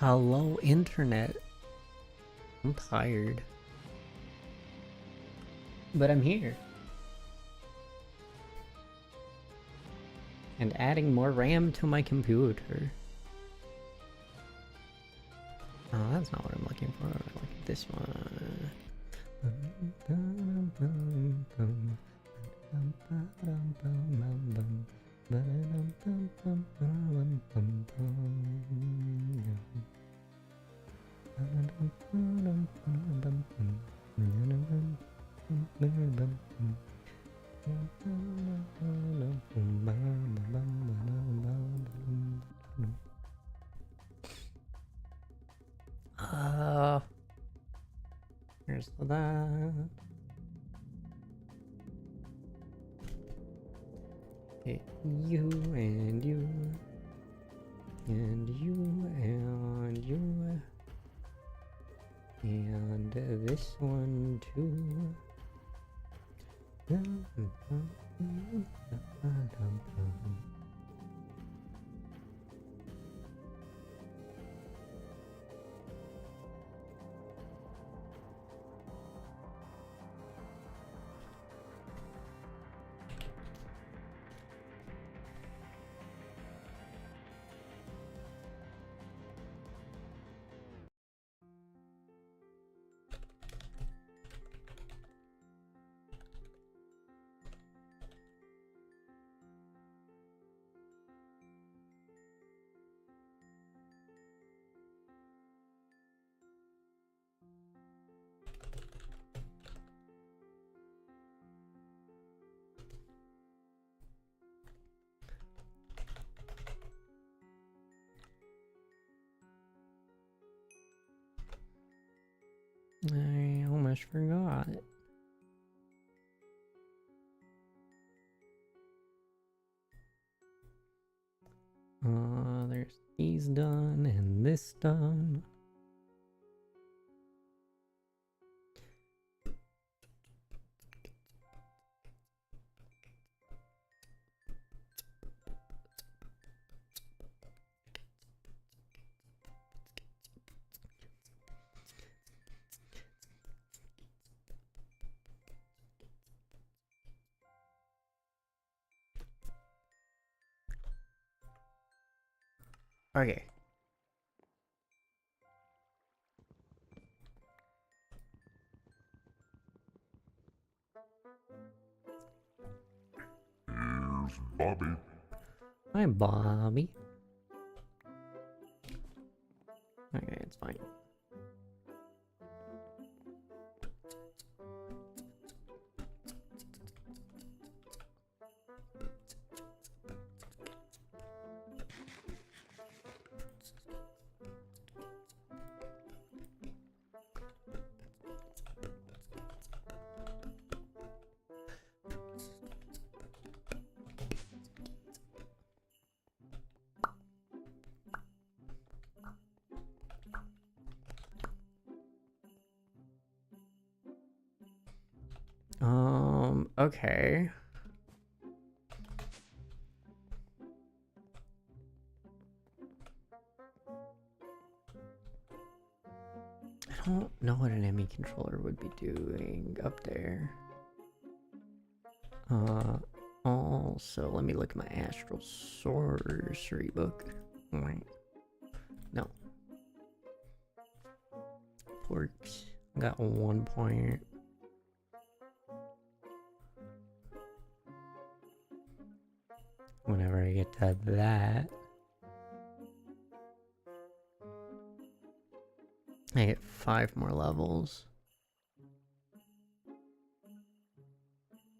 Hello, internet. I'm tired. But I'm here. And adding more RAM to my computer. Oh, that's not what I'm looking for. I look at this one. Here's that. Okay, you and you. And you and you. And this one too. I almost forgot. There's these done and this done. Okay. Here's Bobby. Hi, Bobby. Okay, it's fine. Okay. I don't know what an ME controller would be doing up there. Also, let me look at my Astral Sorcery book. Wait. No. Porks. Got 1 point. Whenever I get to that, I get 5 more levels.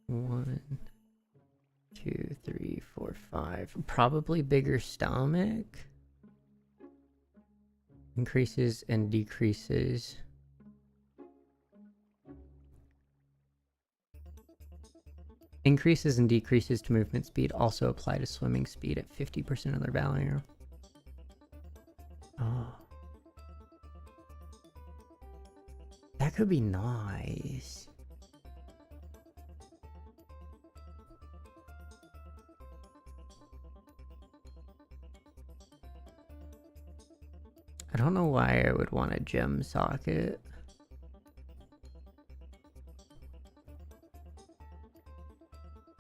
1, 2, 3, 4, 5. Probably bigger stomach. Increases and decreases. Increases and decreases to movement speed also apply to swimming speed at 50% of their value. Oh. That could be nice. I don't know why I would want a gem socket.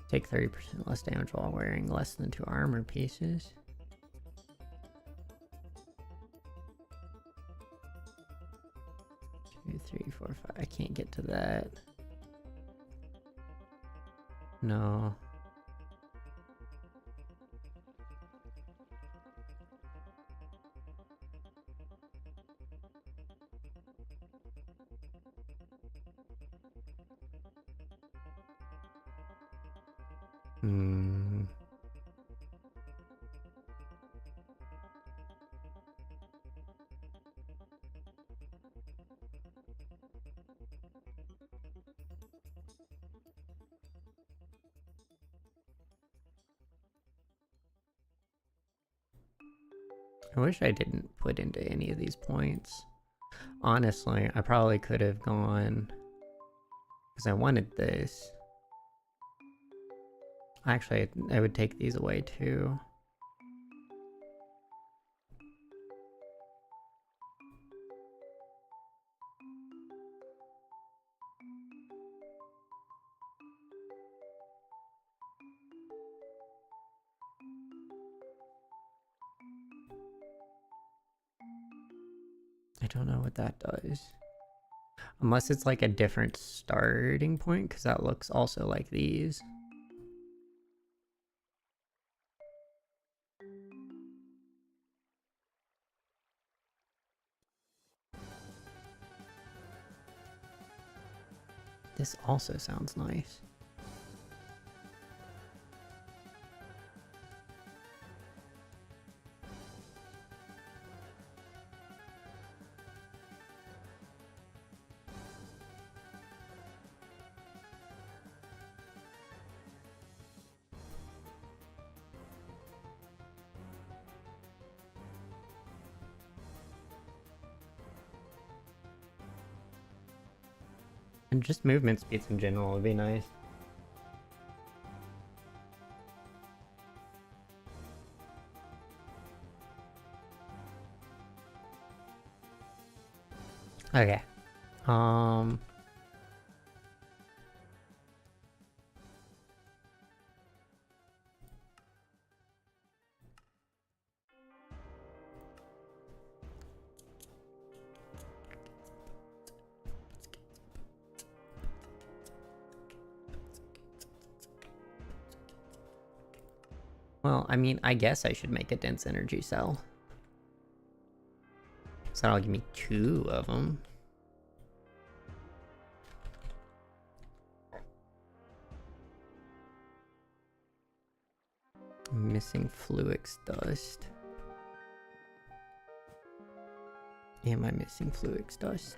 Take 30% less damage while wearing less than 2 armor pieces. Two, three, four, five. I can't get to that. No. I wish I didn't put into any of these points. Honestly, I probably could have gone... because I wanted this. Actually, I would take these away too. I don't know what that does. Unless it's like a different starting point, because that looks also like these. This also sounds nice. And just movement speeds in general would be nice. Okay. Well, I mean, I guess I should make a dense energy cell. So that'll give me 2 of them. Missing Fluix dust. Am I missing Fluix dust?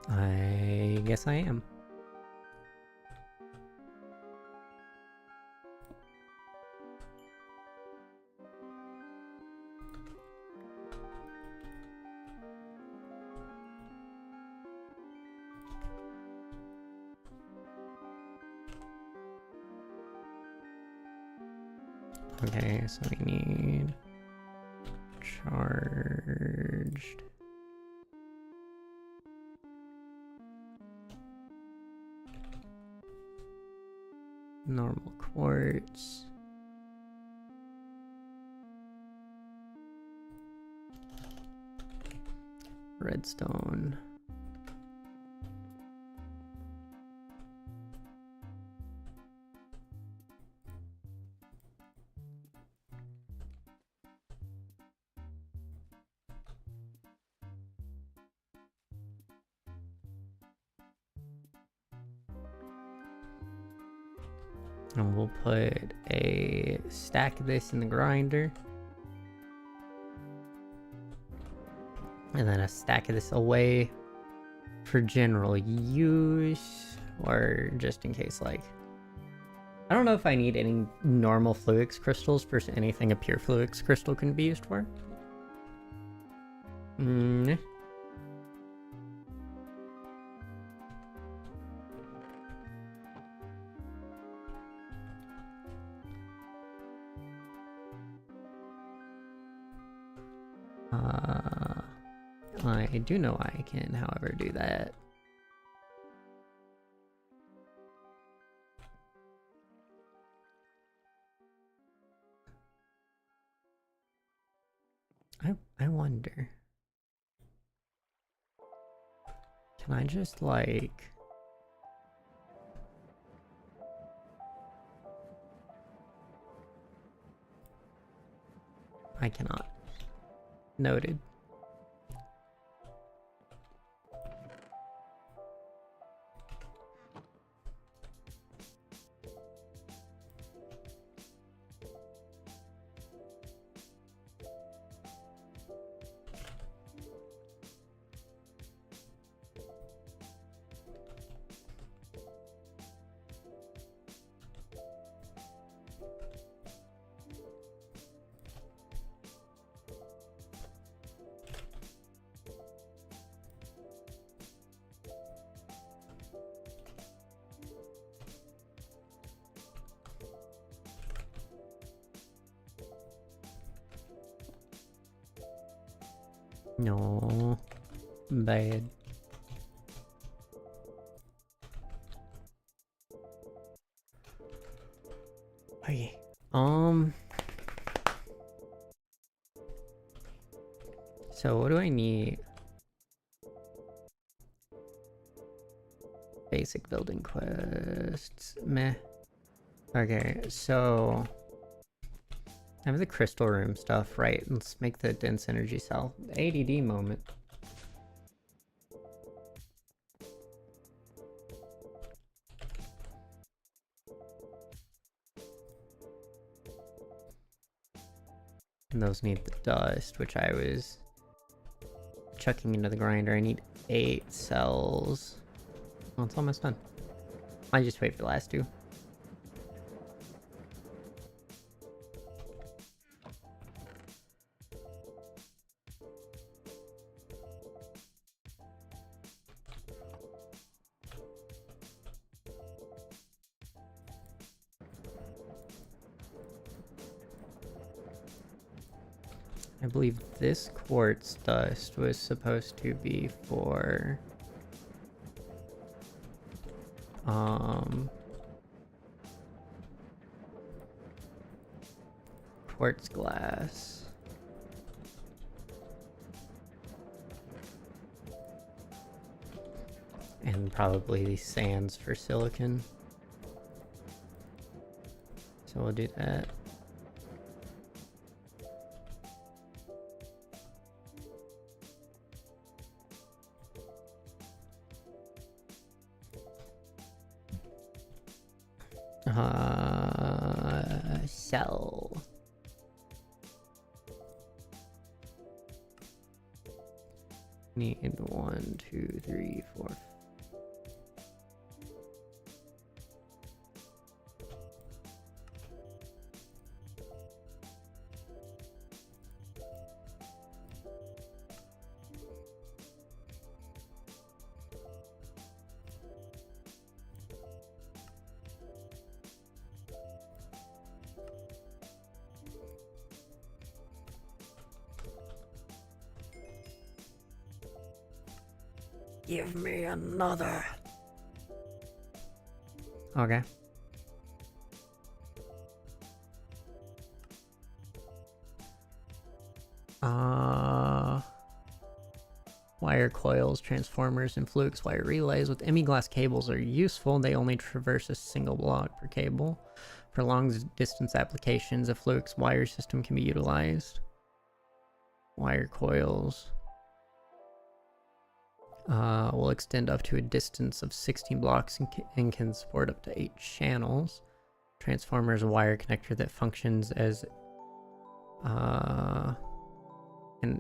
I guess I am. Okay, so we need charged. Normal quartz. Redstone. And we'll put a stack of this in the grinder. And then a stack of this away for general use. Or just in case, like... I don't know if I need any normal Fluix crystals for anything a pure Fluix crystal can be used for. I do know I can, however, do that. I wonder. Can I just like... I cannot. Noted. No, bad. Okay. So what do I need? Basic building quests. Meh. Okay, so I have the crystal room stuff, right? Let's make the dense energy cell. ADD moment. And those need the dust, which I was chucking into the grinder. I need 8 cells. Oh, it's almost done. I just wait for the last 2. I believe this quartz dust was supposed to be for quartz glass. And probably these sands for silicon. So we'll do that. Cell. Need 1, 2, 3, 4. Give me another. Okay. Wire coils, transformers, and Fluix wire relays with EMI-glass cables are useful. They only traverse a single block per cable. For long distance applications, a Fluix wire system can be utilized. Wire coils will extend up to a distance of 16 blocks and can support up to 8 channels. Transformer is a wire connector that functions as an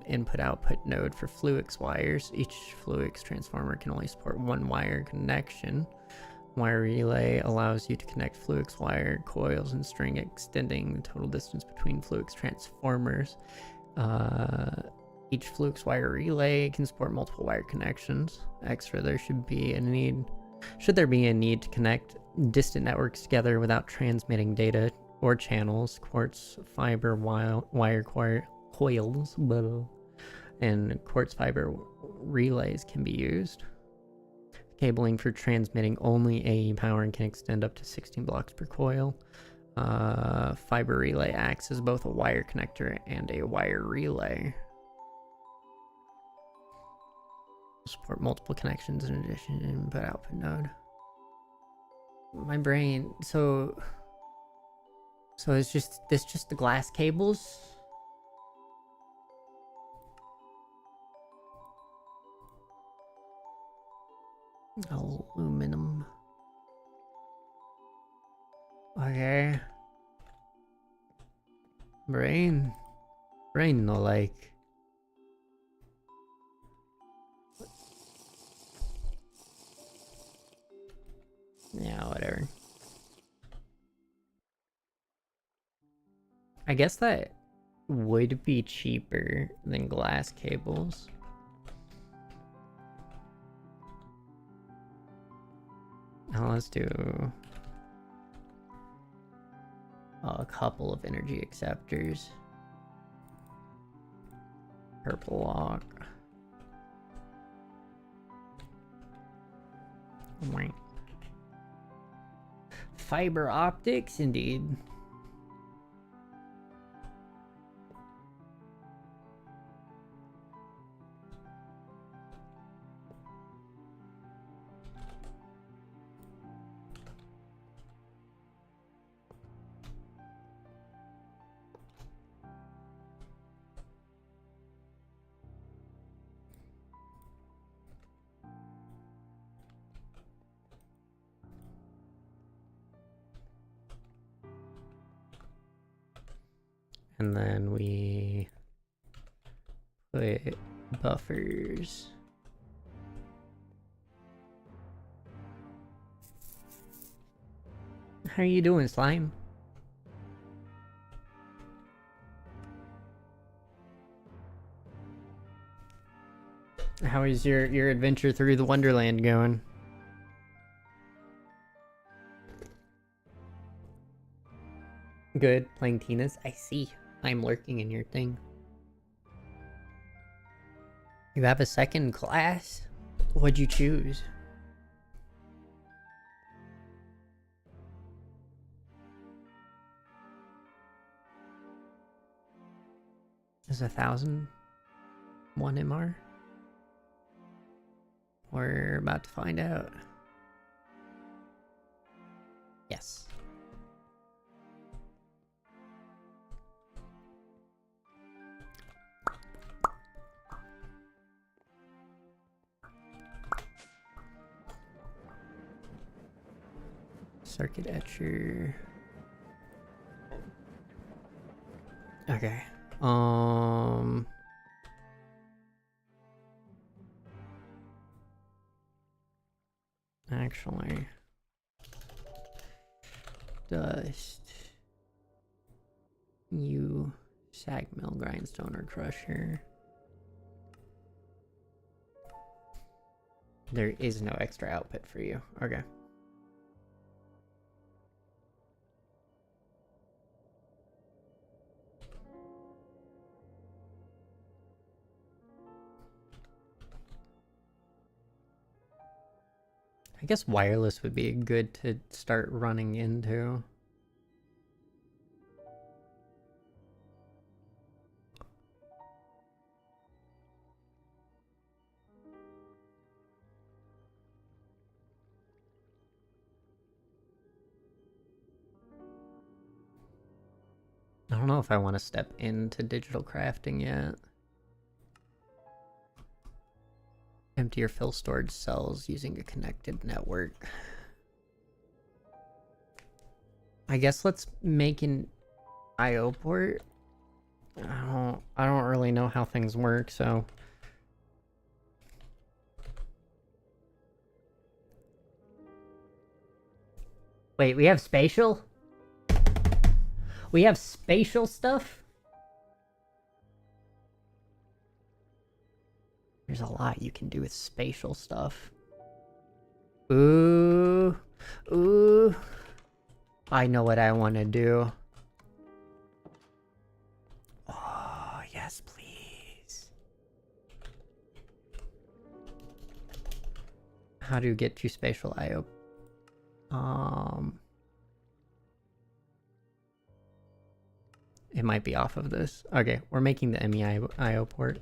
input-output node for Fluix wires. Each Fluix transformer can only support 1 wire connection. Wire relay allows you to connect Fluix wire coils and string, extending the total distance between Fluix transformers. Each Fluix wire relay can support multiple wire connections. Extra, there should there be a need to connect distant networks together without transmitting data or channels, quartz fiber wire coils and quartz fiber relays can be used. Cabling for transmitting only AE power and can extend up to 16 blocks per coil. Fiber relay acts as both a wire connector and a wire relay. Support multiple connections in addition to input output node. My brain, so it's just the glass cables? Aluminum. Okay. Brain no like. Yeah, whatever. I guess that would be cheaper than glass cables. Now let's do a couple of energy acceptors. Purple lock. Wait. Fiber optics, indeed. And then we put buffers. How are you doing, Slime? How is your adventure through the Wonderland going? Good, playing Tina's. I see. I'm lurking in your thing. You have a second class? What'd you choose? Is 1,000 one MR? We're about to find out. Yes. Circuit etcher. Okay. Actually, dust. You sag mill, grindstone, or crusher. There is no extra output for you. Okay. I guess wireless would be good to start running into. I don't know if I want to step into digital crafting yet. Empty or fill storage cells using a connected network. I guess let's make an IO port. I don't really know how things work, so wait, we have spatial? We have spatial stuff? There's a lot you can do with spatial stuff. Ooh. Ooh. I know what I want to do. Oh, yes, please. how to get to spatial IO. It might be off of this. Okay, we're making the MEIO port.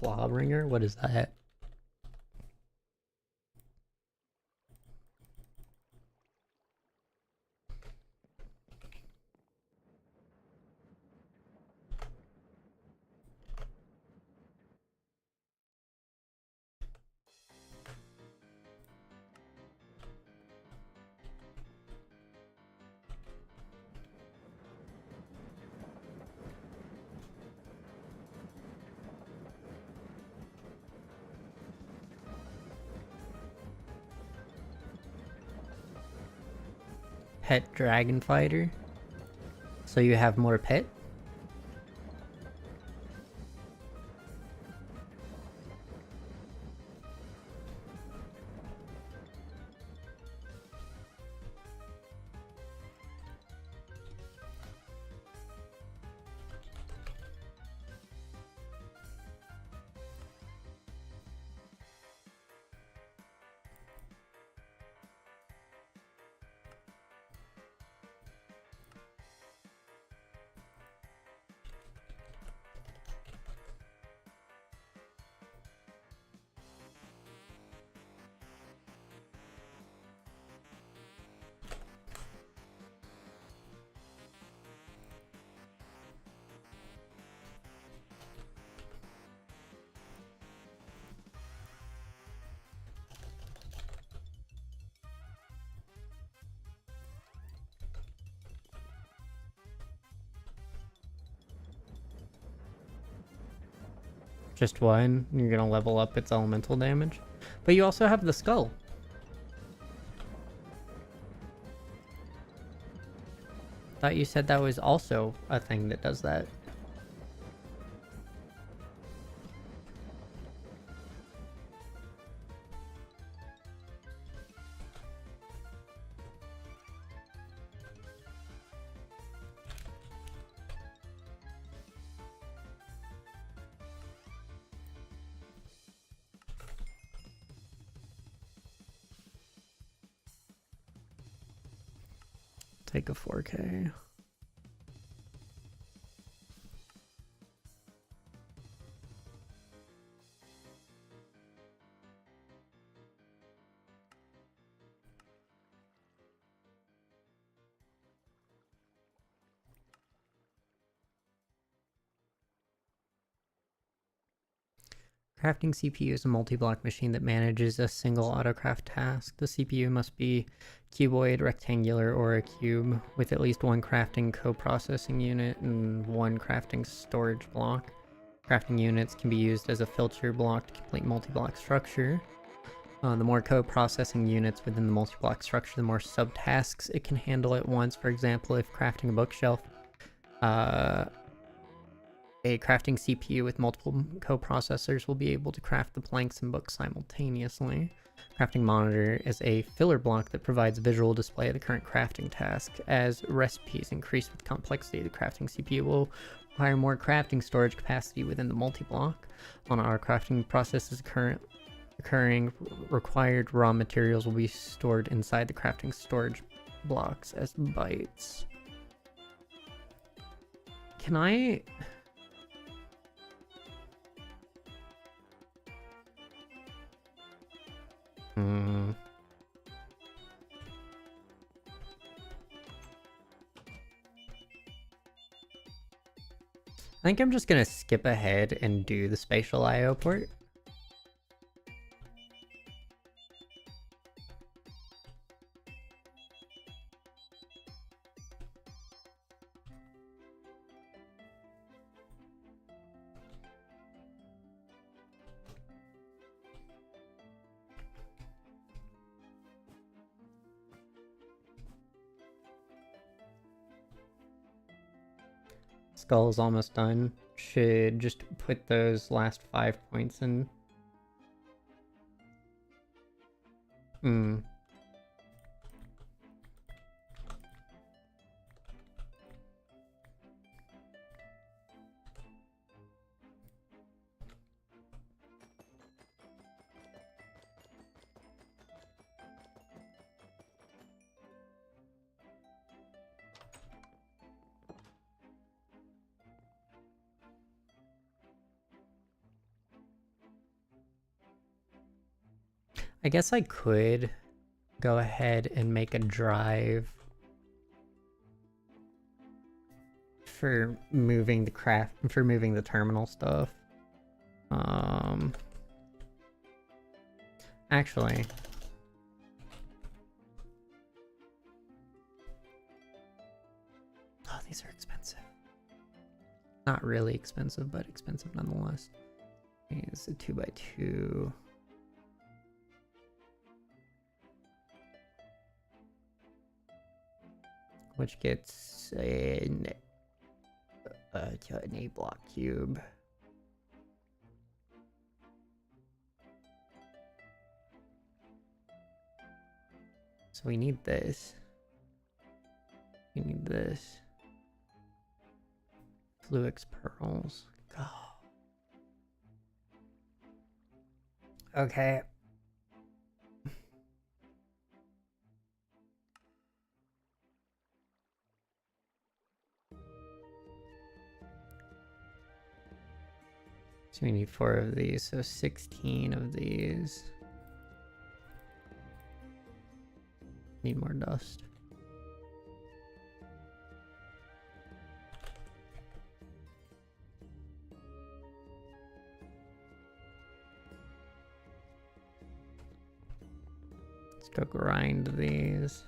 Clawbringer? What is that? Pet dragon fighter. So you have more pet? Just one. You're gonna level up its elemental damage. But you also have the skull. Thought you said that was also a thing that does that. Take a 4K. Crafting CPU is a multi-block machine that manages a single autocraft task. The CPU must be cuboid, rectangular, or a cube, with at least one crafting co-processing unit and one crafting storage block. Crafting units can be used as a filter block to complete multi-block structure. The more co-processing units within the multi-block structure, the more subtasks it can handle at once. For example, if crafting a bookshelf, a crafting CPU with multiple co-processors will be able to craft the planks and books simultaneously. Crafting monitor is a filler block that provides visual display of the current crafting task. As recipes increase with complexity, the crafting CPU will require more crafting storage capacity within the multi-block. On our crafting processes occurring, required raw materials will be stored inside the crafting storage blocks as bytes. Can I... I think I'm just gonna skip ahead and do the spatial IO port. skull's almost done. Should just put those last 5 points in. Hmm. I guess I could go ahead and make a drive for moving the terminal stuff. Actually, oh, these are expensive. Not really expensive, but expensive nonetheless. It's a 2x2. Which gets an A block cube. So we need this. We need this. Fluix pearls. Go. Okay. So we need 4 of these, so 16 of these. Need more dust. Let's go grind these.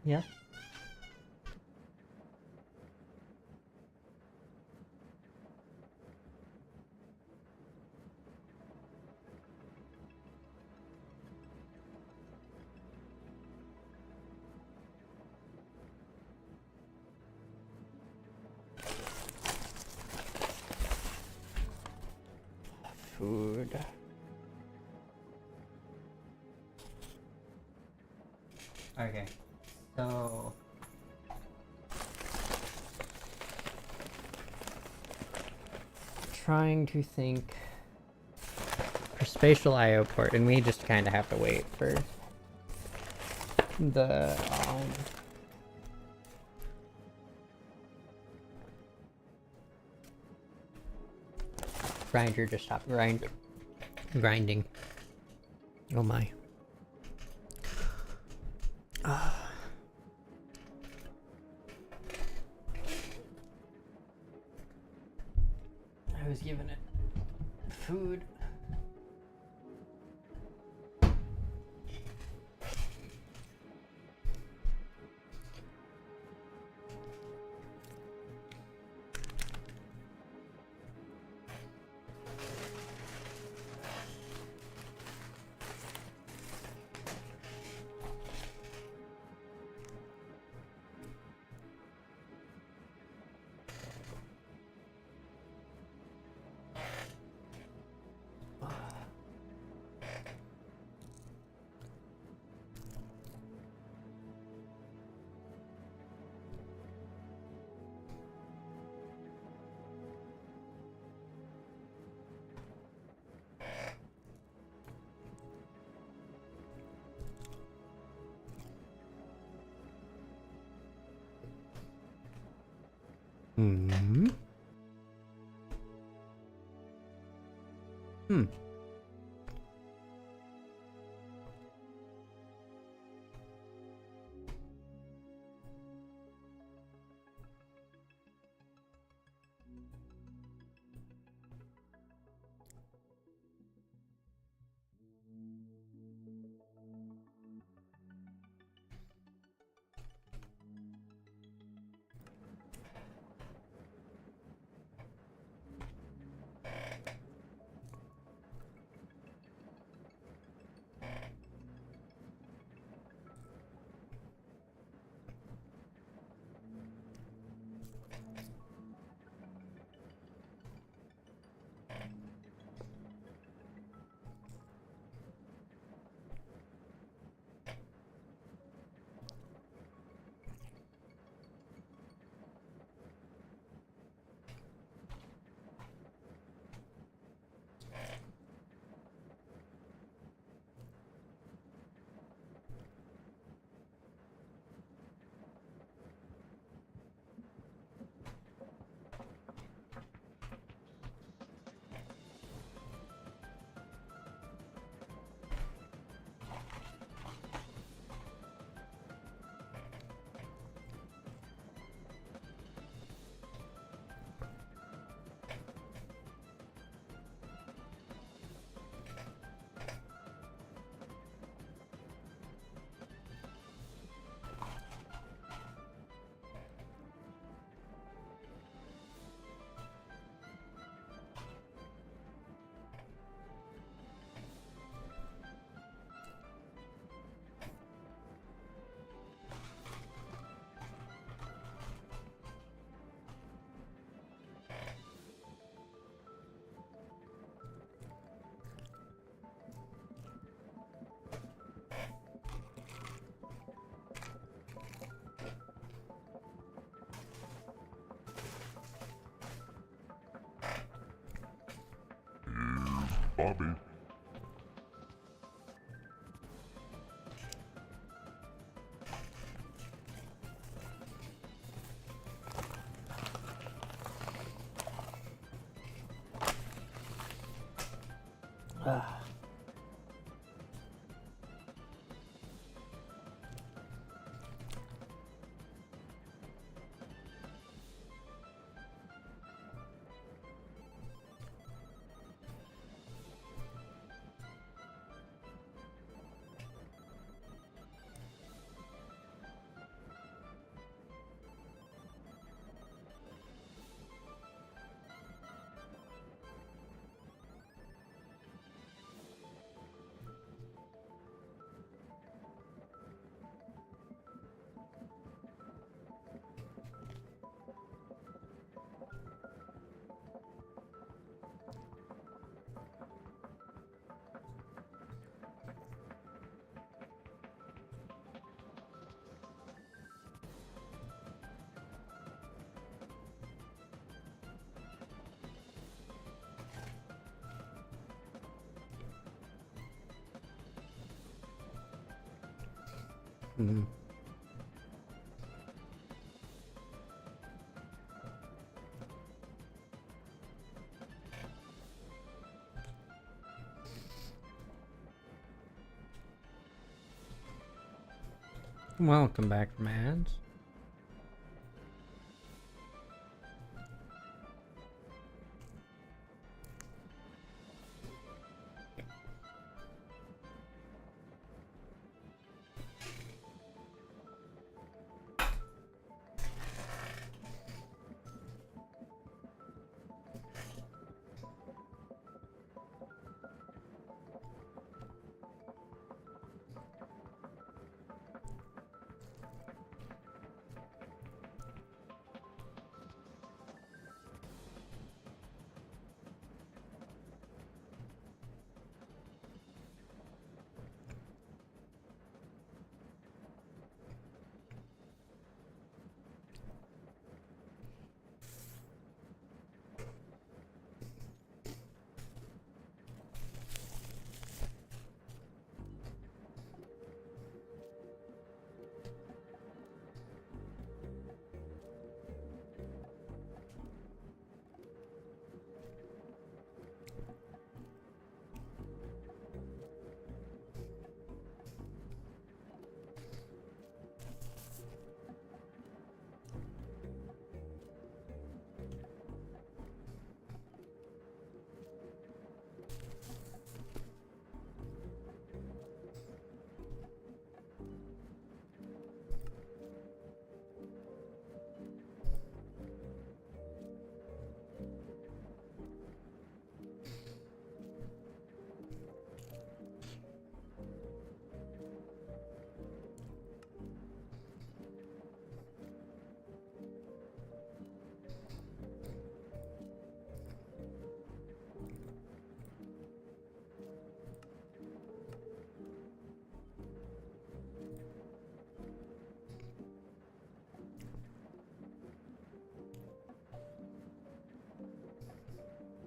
Yeah. Food. Okay, so trying to think for spatial IO port, and we just kind of have to wait for the grinder just stopped grinding. Oh my. I was giving it food. Hmm. Hmm. Bobby. Hmm. Welcome back from ads.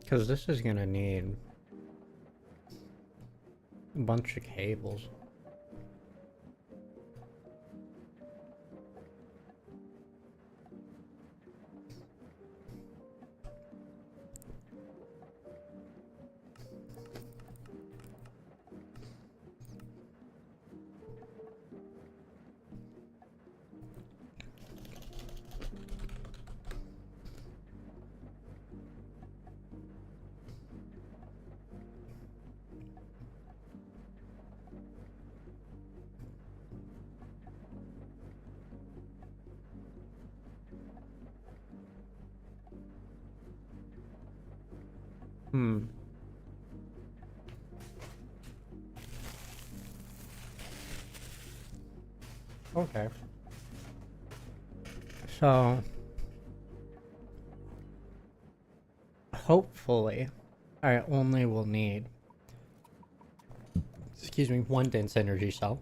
Because this is gonna need a bunch of cables. Okay. So, hopefully, I only will need, excuse me, one dense energy cell.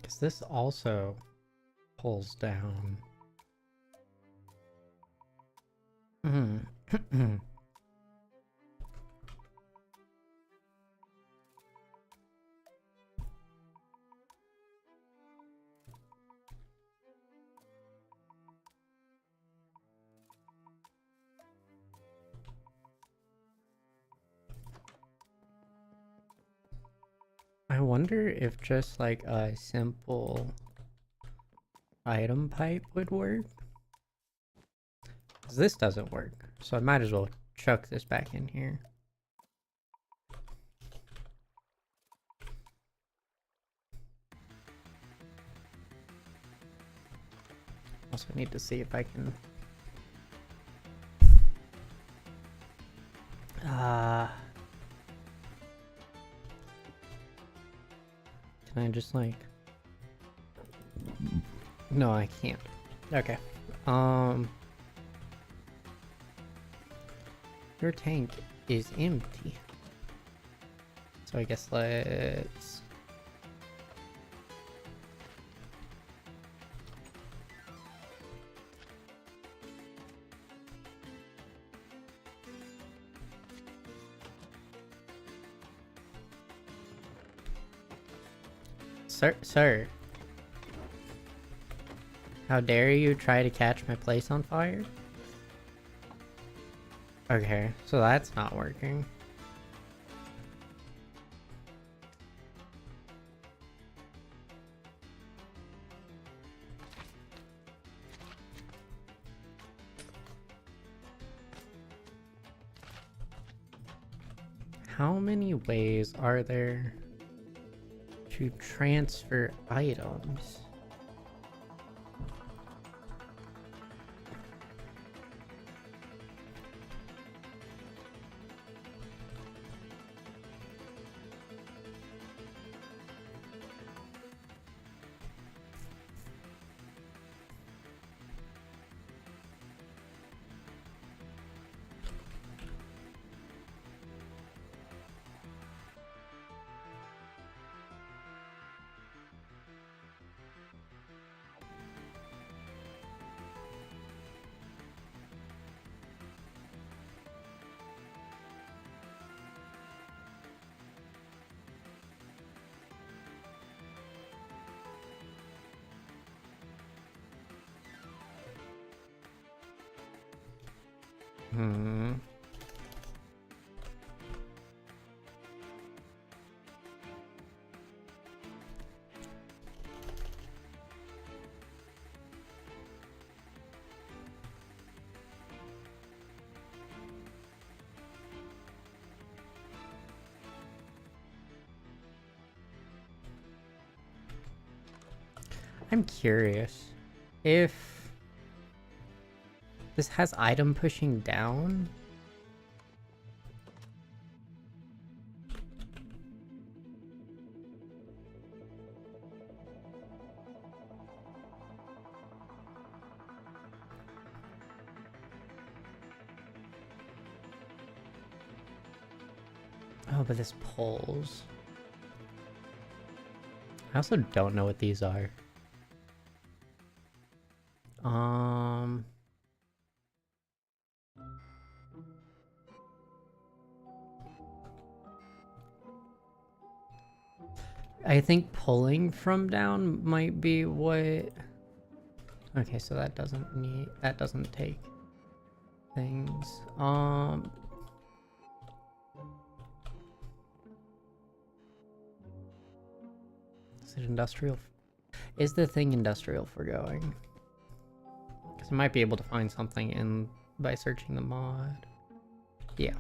Because this also pulls down. I wonder if just like a simple item pipe would work. 'Cause this doesn't work, so I might as well chuck this back in here. Also need to see if I can can I just like, no, I can't. Okay. Your tank is empty. So I guess let's Sir. How dare you try to catch my place on fire? Okay, so that's not working. How many ways are there to transfer items? Hmm. I'm curious if this has item pushing down. Oh, but this pulls. I also don't know what these are. I think pulling from down might be what... Okay, so that doesn't take things. Is it industrial? Is the thing industrial for going? Because I might be able to find something in by searching the mod. Yeah.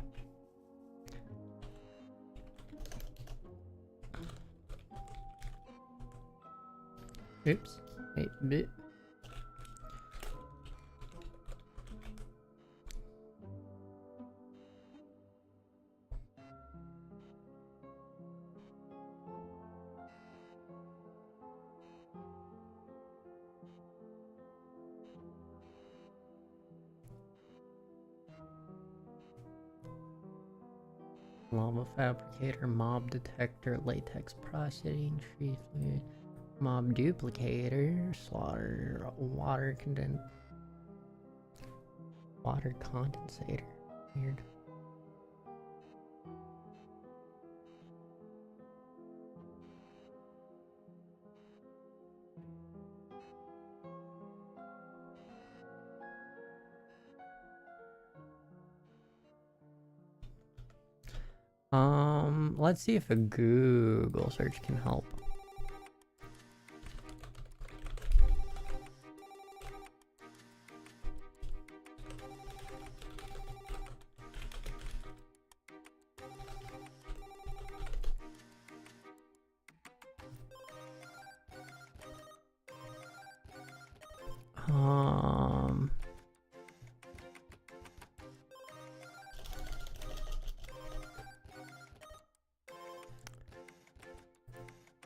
Oops. Wait, bit. Lava fabricator, mob detector, latex processing, tree fluid, mob duplicator, slaughter, water condensator. Weird. Let's see if a Google search can help.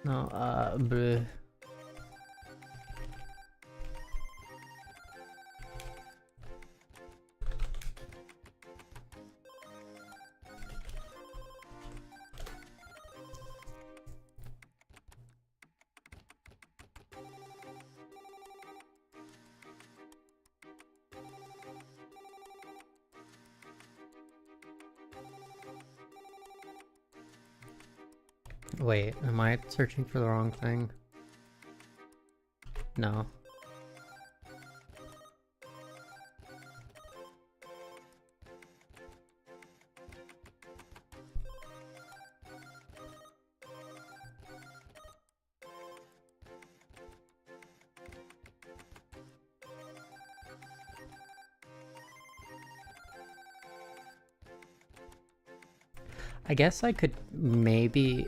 No, bleh. Wait, am I searching for the wrong thing? No. I guess I could maybe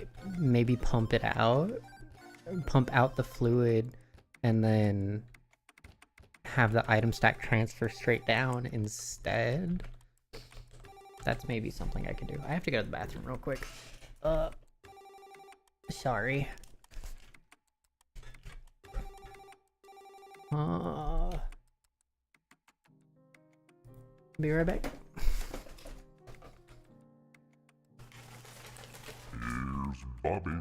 pump out the fluid, and then have the item stack transfer straight down instead. That's maybe something I could do. I have to go to the bathroom real quick. Sorry. Be right back. Here's Bobby.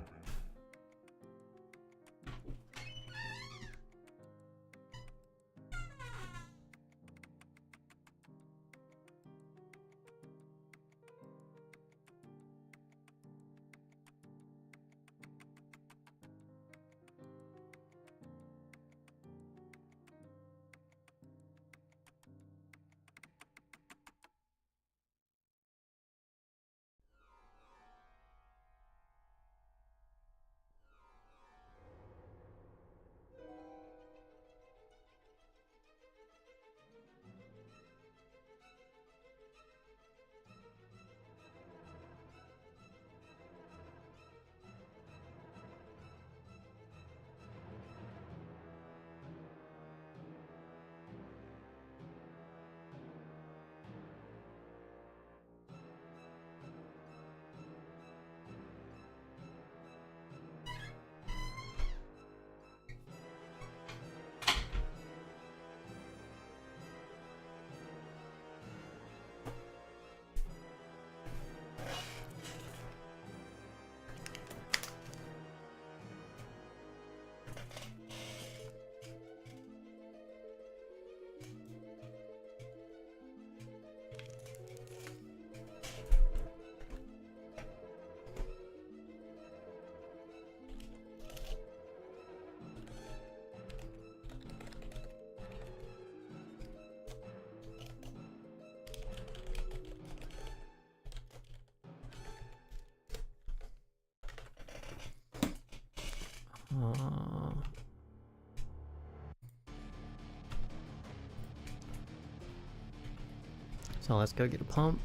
So let's go get a pump.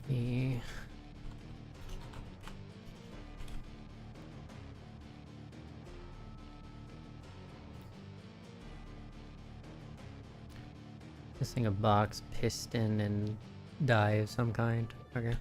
The missing a box, piston, and die of some kind. Okay.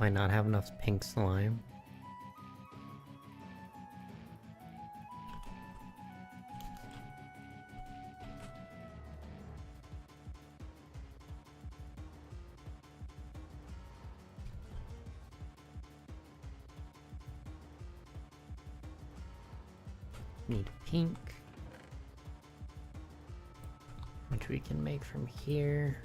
Might not have enough pink slime. Need pink, which we can make from here.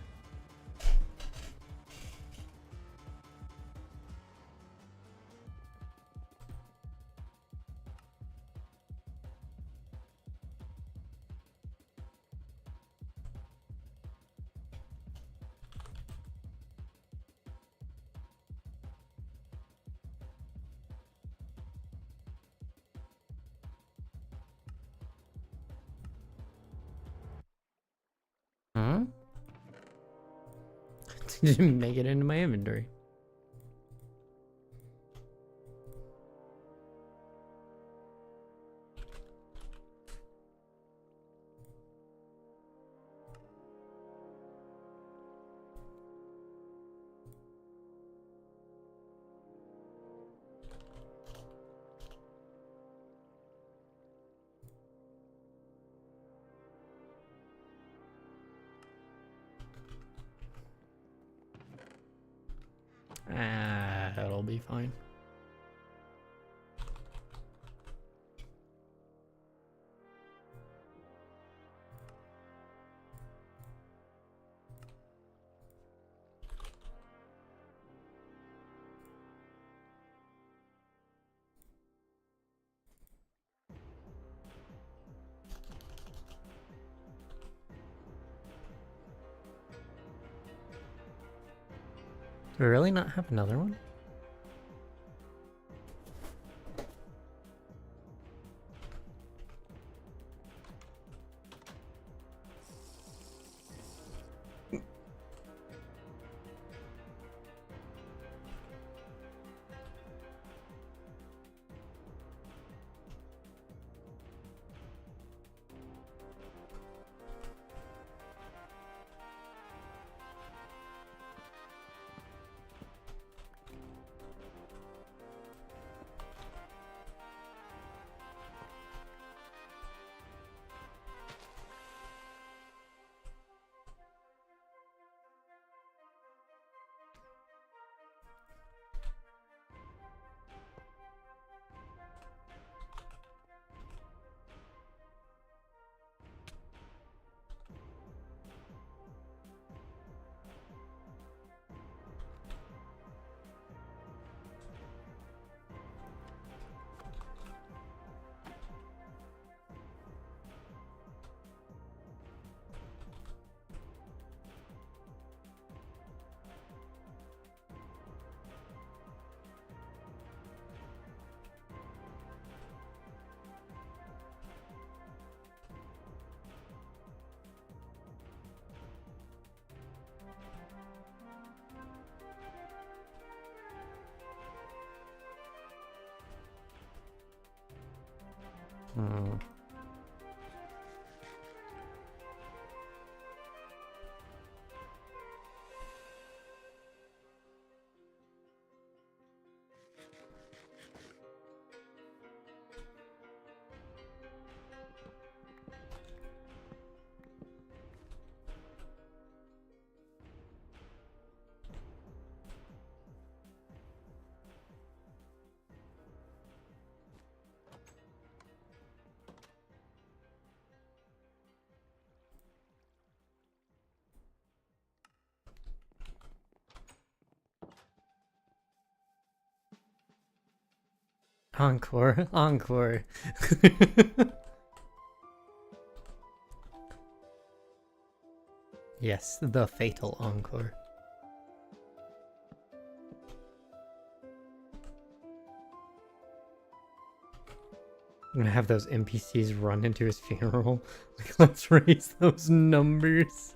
Huh? Didn't make it into my inventory. Ah, that'll be fine. Do we really not have another one? Hmm. Encore, encore. Yes, the fatal encore. I'm gonna have those NPCs run into his funeral. Like, let's raise those numbers.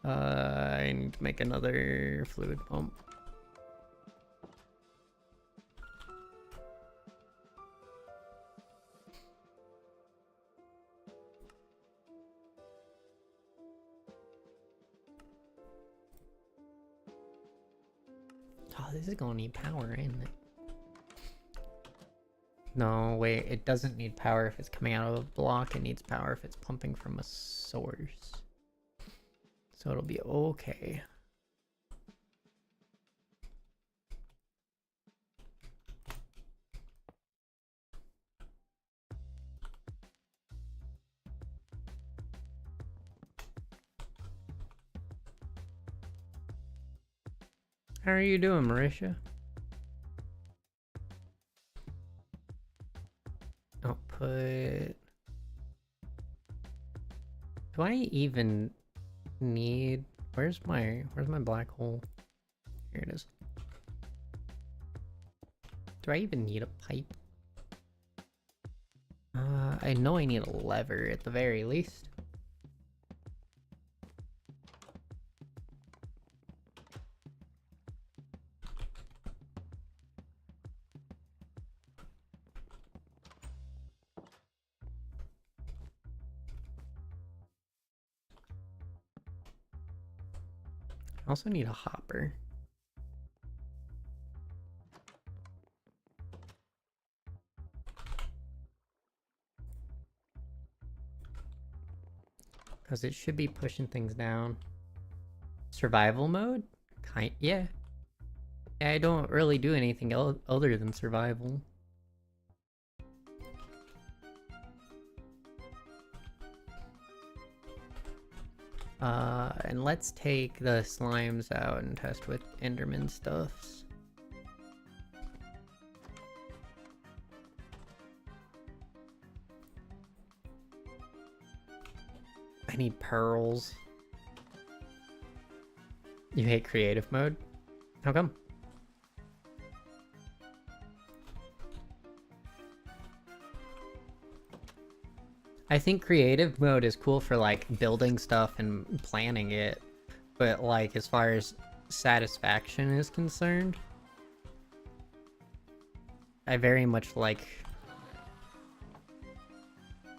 I need to make another fluid pump. Oh, this is gonna need power, isn't it? No, wait, it doesn't need power if it's coming out of a block. It needs power if it's pumping from a source. So it'll be okay. How are you doing, Marisha? Output. Do I even need... Where's my black hole? Here it is. Do I even need a pipe? I know I need a lever at the very least. I also need a hopper. Because it should be pushing things down. Survival mode? Yeah. Yeah, I don't really do anything other than survival. And let's take the slimes out and test with Enderman stuffs. I need pearls. You hate creative mode? How come? I think creative mode is cool for like building stuff and planning it, but like as far as satisfaction is concerned, I very much like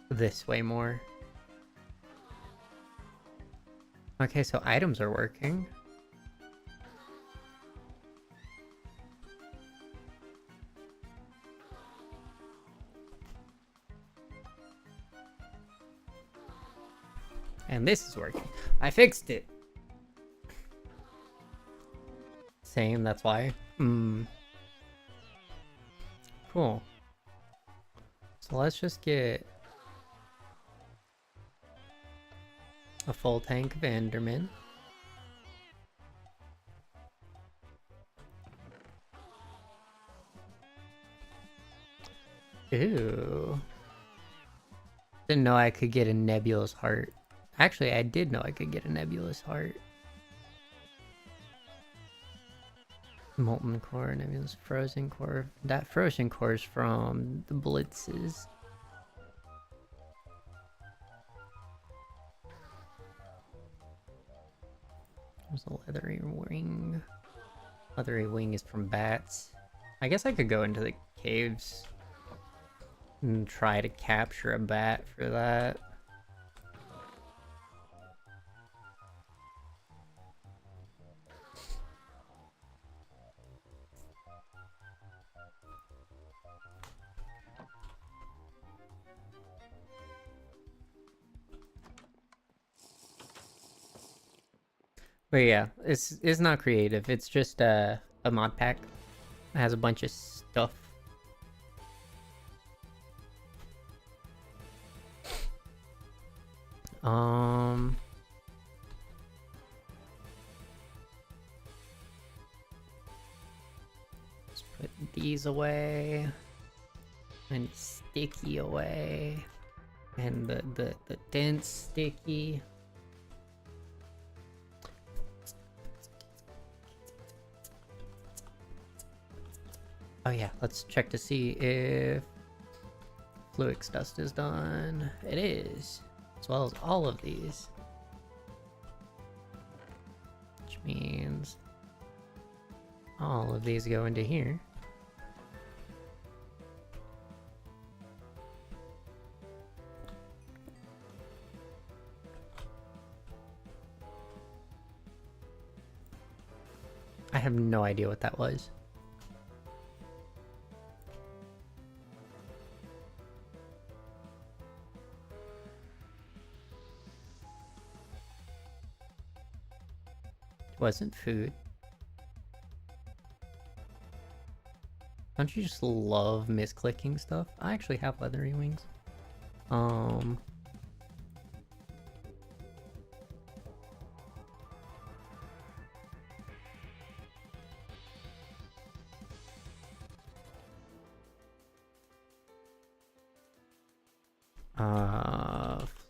this way more. Okay, so items are working. And this is working. I fixed it. Same, that's why. Cool. So let's just get a full tank of Enderman. Ew. Didn't know I could get a nebulous heart. Actually, I did know I could get a nebulous heart. Molten core, nebulous frozen core. That frozen core is from the blitzes. There's a leathery wing. Leathery wing is from bats. I guess I could go into the caves and try to capture a bat for that. But yeah, it's not creative. It's just a mod pack. It has a bunch of stuff. Let's put these away. And sticky away. And the dense sticky. Oh yeah, let's check to see if Fluix dust is done. It is, as well as all of these. Which means all of these go into here. I have no idea what that was. Wasn't food. Don't you just love misclicking stuff? I actually have leathery wings.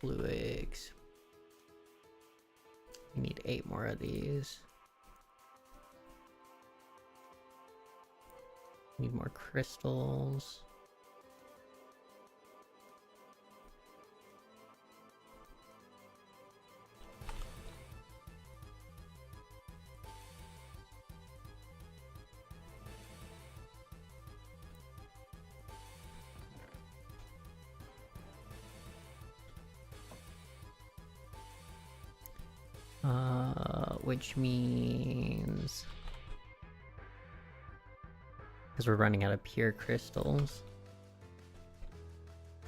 Fluix. We need 8 more of these. Need more crystals. Which means, because we're running out of pure crystals,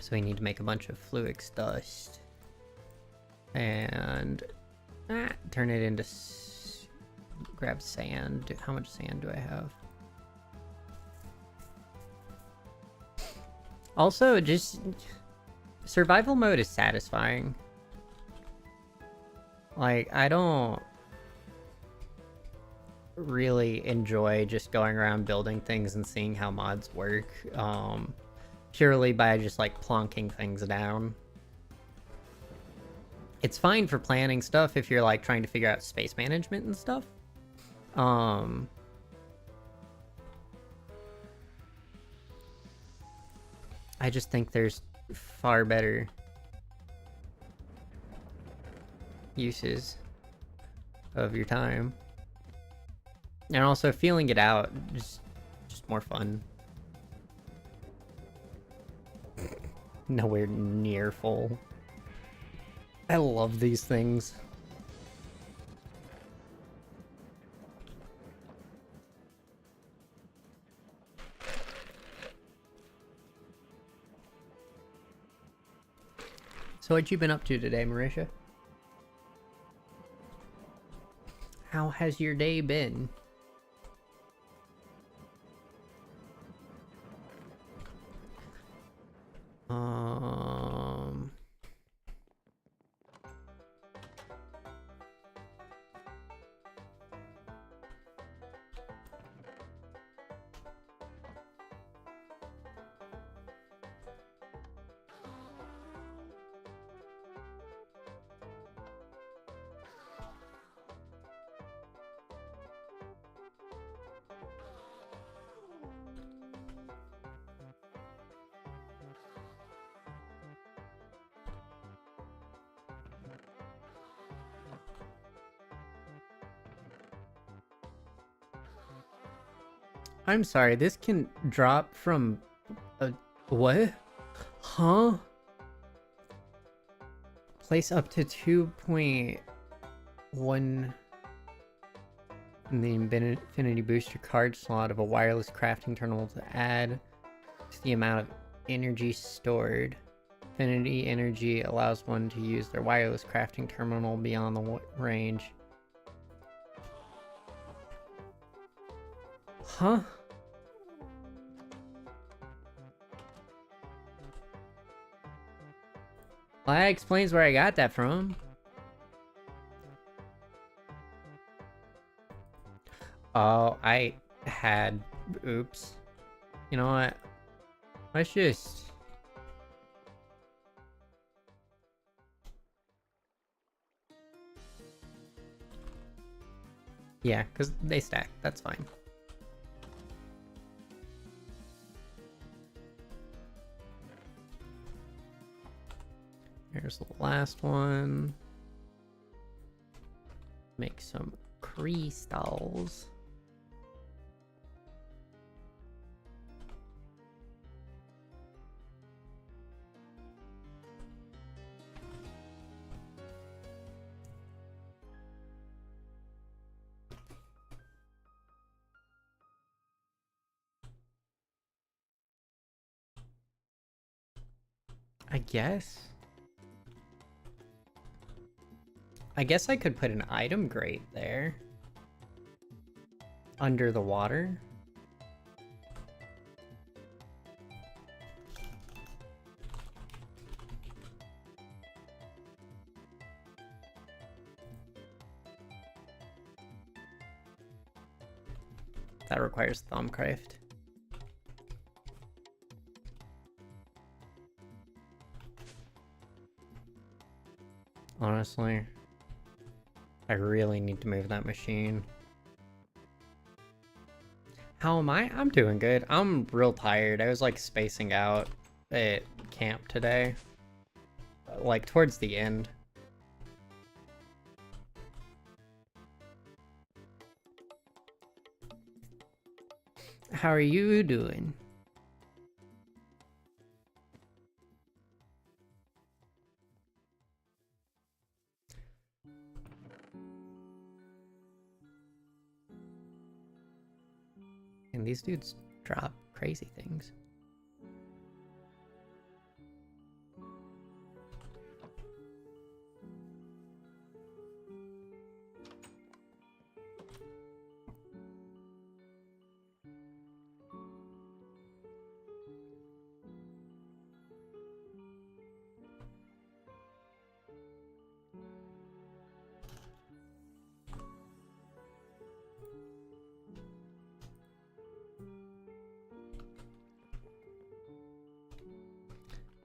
so we need to make a bunch of Fluix dust and turn it into grab sand. How much sand do I have? Also, just survival mode is satisfying. Like, I don't really enjoy just going around building things and seeing how mods work, purely by just like plonking things down. It's fine for planning stuff if you're like trying to figure out space management and stuff. I just think there's far better uses of your time. And also feeling it out, just more fun. Nowhere near full. I love these things. So what you been up to today, Marisha? How has your day been? I'm sorry, this can drop from a what? Huh? Place up to 2.1 in the Infinity Booster card slot of a wireless crafting terminal to add to the amount of energy stored. Infinity Energy allows one to use their wireless crafting terminal beyond the range. Huh? Well, that explains where I got that from. Oh, I had... Oops. You know what? Let's just... Yeah, because they stack. That's fine. Here's the last one. Make some crystals. I guess I could put an item grate there. Under the water. That requires Thaumcraft. Honestly, I really need to move that machine. How am I? I'm doing good. I'm real tired. I was like spacing out at camp today. Like towards the end. How are you doing? And these dudes drop crazy things.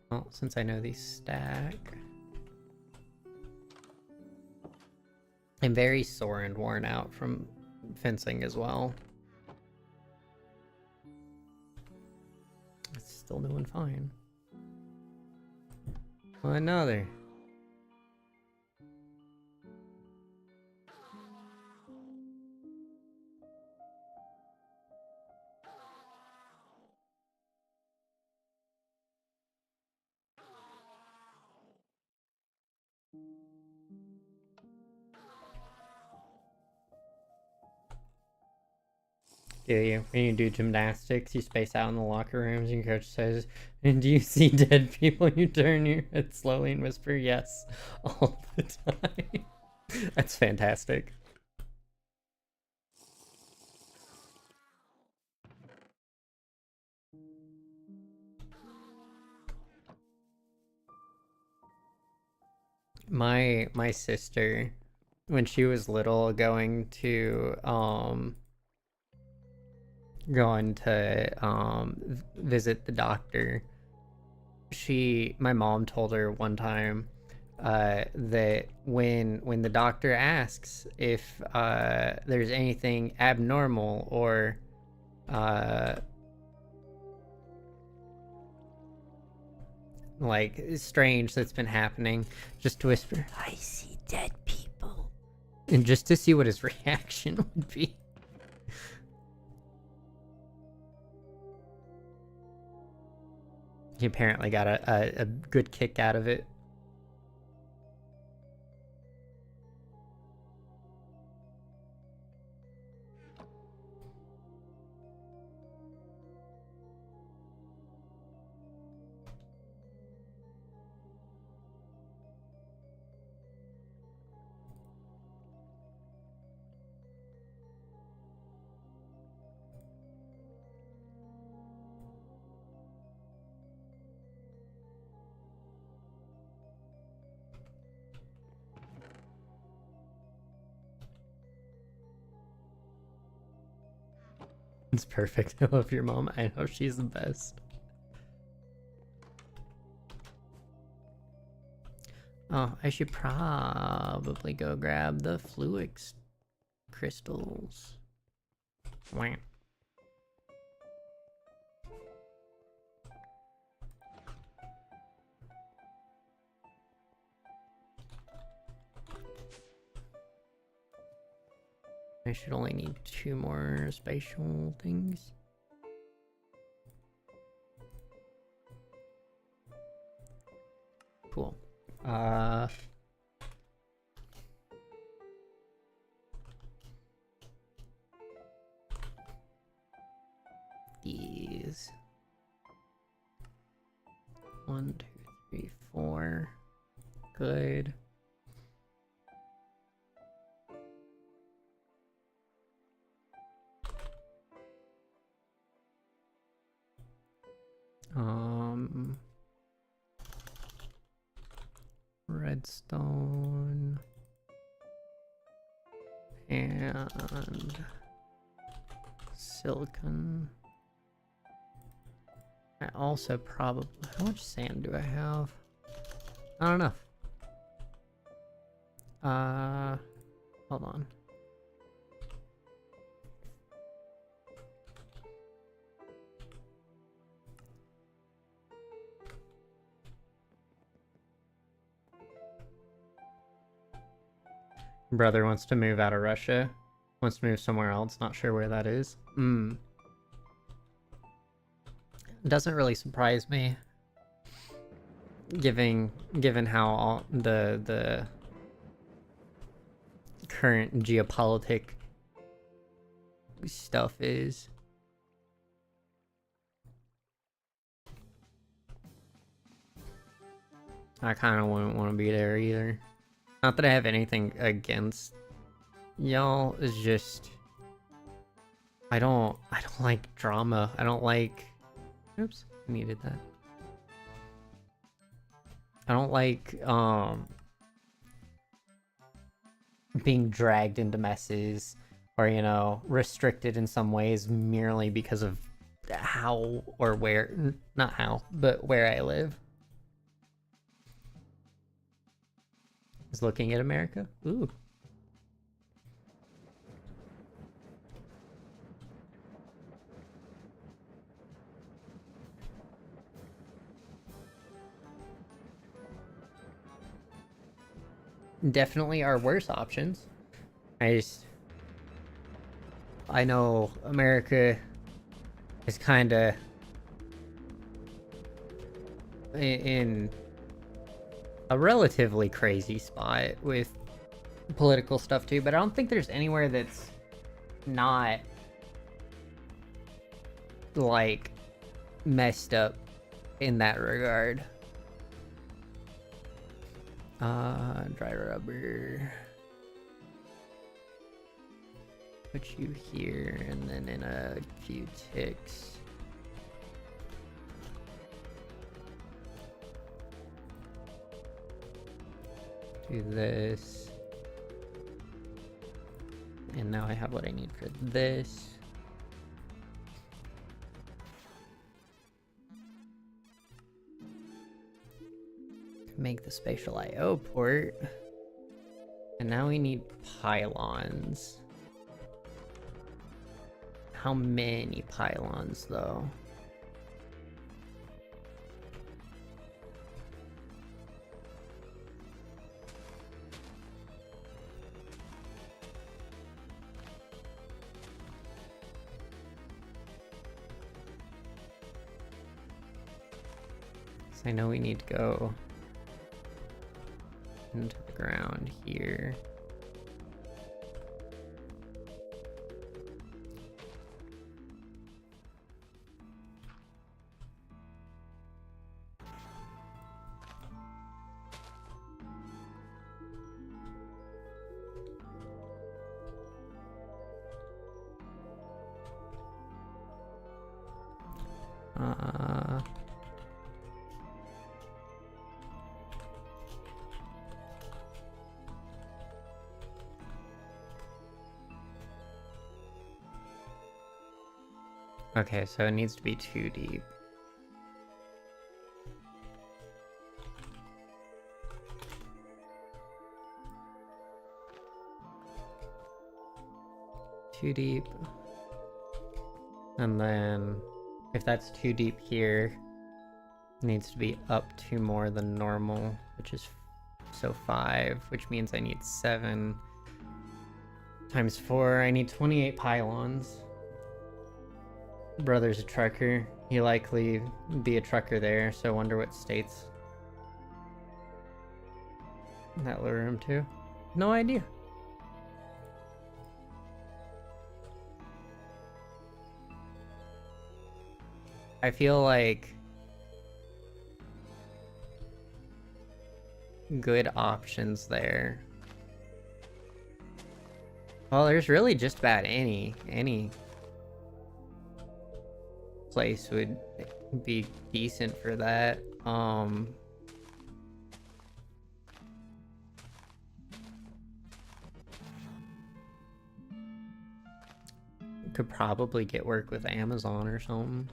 Well, since I know these stack... I'm very sore and worn out from fencing as well. It's still doing fine. Well, another. Yeah, when you do gymnastics, you space out in the locker rooms, and your coach says, "And do you see dead people?" You turn your head slowly and whisper, "Yes," all the time. That's fantastic. My sister, when she was little, going to visit the doctor, my mom told her one time that when the doctor asks if there's anything abnormal or like strange that's been happening, just to whisper, "I see dead people," and just to see what his reaction would be. He apparently got a good kick out of it. It's perfect. I love your mom. I know she's the best. Oh, I should probably go grab the Fluix crystals. Wah. I should only need 2 more spatial things. Cool. These. 1, 2, 3, 4. Good. Redstone and silicon. I also probably, how much sand do I have? Not enough. Hold on. Brother wants to move out of Russia. Wants to move somewhere else. Not sure where that is. Doesn't really surprise me. Given how all the current geopolitic stuff is. I kind of wouldn't want to be there either. Not that I have anything against y'all, it's just I don't like drama. I don't like, oops, I needed that. I don't like being dragged into messes or, you know, restricted in some ways merely because of how or where, not how, but where I live. Is looking at America? Ooh. Definitely are worse options. I know America is kind of in a relatively crazy spot with political stuff too, but I don't think there's anywhere that's not like messed up in that regard. Dry rubber. Put you here and then in a few ticks. Do this. And now I have what I need for this. Make the spatial IO port. And now we need pylons. How many pylons though? 'Cause I know we need to go into the ground here. Okay, so it needs to be 2 deep. Too deep. And then if that's too deep here, it needs to be up 2 more than normal, which is so 5, which means I need 7 times 4. I need 28 pylons. Brother's a trucker. He likely be a trucker there, so I wonder what states that lure him to. No idea. I feel like good options there. Well, there's really just about any place would be decent for that. Could probably get work with Amazon or something.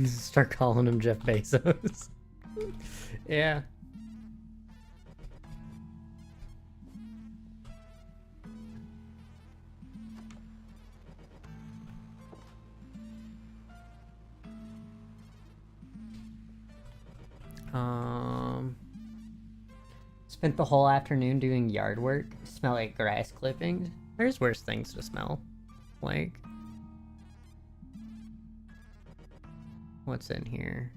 Start calling him Jeff Bezos. Yeah. Spent the whole afternoon doing yard work. Smell like grass clippings. There's worse things to smell. Like, what's in here?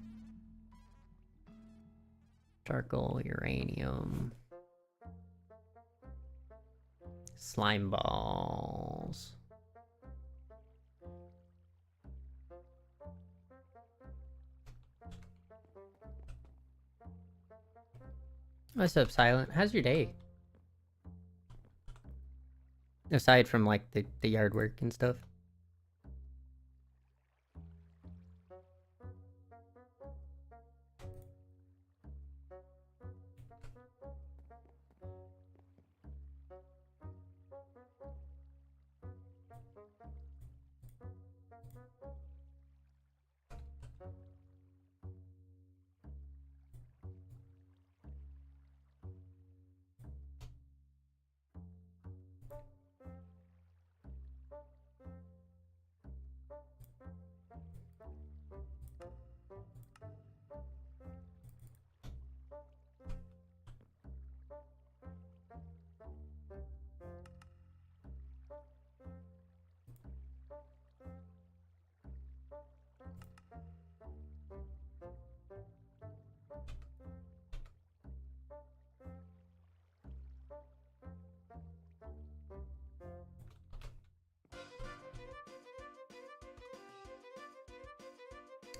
Charcoal, uranium, slime balls. What's up, Silent? How's your day? Aside from like the yard work and stuff.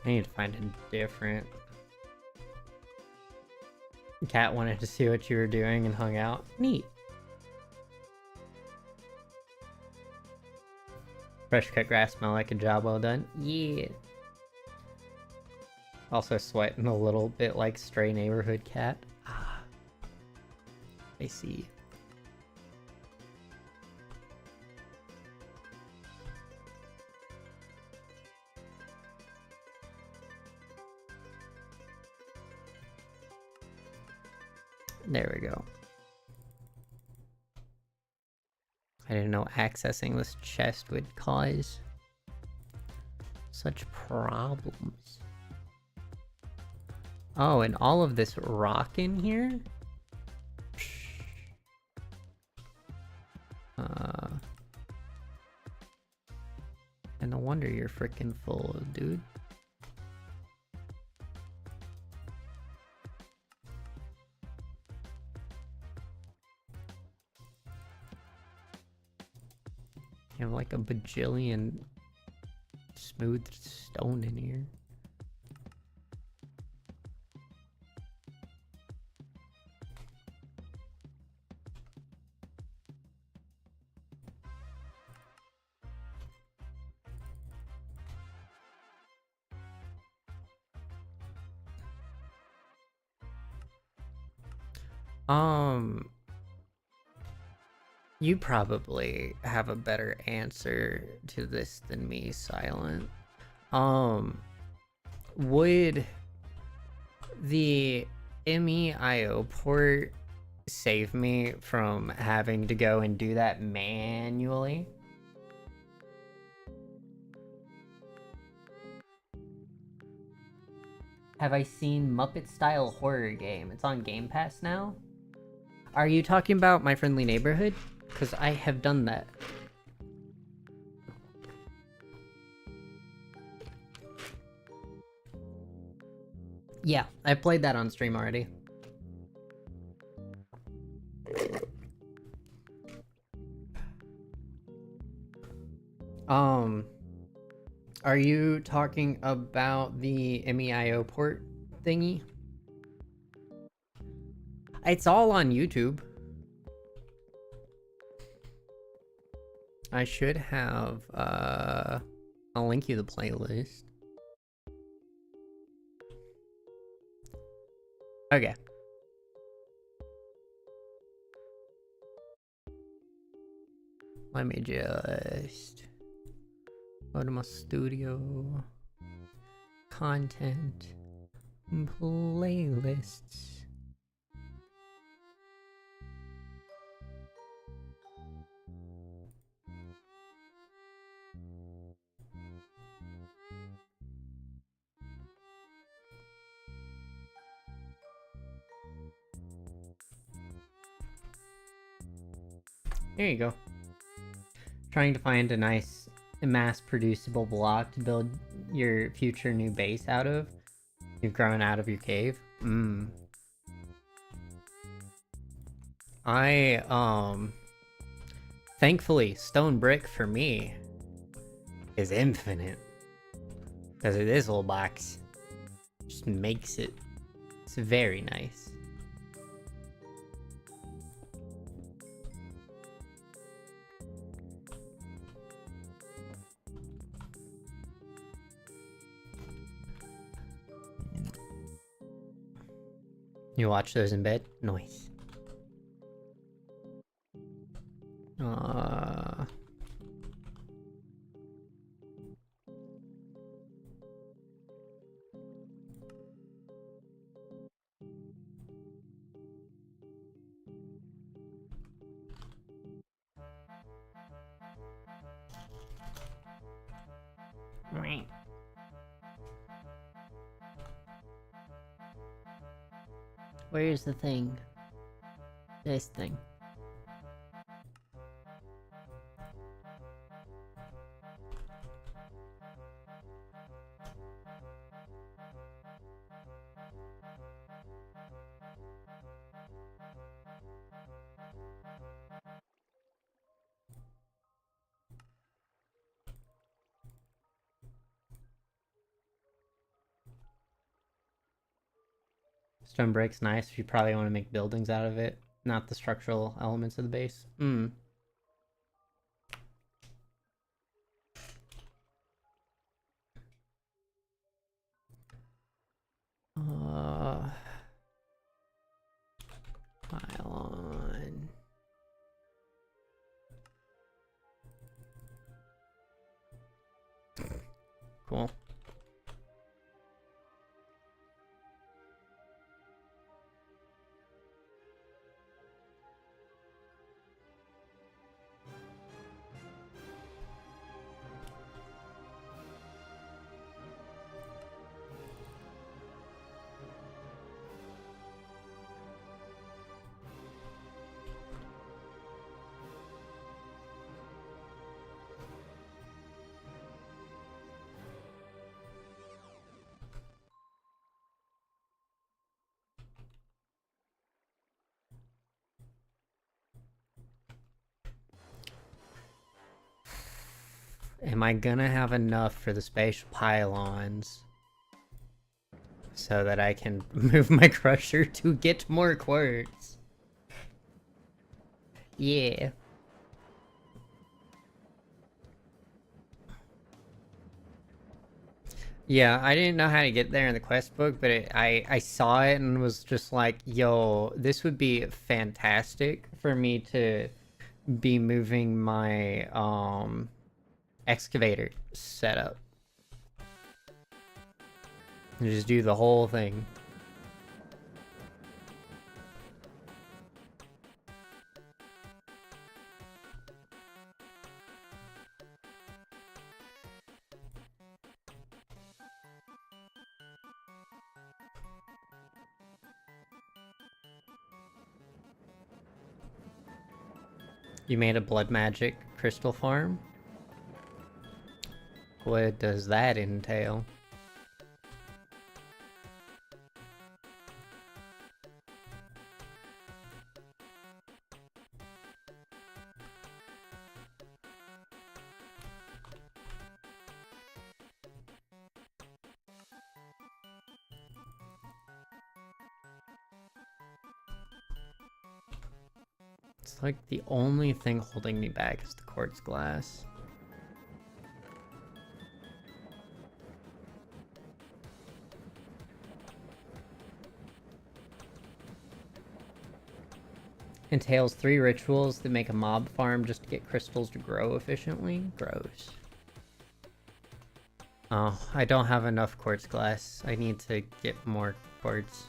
I need to find a different... Cat wanted to see what you were doing and hung out. Neat. Fresh cut grass smell like a job well done. Yeah. Also sweating a little bit like stray neighborhood cat. Ah. I see. There we go. I didn't know accessing this chest would cause such problems. Oh, and all of this rock in here? And no wonder you're freaking full, dude. You have like a bajillion smooth stone in here. You probably have a better answer to this than me, Silent. Would the MEIO port save me from having to go and do that manually? Have I seen Muppet Style Horror Game? It's on Game Pass now. Are you talking about My Friendly Neighborhood? Because I have done that. Yeah, I played that on stream already. Are you talking about the MEIO port thingy? It's all on YouTube. I should have, I'll link you the playlist. Okay. Let me just go to my studio. Content. Playlists. There you go. Trying to find a nice mass-producible block to build your future new base out of. You've grown out of your cave. Thankfully, stone brick for me is infinite. Because of this little box. Just makes it. It's very nice. You watch those in bed? Nice. Where's the thing? This thing. Stone brick's nice if you probably want to make buildings out of it, not the structural elements of the base. Cool. Am I gonna have enough for the spatial pylons so that I can move my crusher to get more quartz? Yeah. Yeah, I didn't know how to get there in the quest book, but I saw it and was just like, yo, this would be fantastic for me to be moving my excavator setup. And just do the whole thing. You made a blood magic crystal farm? What does that entail? It's like the only thing holding me back is the quartz glass. Entails 3 rituals that make a mob farm just to get crystals to grow efficiently. Gross. Oh, I don't have enough quartz glass. I need to get more quartz.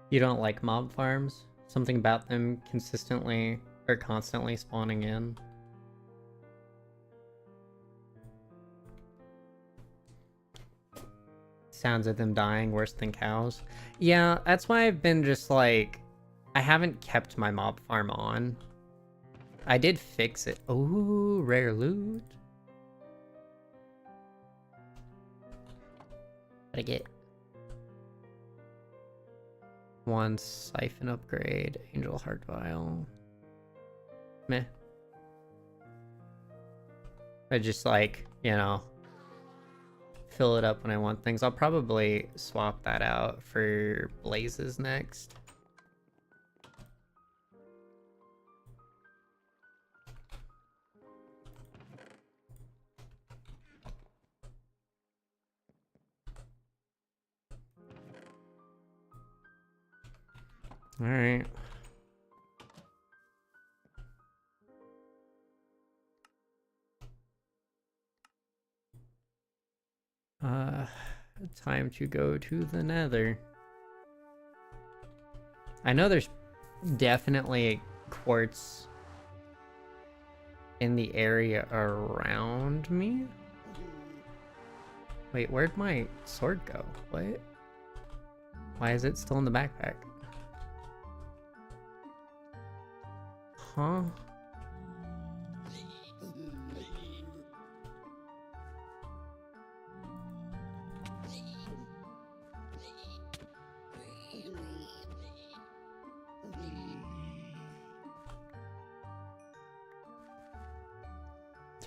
You don't like mob farms? Something about them consistently or constantly spawning in? Sounds of them dying worse than cows. Yeah, that's why I've been just like... I haven't kept my mob farm on. I did fix it. Ooh, rare loot. Gotta get... One siphon upgrade, angel heart vial. Meh. I just like, you know, fill it up when I want things. I'll probably swap that out for blazes next. Alright. Time to go to the Nether. I know there's definitely quartz in the area around me. Wait, where'd my sword go? What? Why is it still in the backpack? Huh?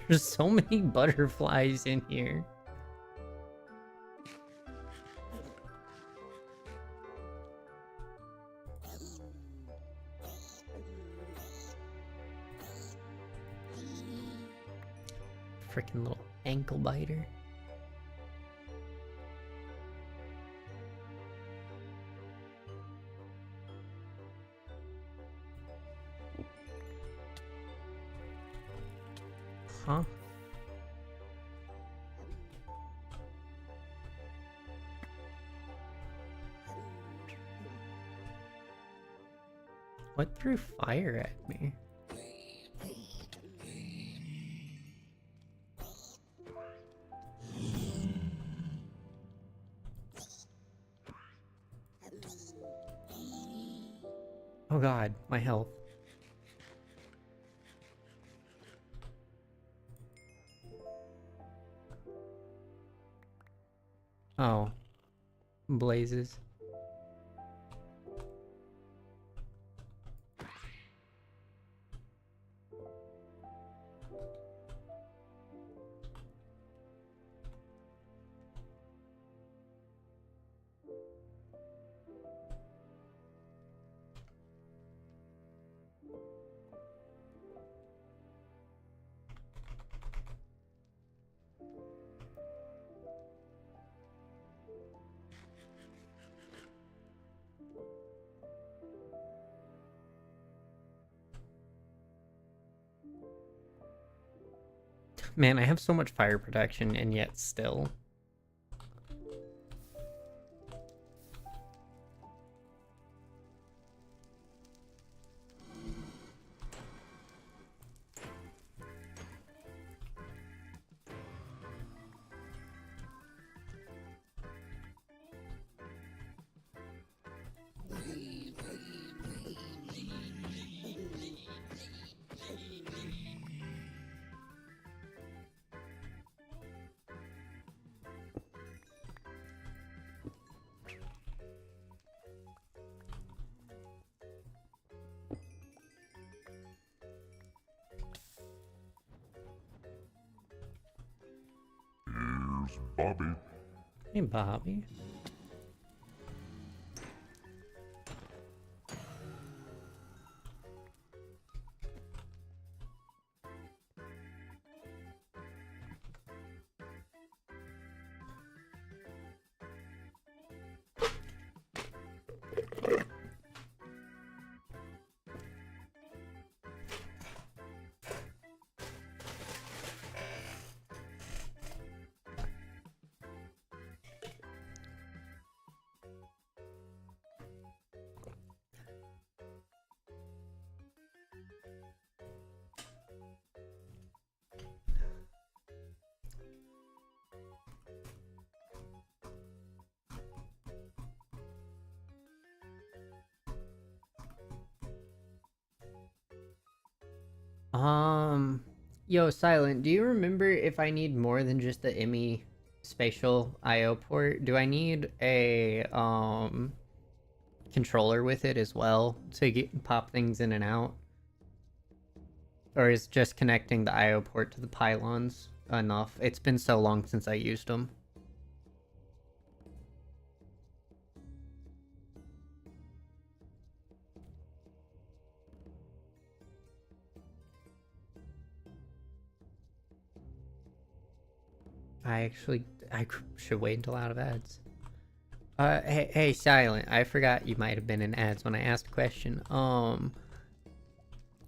There's so many butterflies in here. Freaking little ankle biter. Huh? What threw fire at me? Oh god, my health. Oh. Blazes. Man, I have so much fire protection and yet still. Here's Bobby. Hey, Bobby. Yo, Silent, do you remember if I need more than just the IMI spatial IO port? Do I need a, controller with it as well to pop things in and out? Or is just connecting the IO port to the pylons enough? It's been so long since I used them. I should wait until out of ads. Hey, Silent. I forgot you might have been in ads when I asked a question.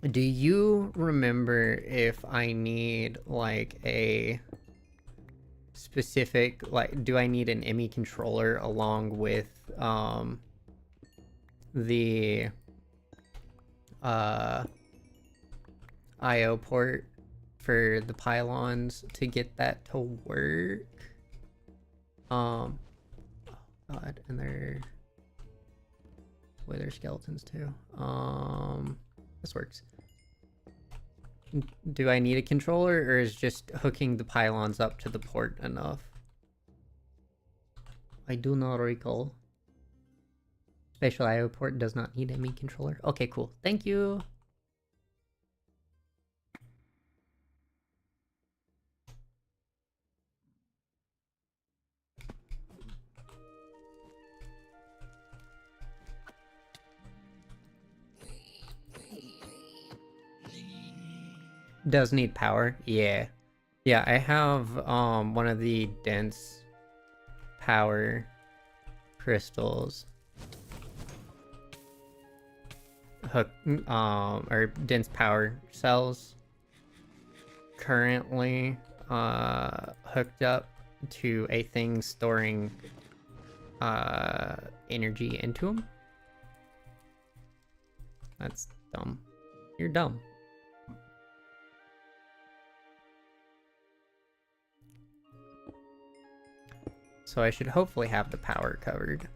Do you remember if I need like a specific, like, do I need an ME controller along with the IO port for the pylons to get that to work? Oh God, and they're wither skeletons too. This works. Do I need a controller, or is just hooking the pylons up to the port enough? I do not recall. Spatial IO port does not need a ME controller. Okay, cool. Thank you. Does need power? Yeah. Yeah, I have one of the dense power crystals hook or dense power cells currently hooked up to a thing storing energy into them. That's dumb. You're dumb. So I should hopefully have the power covered.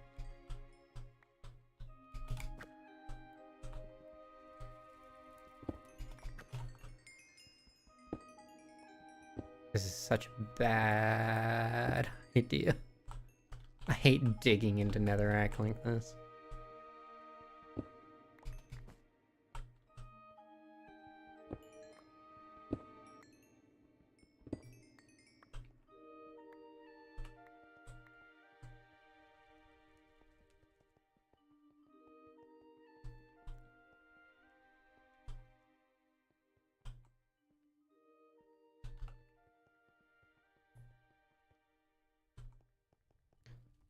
This is such a bad idea. I hate digging into netherrack like this.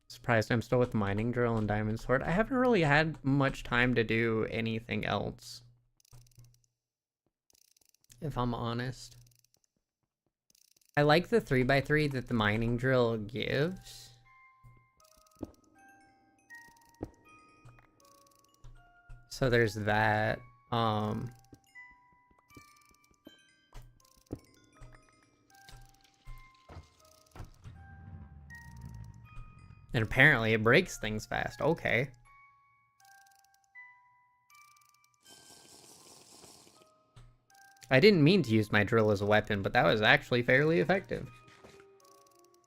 Surprised I'm still with mining drill and diamond sword. I haven't really had much time to do anything else, if I'm honest. I like the 3x3 that the mining drill gives. So there's that. And apparently it breaks things fast. Okay. I didn't mean to use my drill as a weapon, but that was actually fairly effective.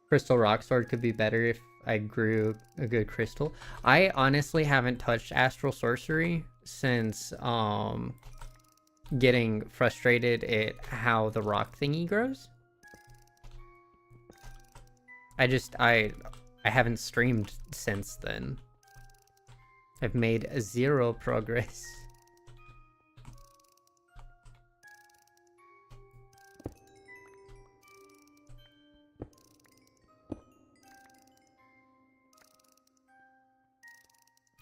Crystal rock sword could be better if I grew a good crystal. I honestly haven't touched astral sorcery since getting frustrated at how the rock thingy grows. I haven't streamed since then. I've made 0 progress.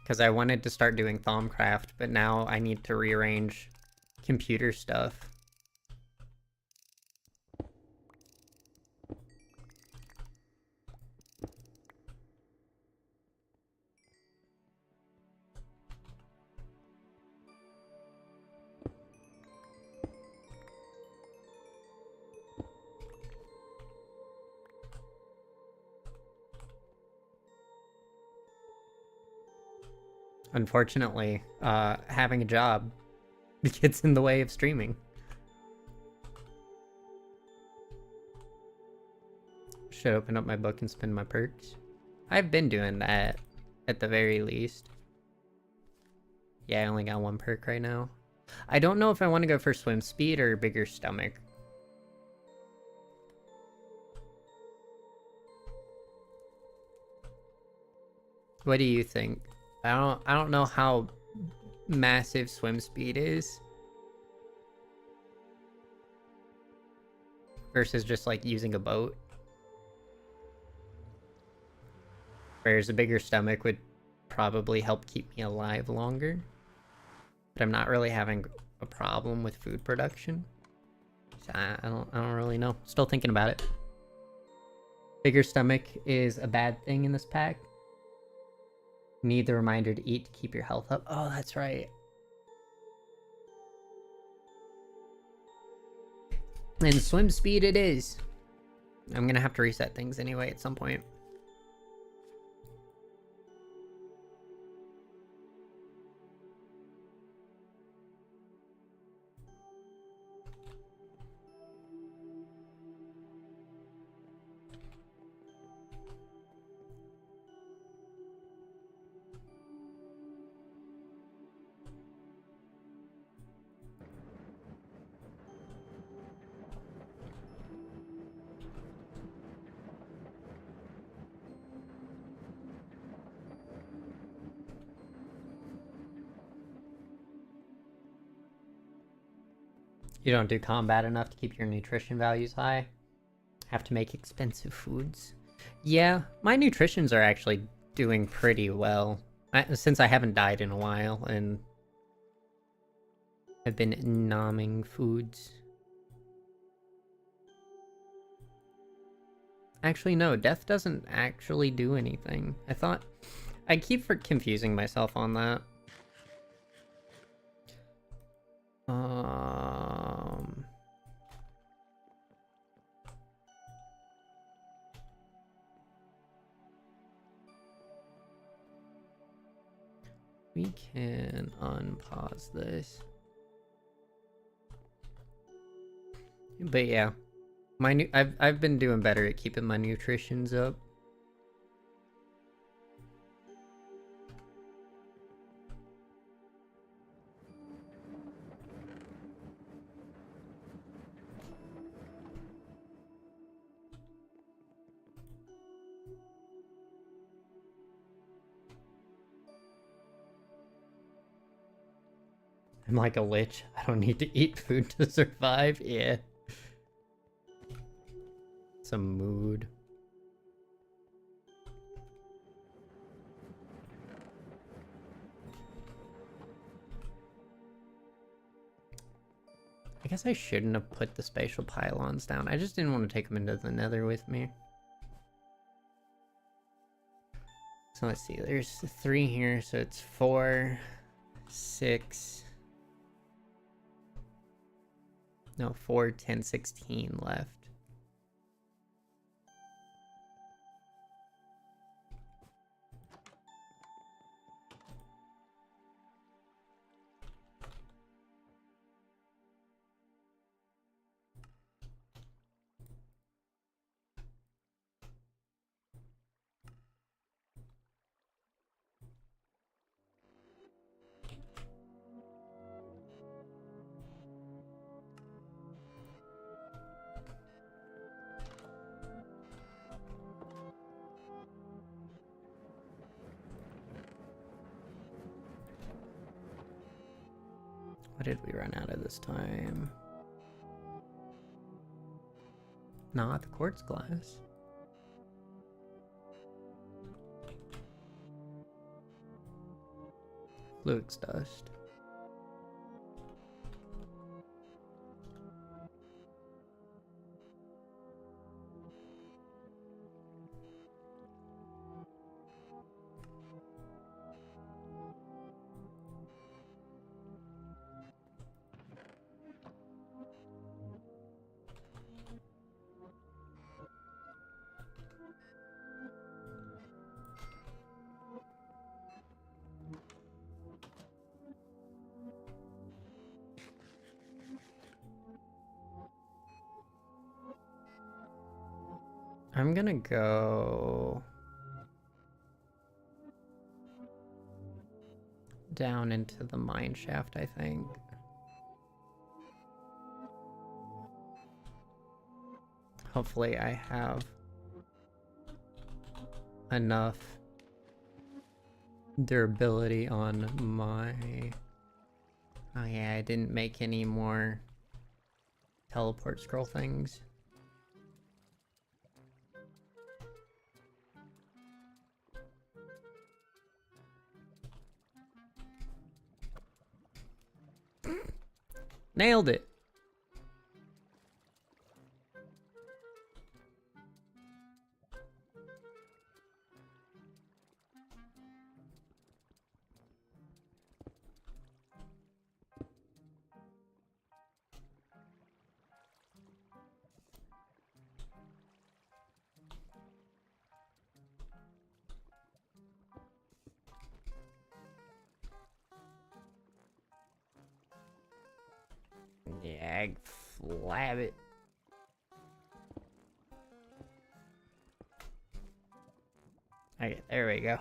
Because I wanted to start doing Thaumcraft, but now I need to rearrange computer stuff. Unfortunately, having a job gets in the way of streaming. Should open up my book and spin my perks. I've been doing that, at the very least. Yeah, I only got 1 perk right now. I don't know if I want to go for swim speed or bigger stomach. What do you think? I don't know how massive swim speed is versus just like using a boat. Whereas a bigger stomach would probably help keep me alive longer. But I'm not really having a problem with food production. So I don't really know. Still thinking about it. Bigger stomach is a bad thing in this pack. Need the reminder to eat to keep your health up. Oh, that's right. And swim speed it is. I'm gonna have to reset things anyway at some point. You don't do combat enough to keep your nutrition values high. Have to make expensive foods. Yeah, my nutritions are actually doing pretty well. Since I haven't died in a while, and I've been nomming foods. Actually, no, death doesn't actually do anything. I keep confusing myself on that. We can unpause this. But yeah, I've been doing better at keeping my nutritions up. I'm like a lich. I don't need to eat food to survive. Yeah. Some mood. I guess I shouldn't have put the spatial pylons down. I just didn't want to take them into the nether with me. So let's see. There's 3 here, so it's 4, 6... No, 4, 10, 16 left. What did we run out of this time? Not the quartz glass. Fluix dust. I'm gonna go down into the mine shaft, I think. Hopefully I have enough durability on my... Oh yeah, I didn't make any more teleport scroll things. Nailed it. Yeah, flab it. Okay, there we go.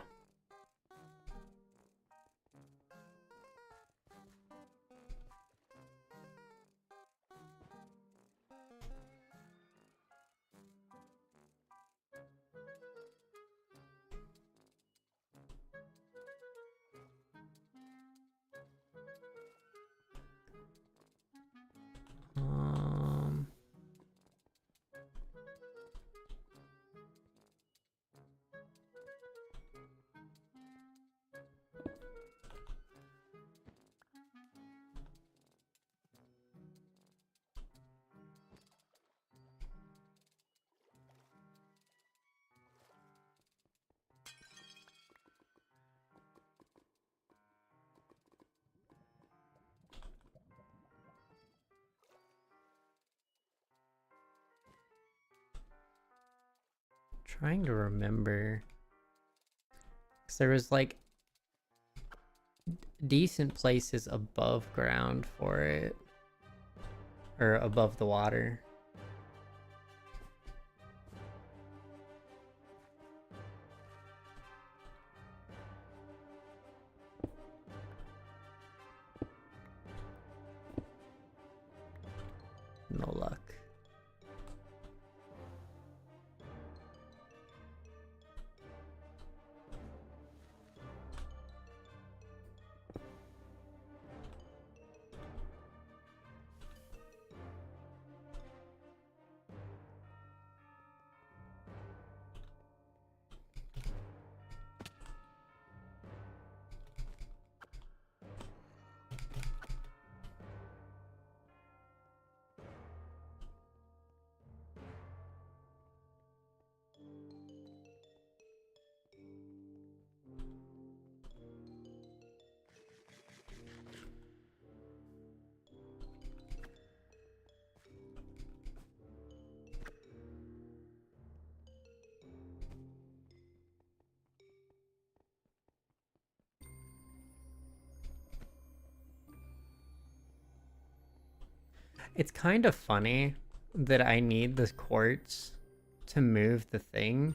Um, trying to remember. 'Cause there was like decent places above ground for it. Or above the water. No luck. It's kind of funny that I need the quartz to move the thing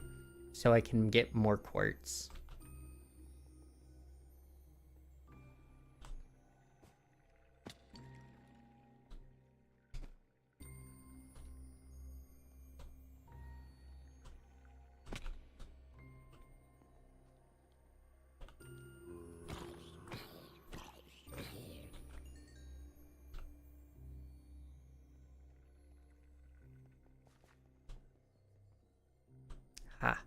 so I can get more quartz. Ha.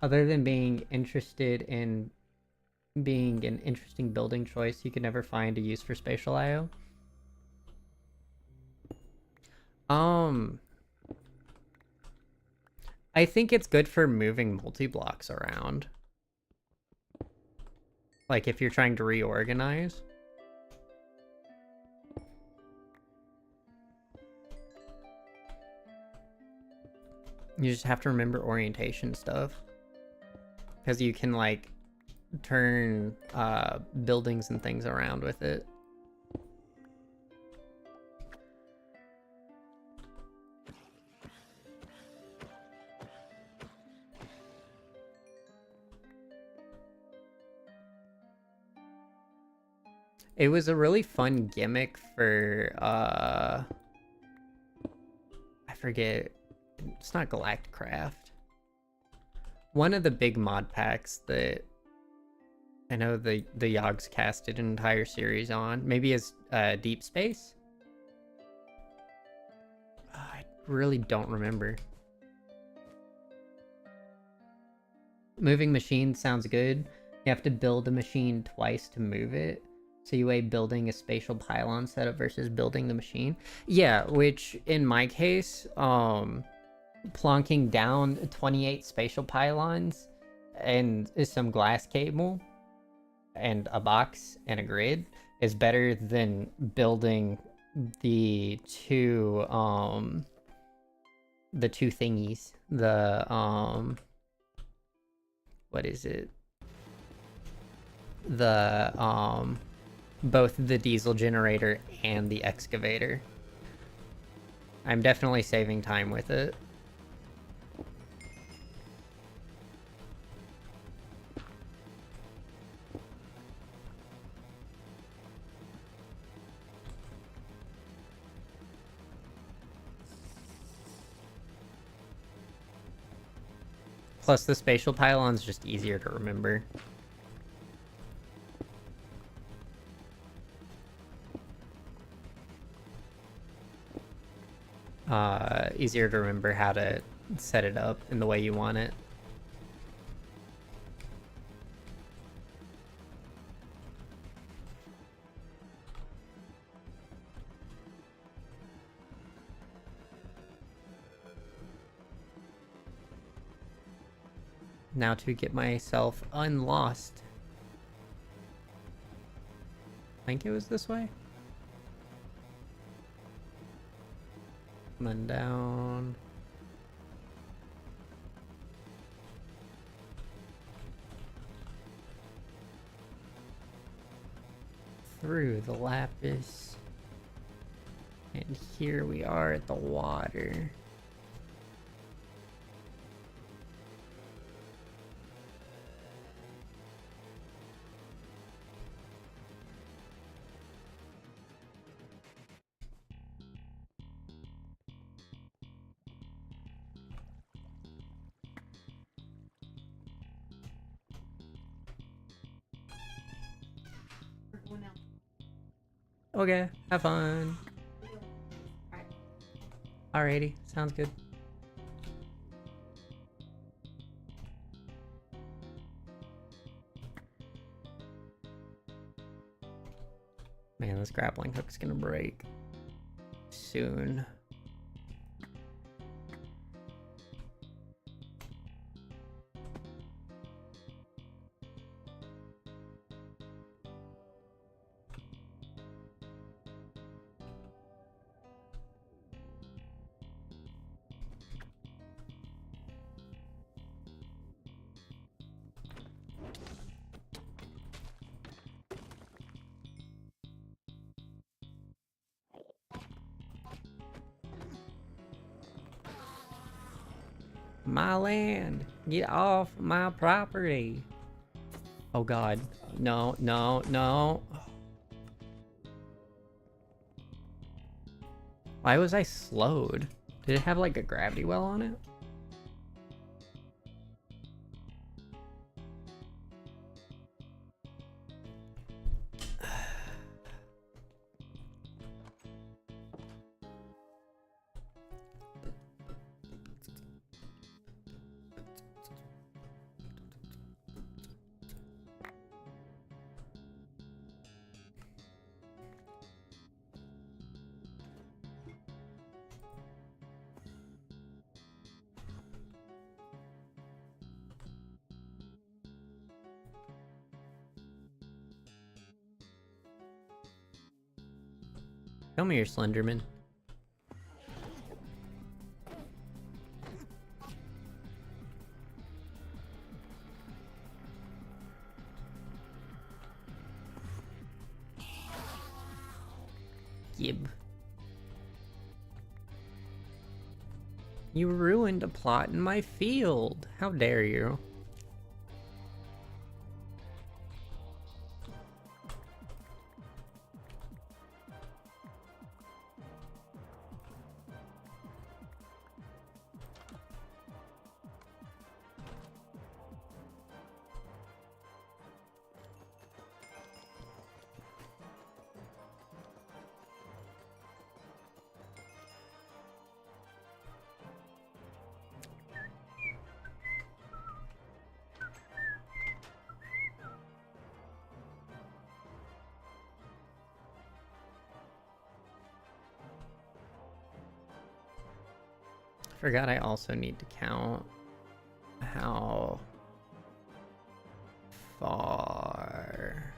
Other than being interested in being an interesting building choice, you could never find a use for spatial IO. I think it's good for moving multi-blocks around. Like if you're trying to reorganize. You just have to remember orientation stuff. Because you can like turn buildings and things around with it. It was a really fun gimmick for I forget. It's not Galacticraft. One of the big mod packs that I know the Yogs casted an entire series on. Maybe as Deep Space? I really don't remember. Moving machine sounds good. You have to build a machine twice to move it. So you weigh building a spatial pylon setup versus building the machine. Yeah, which in my case, plonking down 28 spatial pylons and some glass cable and a box and a grid is better than building the two thingies. The what is it? The both the diesel generator and the excavator. I'm definitely saving time with it. Plus the spatial pylon's just easier to remember. Easier to remember how to set it up in the way you want it. Now to get myself unlost. I think it was this way. Coming down. Through the lapis. And here we are at the water. Okay, have fun. Alrighty, sounds good. Man, this grappling hook's gonna break soon. My land! Get off my property! Oh god. No, no, no. Why was I slowed? Did it have like a gravity well on it? Come here, Slenderman. Gib. You ruined a plot in my field. How dare you? Forgot I also need to count how far.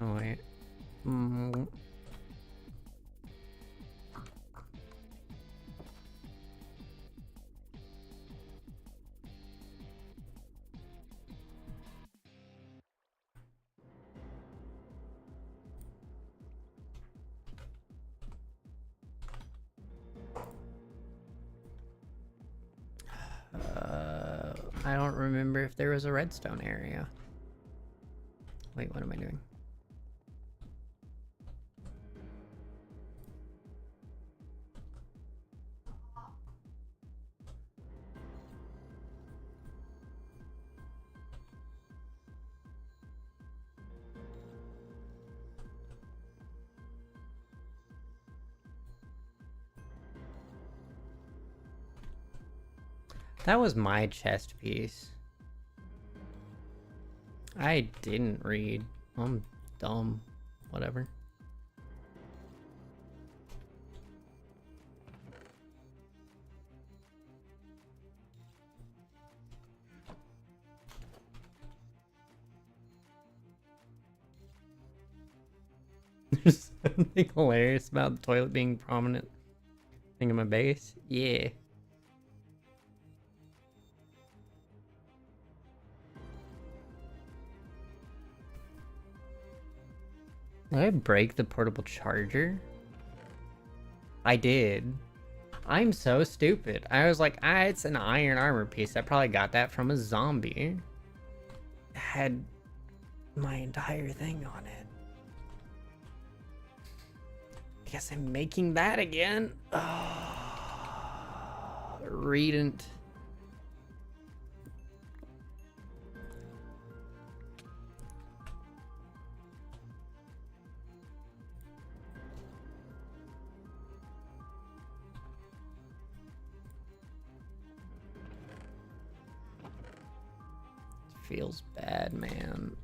Oh wait. I don't remember if there was a redstone area. Wait, what am I doing? That was my chest piece. I didn't read. I'm dumb. Whatever. There's something hilarious about the toilet being prominent thing in my base. Yeah. Did I break the portable charger? I did. I'm so stupid. I was like, it's an iron armor piece. I probably got that from a zombie. It had my entire thing on it. I guess I'm making that again. Oh, redent. Feels bad, man.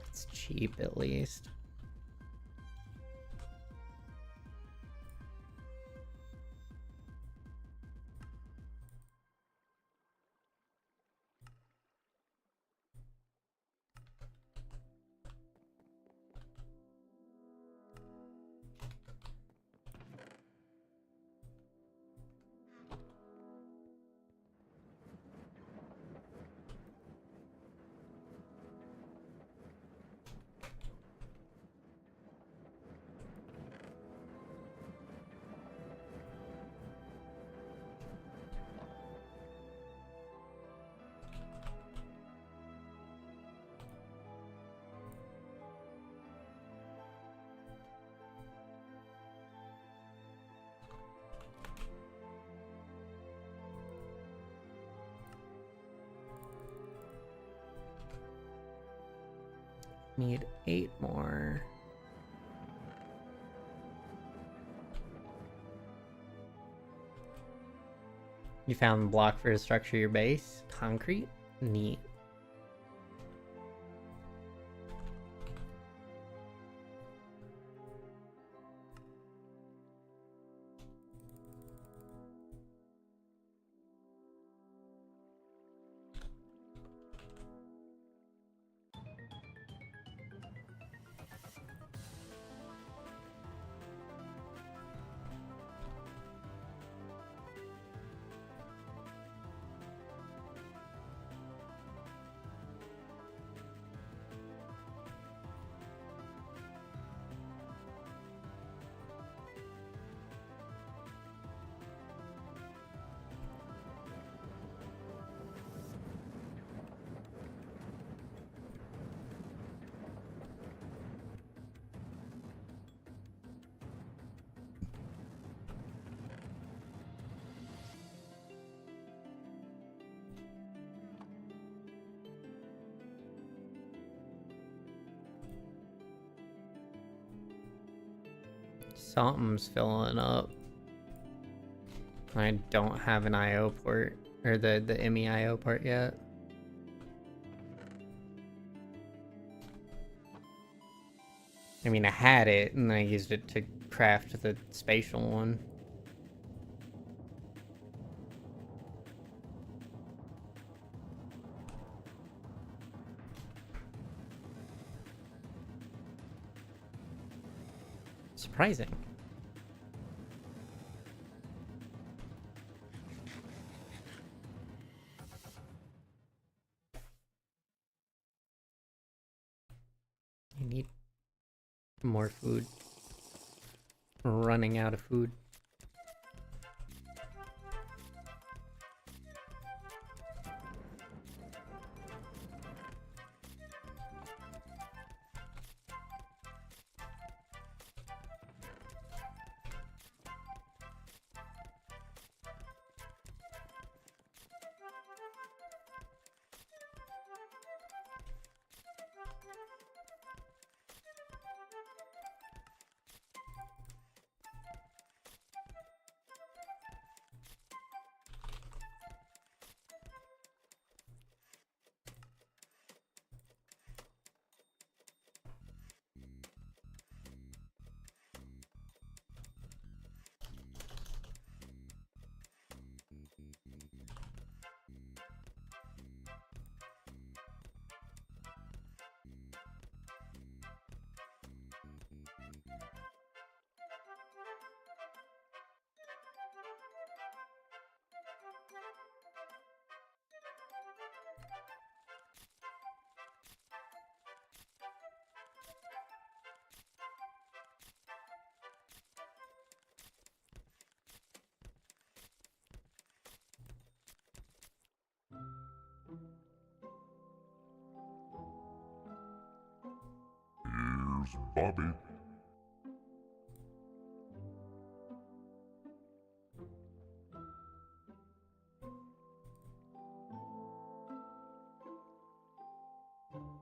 It's cheap at least. Need 8 more. You found the block for to structure your base? Concrete? Neat. Something's filling up. I don't have an IO port, or the ME IO port yet. I mean, I had it, and I used it to craft the spatial one. Surprising. I need more food. Running out of food. Here's Bobby.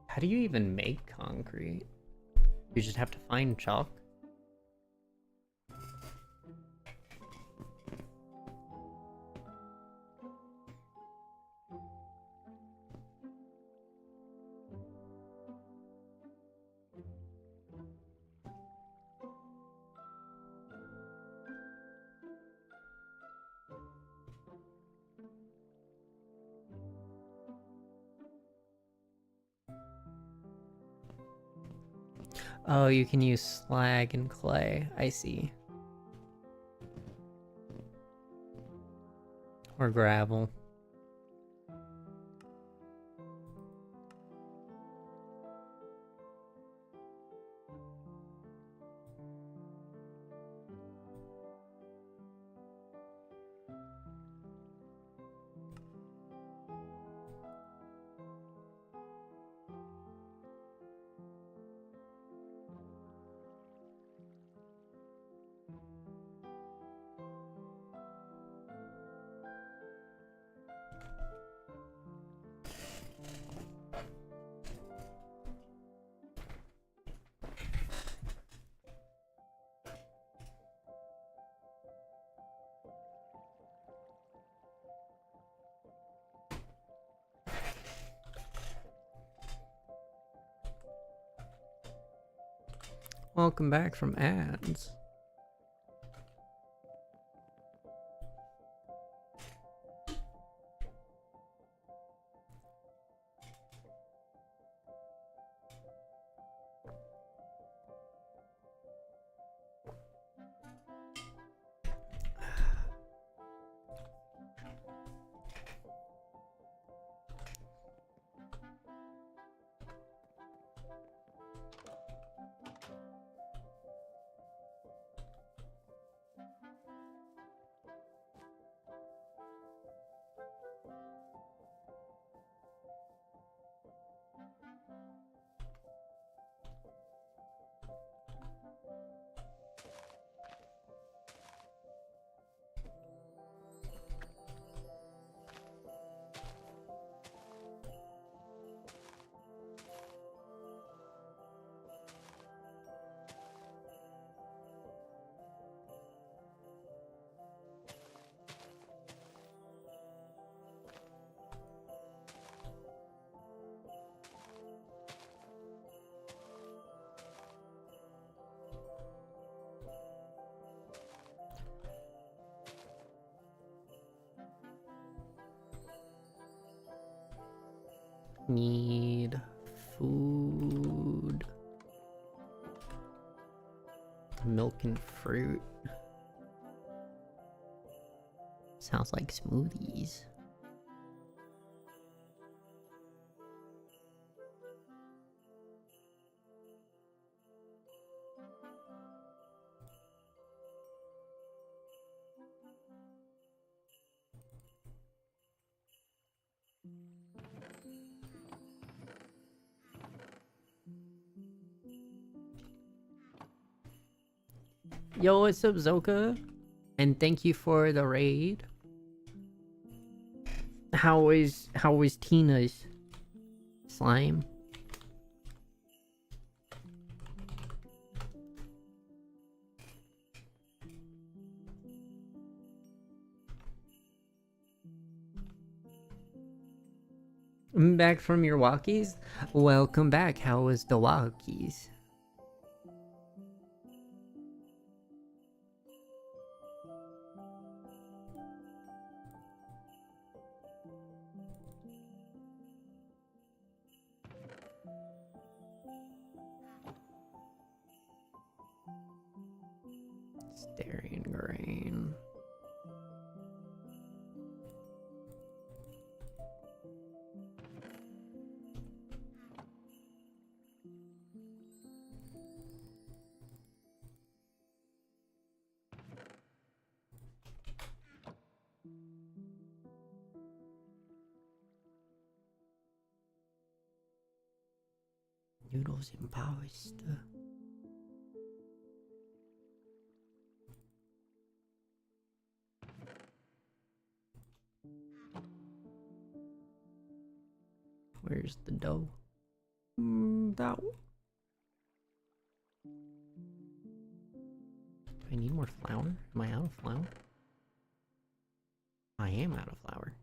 How do you even make concrete? You just have to find chalk? Oh, you can use slag and clay. I see. Or gravel. Welcome back from ads. need food. Milk and fruit. Sounds like smoothies. Yo, what's up, Zoka? And thank you for the raid. How was Tina's slime? I'm back from your walkies. Welcome back. How was the walkies? Dairy and grain. Noodles and pasta. Where's the dough? That. Do I need more flour? Am I out of flour? I am out of flour.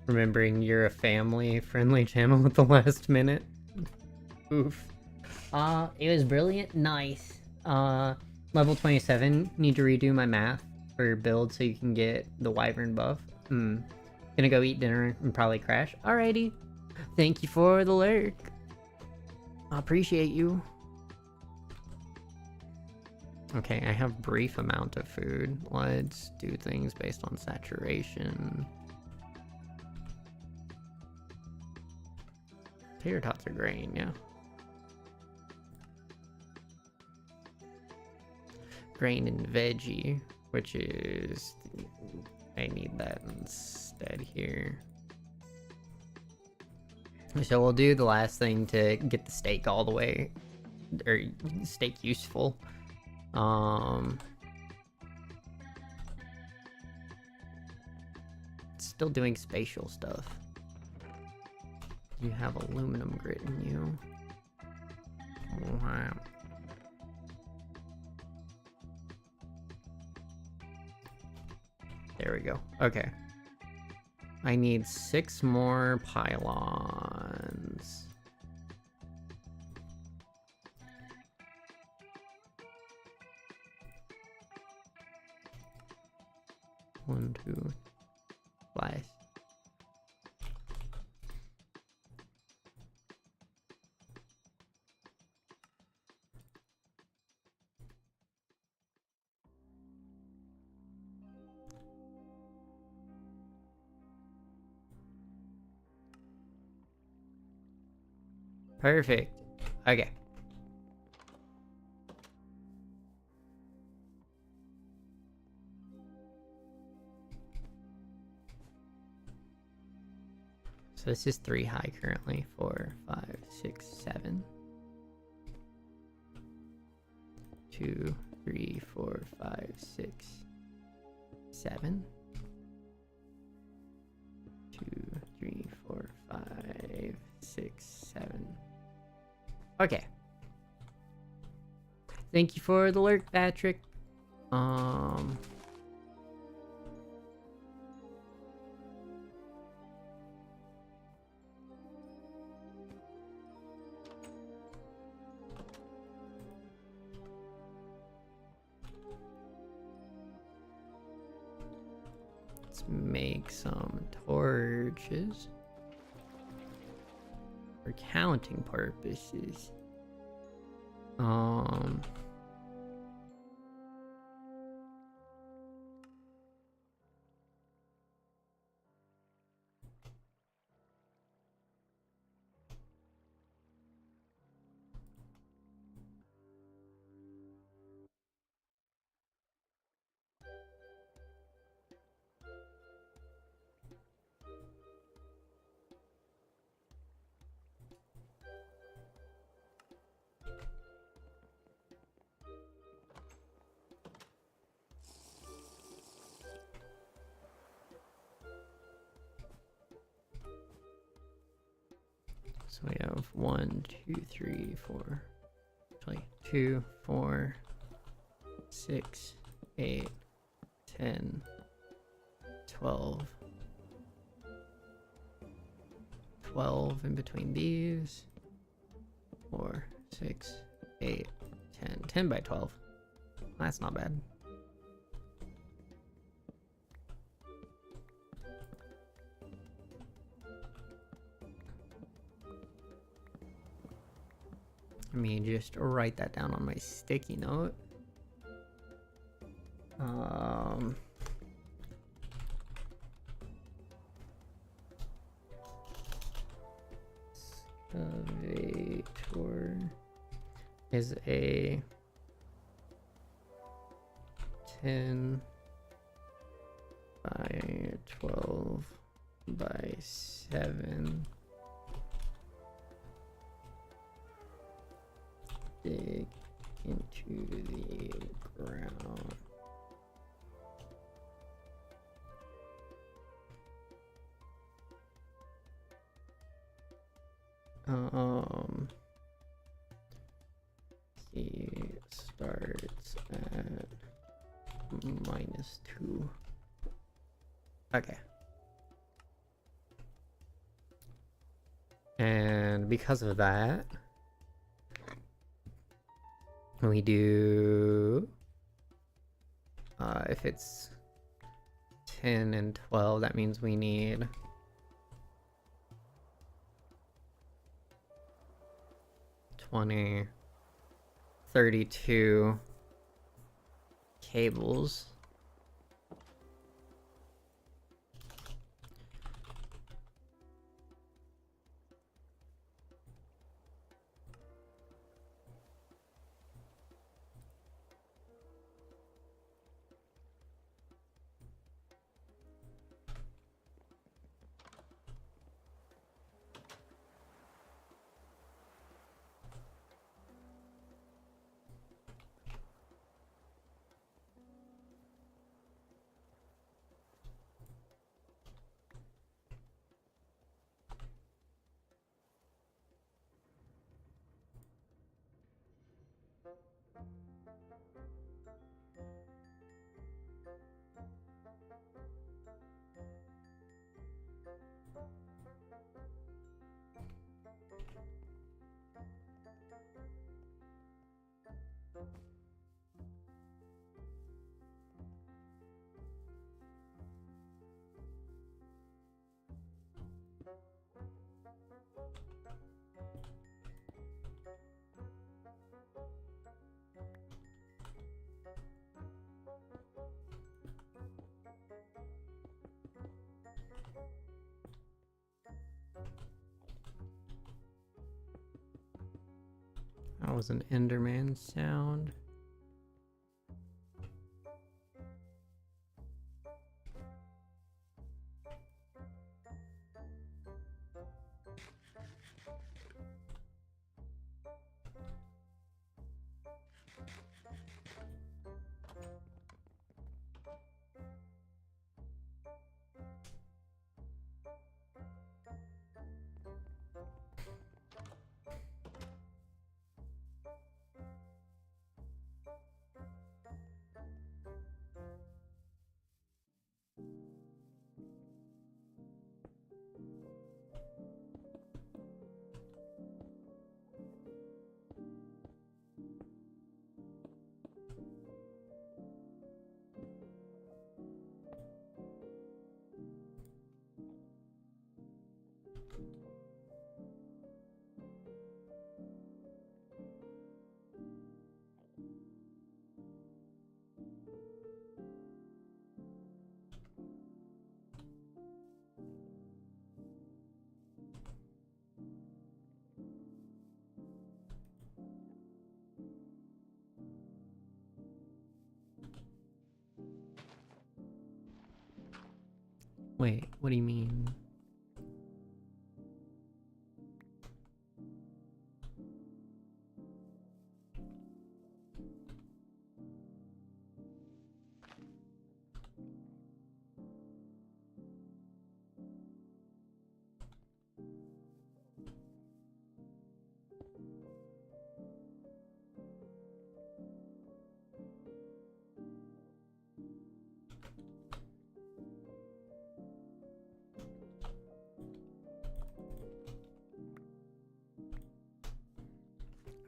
Remembering you're a family-friendly channel at the last minute. Oof. It was brilliant. Nice. Level 27. Need to redo my math for your build so you can get the wyvern buff. Gonna go eat dinner and probably crash. Alrighty. Thank you for the lurk. I appreciate you. Okay, I have brief amount of food. Let's do things based on saturation. Tater tots are grain, yeah. Grain and veggie, which is... I need that instead here. So we'll do the last thing to get the steak all the way, or steak useful. Still doing spatial stuff. You have aluminum grit in you. Wow. There we go. Okay. I need 6 more pylons. One, two, five. Perfect. Okay. So this is 3 high currently. 4, 5, 6, 7. 2, 3, 4, 5, 6, 7. 2, 3, 4, 5, 6, 7. Okay. Thank you for the alert, Patrick. Let's make some torches for counting purposes. So we have 1, 2, 3, 4. Actually, 2, 4, 6, 8, 10, 12. 12 in between these. 4, 6, 8, 10. 10 by 12. That's not bad. Let me just write that down on my sticky note. Excavator is a 10 by 12 by 7 dig into the ground. He starts at -2. Okay. And because of that, we do if it's 10 and 12, that means we need 20, 32 cables. That was an Enderman sound. Wait, what do you mean?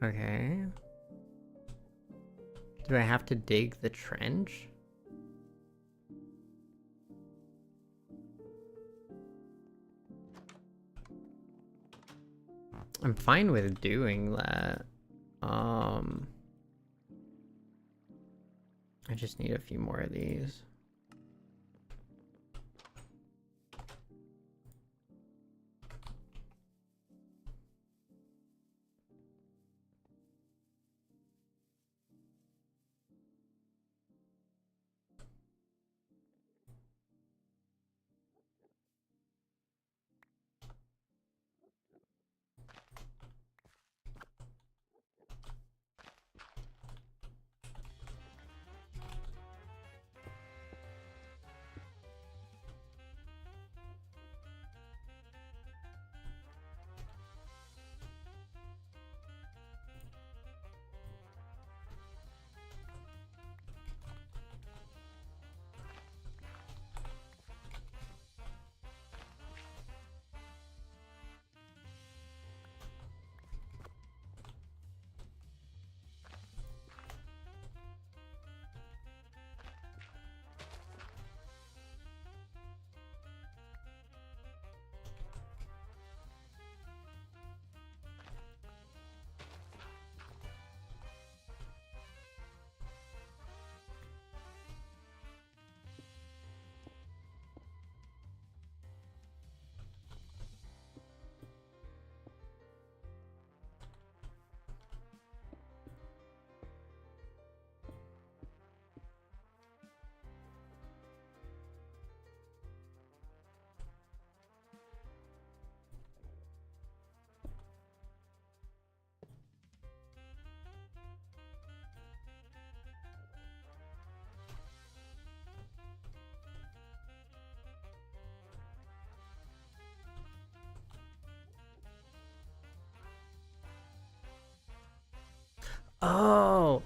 Okay. Do I have to dig the trench? I'm fine with doing that. I just need a few more of these.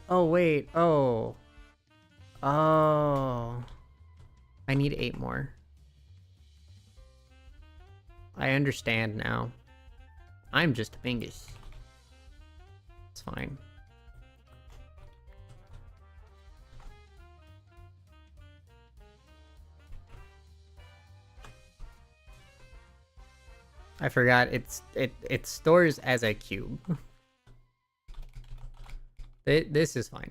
Oh, wait. Oh. I need 8 more. I understand now. I'm just a Bingus. It's fine. I forgot it stores as a cube. This is fine.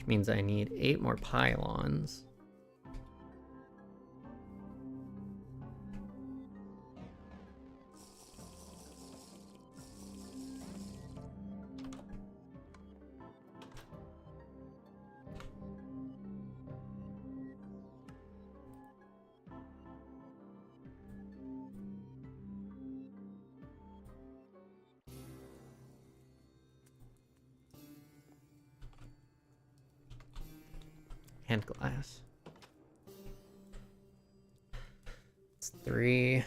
which means I need 8 more pylons. And glass. It's 3.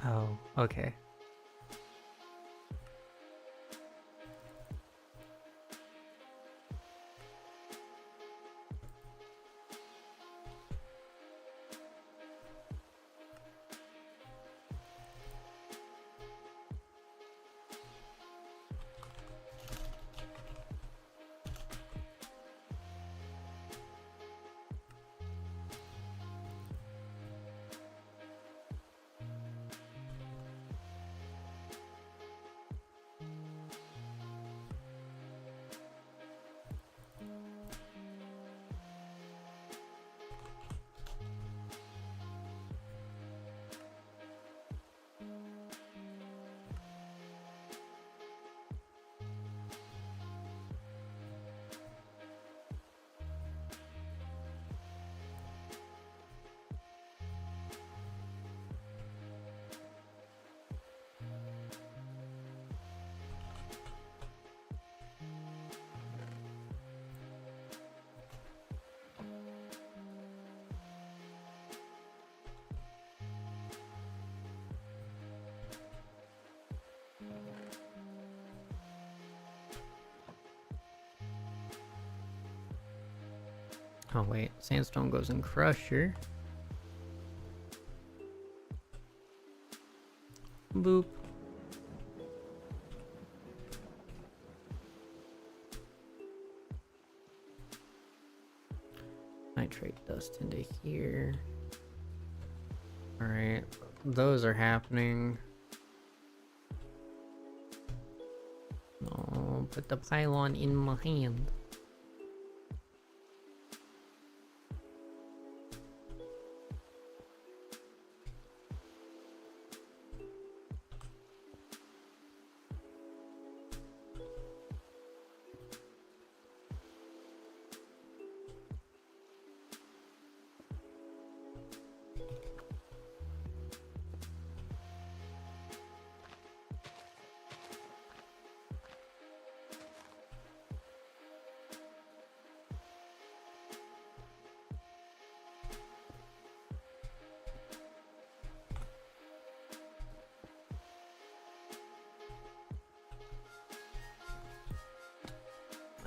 Oh, okay. Oh wait, sandstone goes in crusher. Boop. Nitrate dust into here. Alright, those are happening. Oh, put the pylon in my hand.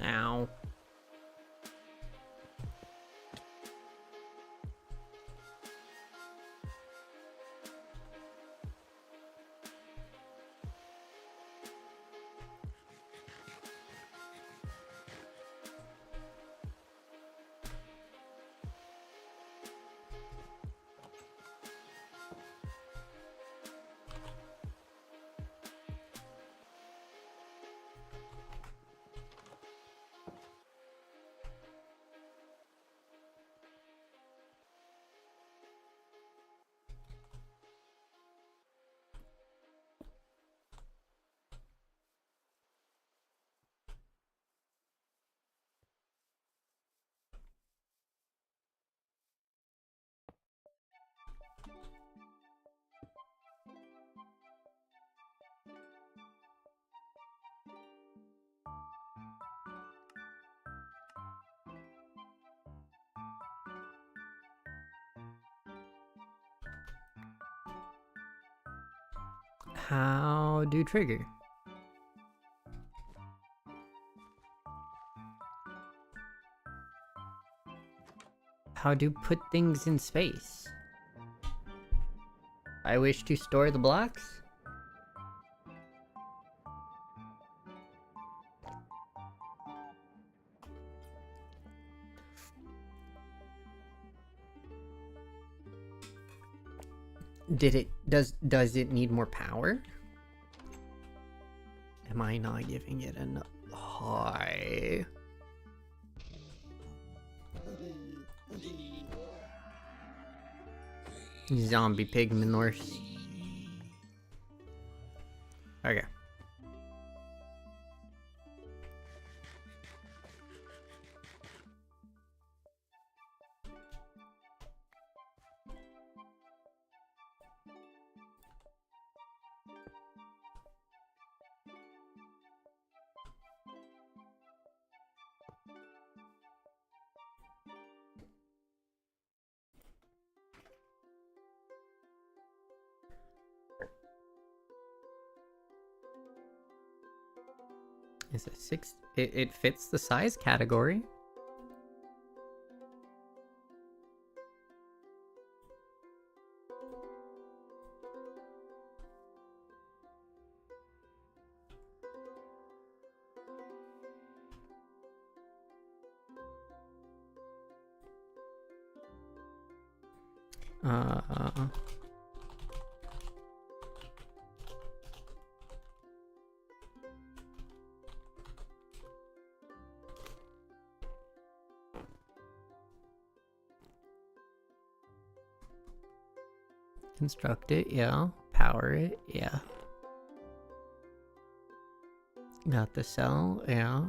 Ow. How do trigger? How do put things in space? I wish to store the blocks. Does it need more power? Am I not giving it enough? Hi. Zombie pig manors. Okay. Is it 6? It fits the size category. Construct it, yeah. Power it, yeah. Got the cell, yeah.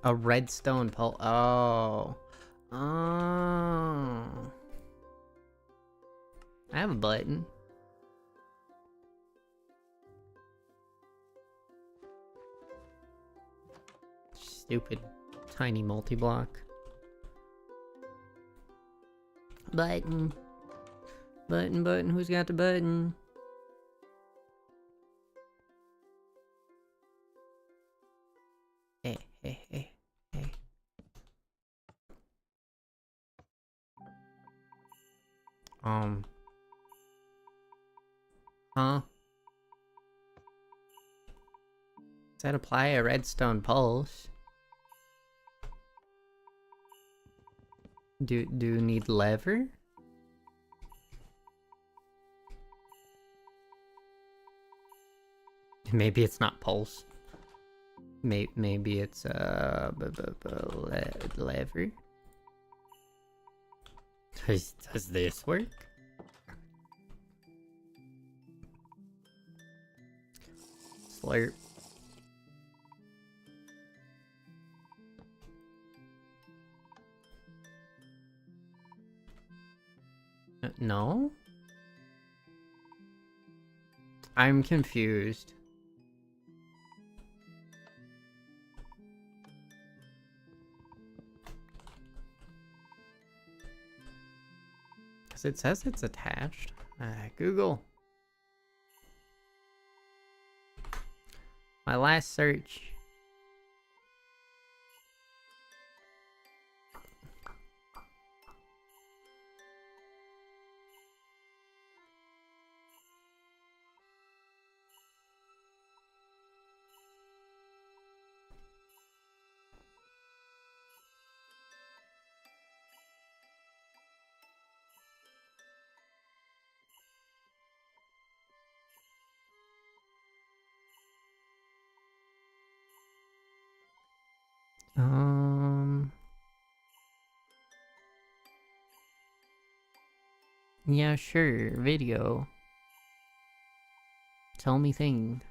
A redstone pole. Oh. Oh. I have a button. Stupid tiny multi-block. Button. Button, who's got the button? Hey. Huh? Does that apply a redstone pulse? Do you need lever? Maybe it's not pulse. Maybe it's lever. Does this work? Slurp. No? I'm confused. Because it says it's attached. Google. My last search. Yeah, sure. Video. Tell me thing.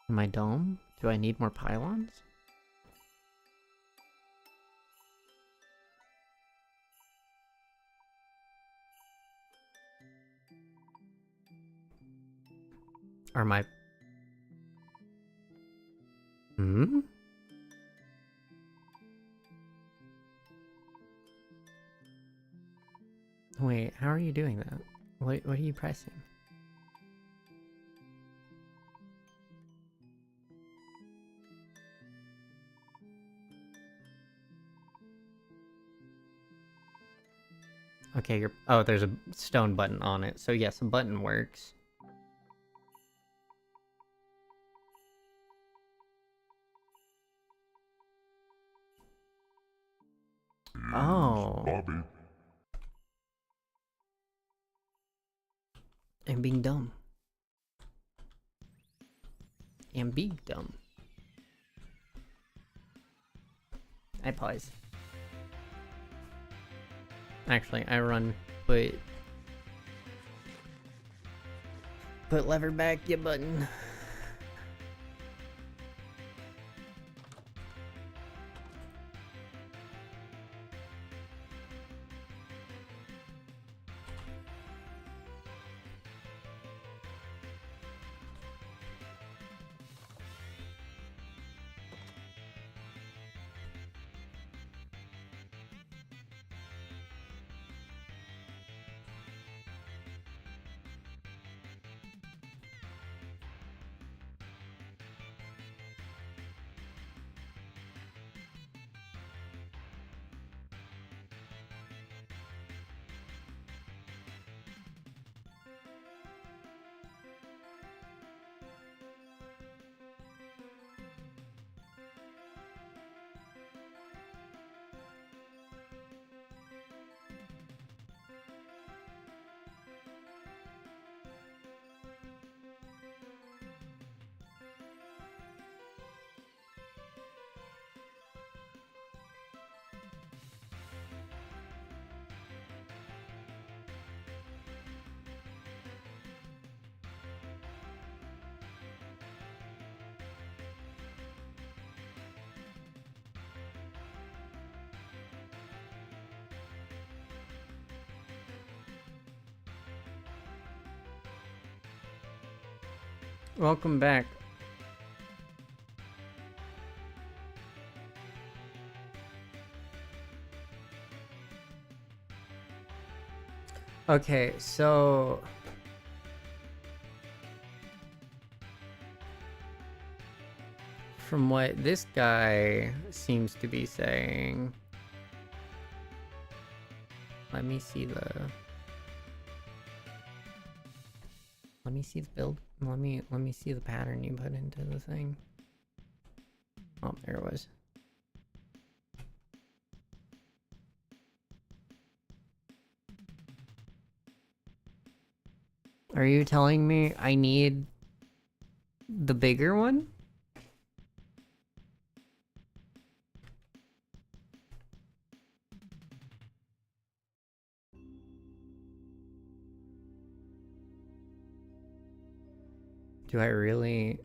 Am I dumb? Do I need more pylons? Are my... Hmm? Wait, how are you doing that? What are you pressing? Okay, you're... Oh, there's a stone button on it. So yes, a button works. Oh. Bobby. And being dumb. And being dumb. I pause. Actually, I run, put lever back, ya button. Welcome back. Okay, so from what this guy seems to be saying, let me see the build. Let me see the pattern you put into the thing. Oh, there it was. Are you telling me I need the bigger one? Do I really?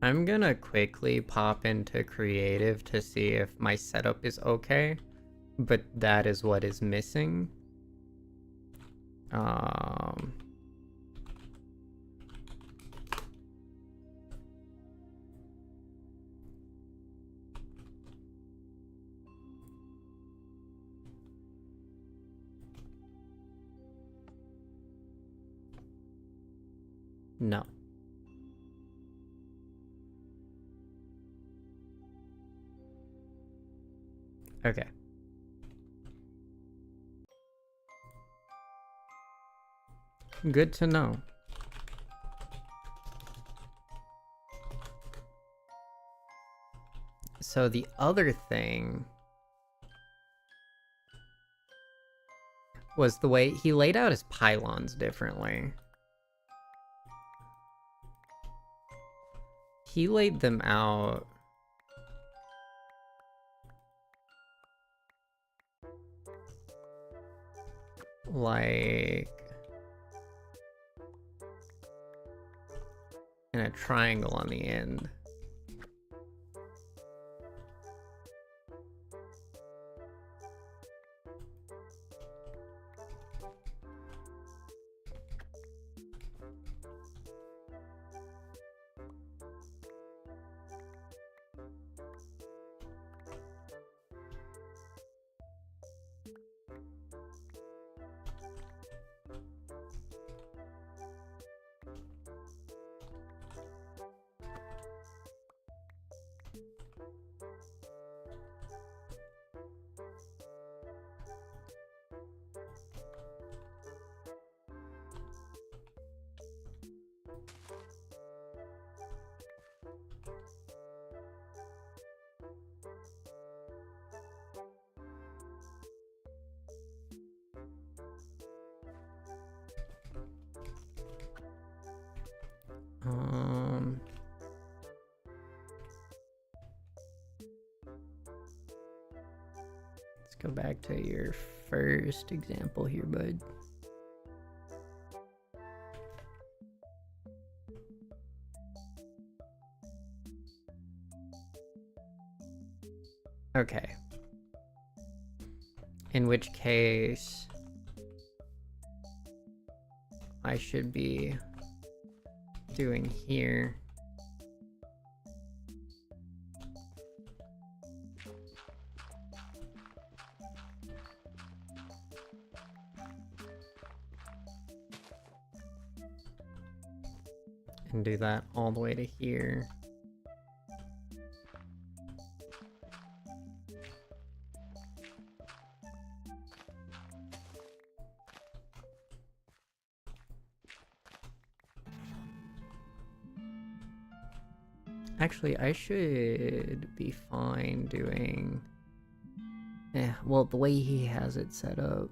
I'm gonna quickly pop into creative to see if my setup is okay, but that is what is missing. No. Okay. Good to know. So the other thing was the way he laid out his pylons differently. He laid them out like and a triangle on the end. Let's go back to your first example here, bud. Okay. In which case, I should be doing here. And do that all the way to here. Actually, I should be fine doing... well, the way he has it set up.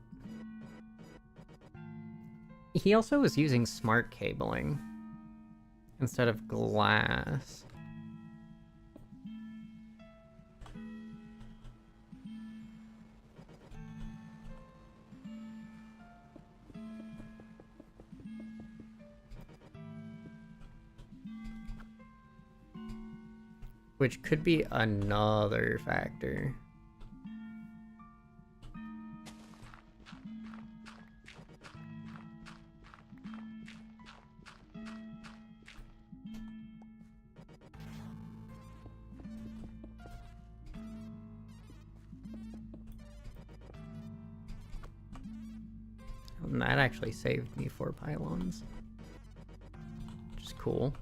He also was using smart cabling instead of glass. Which could be another factor. And that actually saved me 4 pylons, which is cool.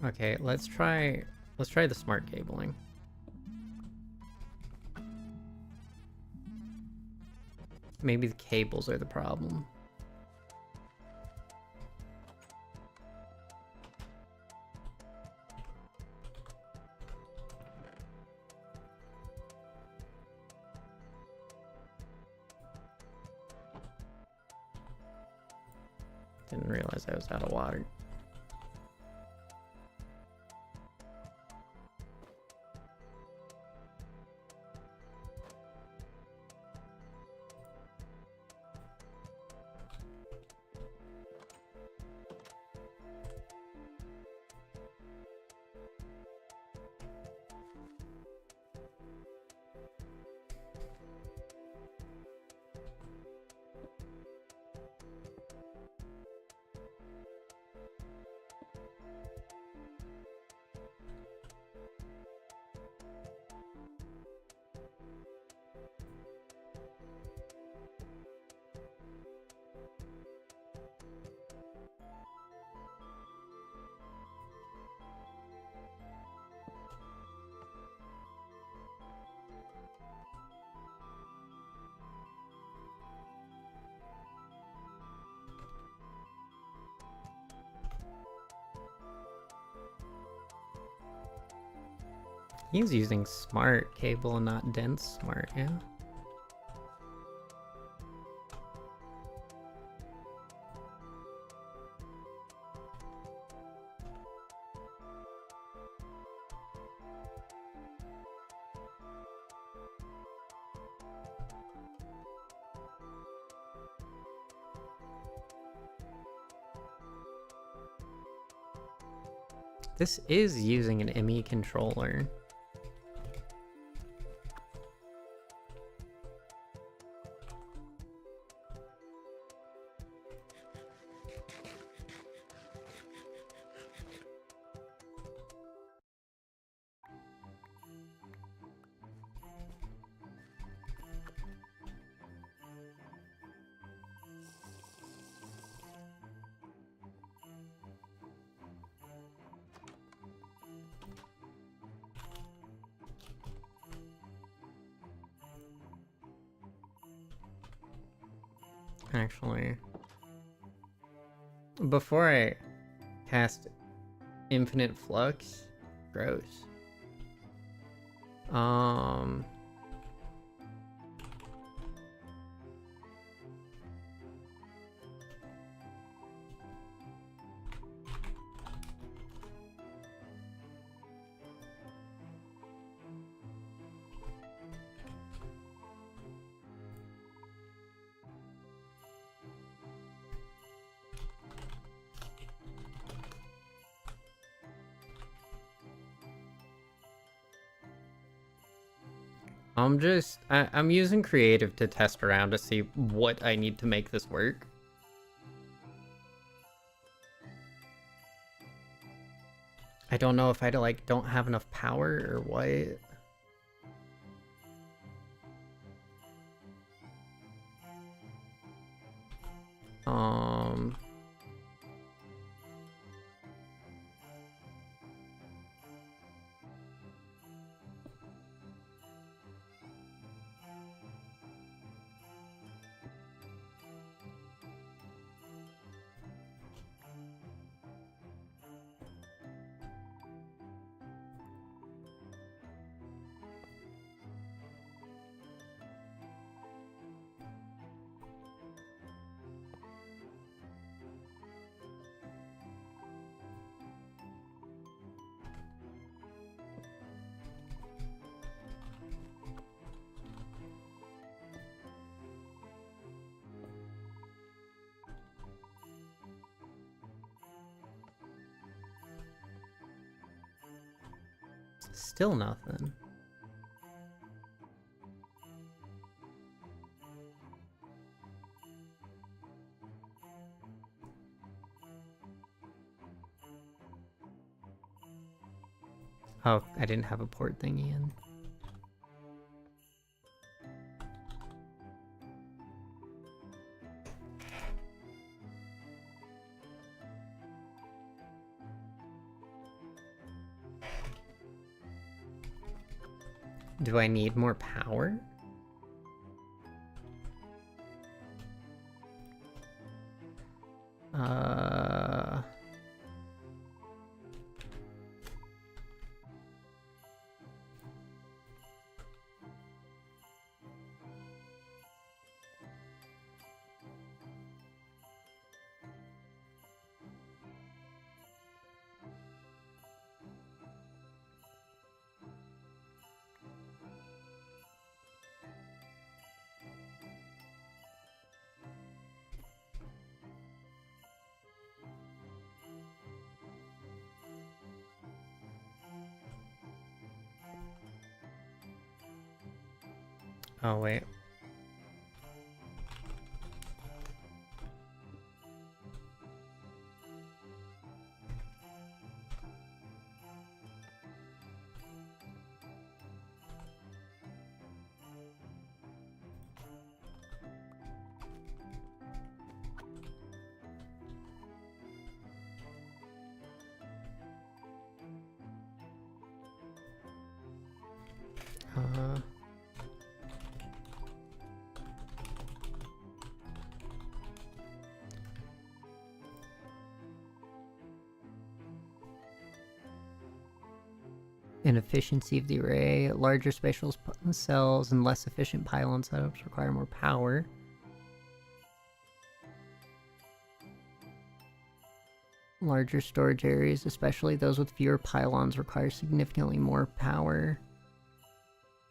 Okay, let's try the smart cabling. Maybe the cables are the problem. Didn't realize I was out of water. He's using smart cable, not dense smart, yeah. This is using an ME controller. Actually, before I cast Infinite Flux, gross. I'm using creative to test around to see what I need to make this work. I don't know if I don't have enough power or what. Still nothing. Oh, I didn't have a port thingy in. Do I need more power? Oh, wait. and efficiency of the array. Larger spatial cells and less efficient pylon setups require more power. Larger storage areas, especially those with fewer pylons, require significantly more power.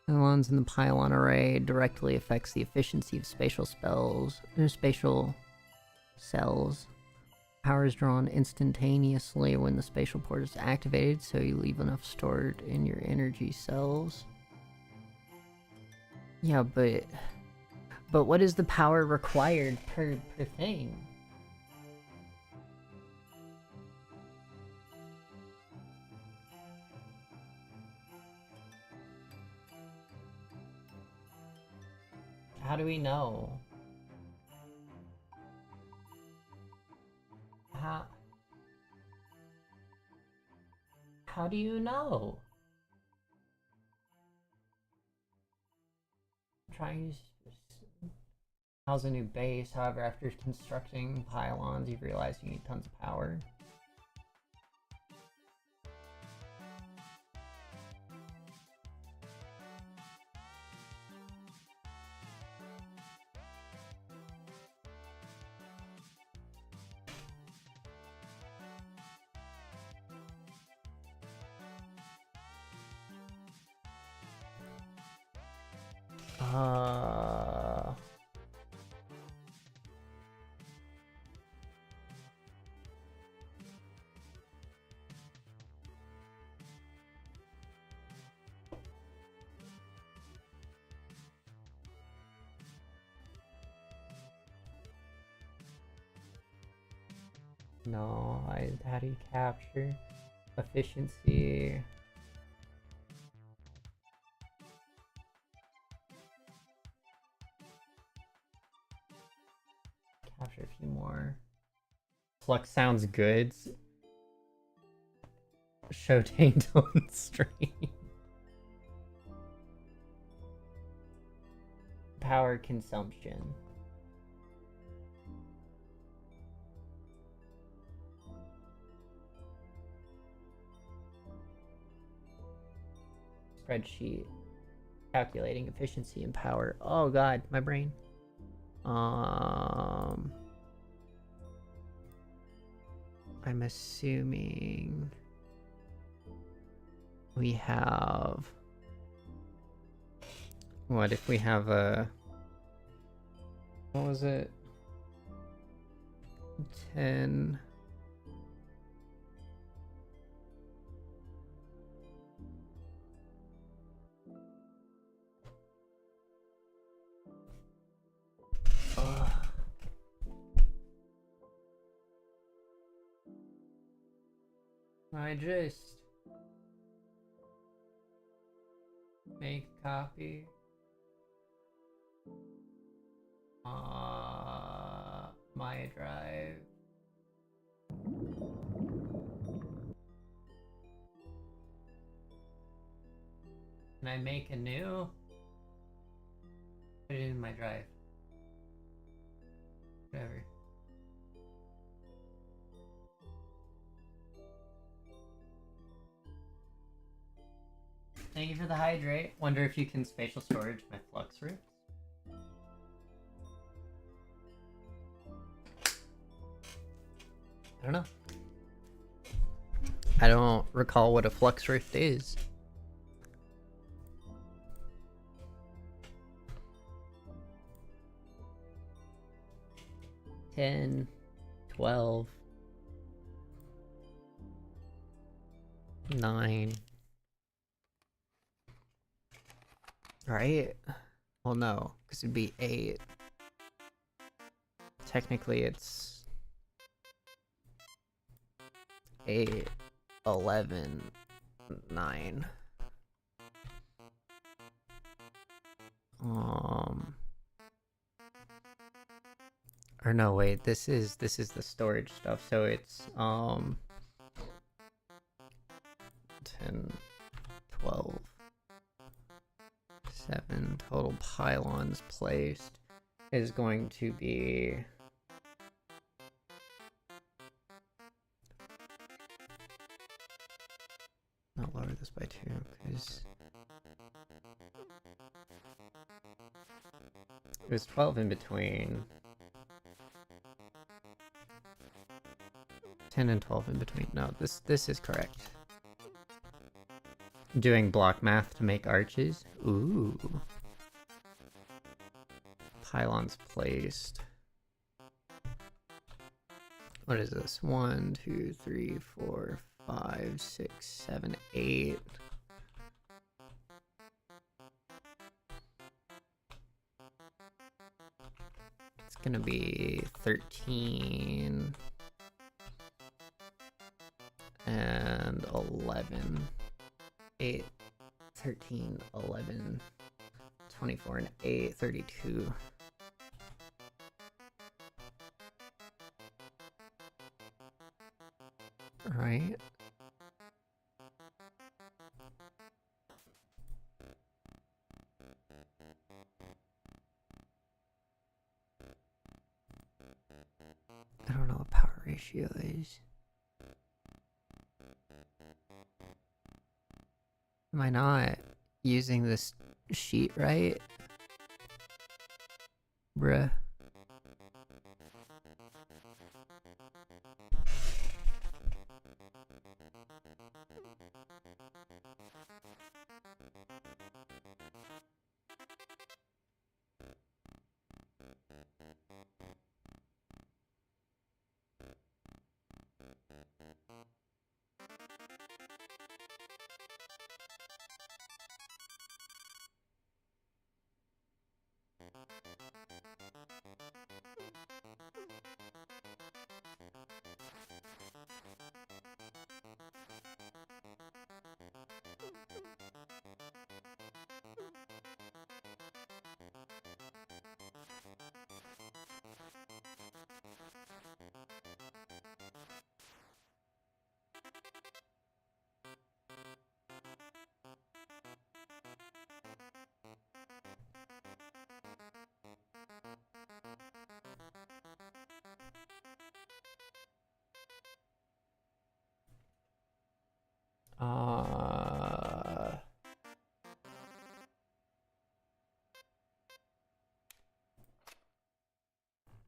Pylons in the pylon array directly affects the efficiency of spatial cells. Power is drawn instantaneously when the spatial port is activated, so you leave enough stored in your energy cells. Yeah, but what is the power required per thing? How do we know? How do you know? I'm trying to house a new base, however, after constructing pylons, you've realized you need tons of power. No, how do you capture efficiency? Capture a few more. Flux sounds good. Show taint on stream. Power consumption. Spreadsheet. Calculating efficiency and power. Oh god, my brain. I'm assuming we have... What if we have a... What was it? 10... I just make copy. My drive. Can I make a new? Put it in my drive. Whatever. Thank you for the hydrate. Wonder if you can spatial storage my flux roots. I don't know. I don't recall what a flux rift is. $10, $12, $9. Right? Well, no, because it'd be 8. Technically, it's 8, 11, 9. Or no, wait, this is the storage stuff, so it's 10, 12, 7 total pylons placed is going to be No, lower this by 2, because it was 12 in between. 10 and 12 in between. No, this is correct. Doing block math to make arches. Ooh. Pylons placed. What is this? 1, 2, 3, 4, 5, 6, 7, 8. It's gonna be 13 and 11. 8, 13, 11, 24, and 8, 32. Right. I don't know what power ratio is. Am I not using this sheet right? Bruh.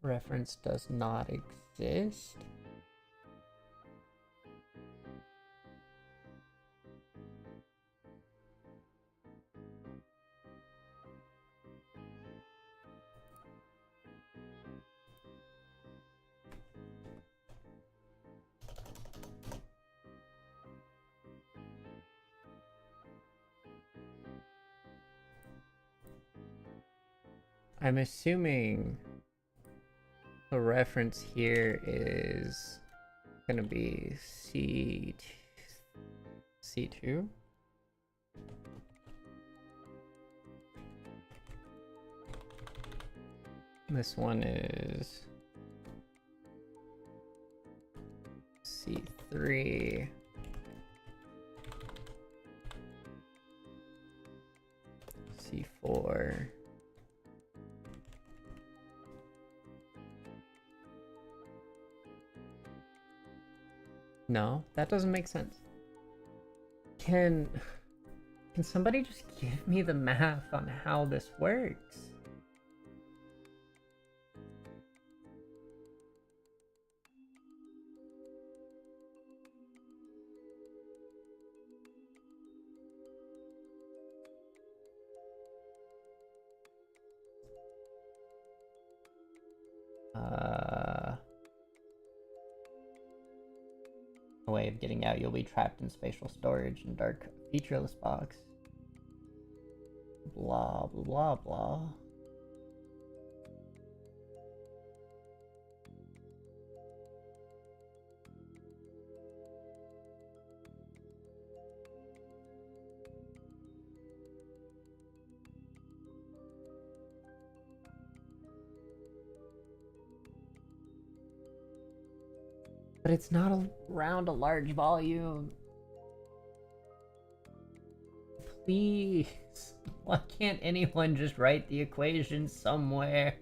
Reference does not exist. I'm assuming the reference here is gonna be C2. This one is C3. C4. No, that doesn't make sense. Can somebody just give me the math on how this works? A way of getting out, you'll be trapped in spatial storage and dark, featureless box. Blah, blah, blah, blah. But it's not around a large volume. Please. Why can't anyone just write the equation somewhere?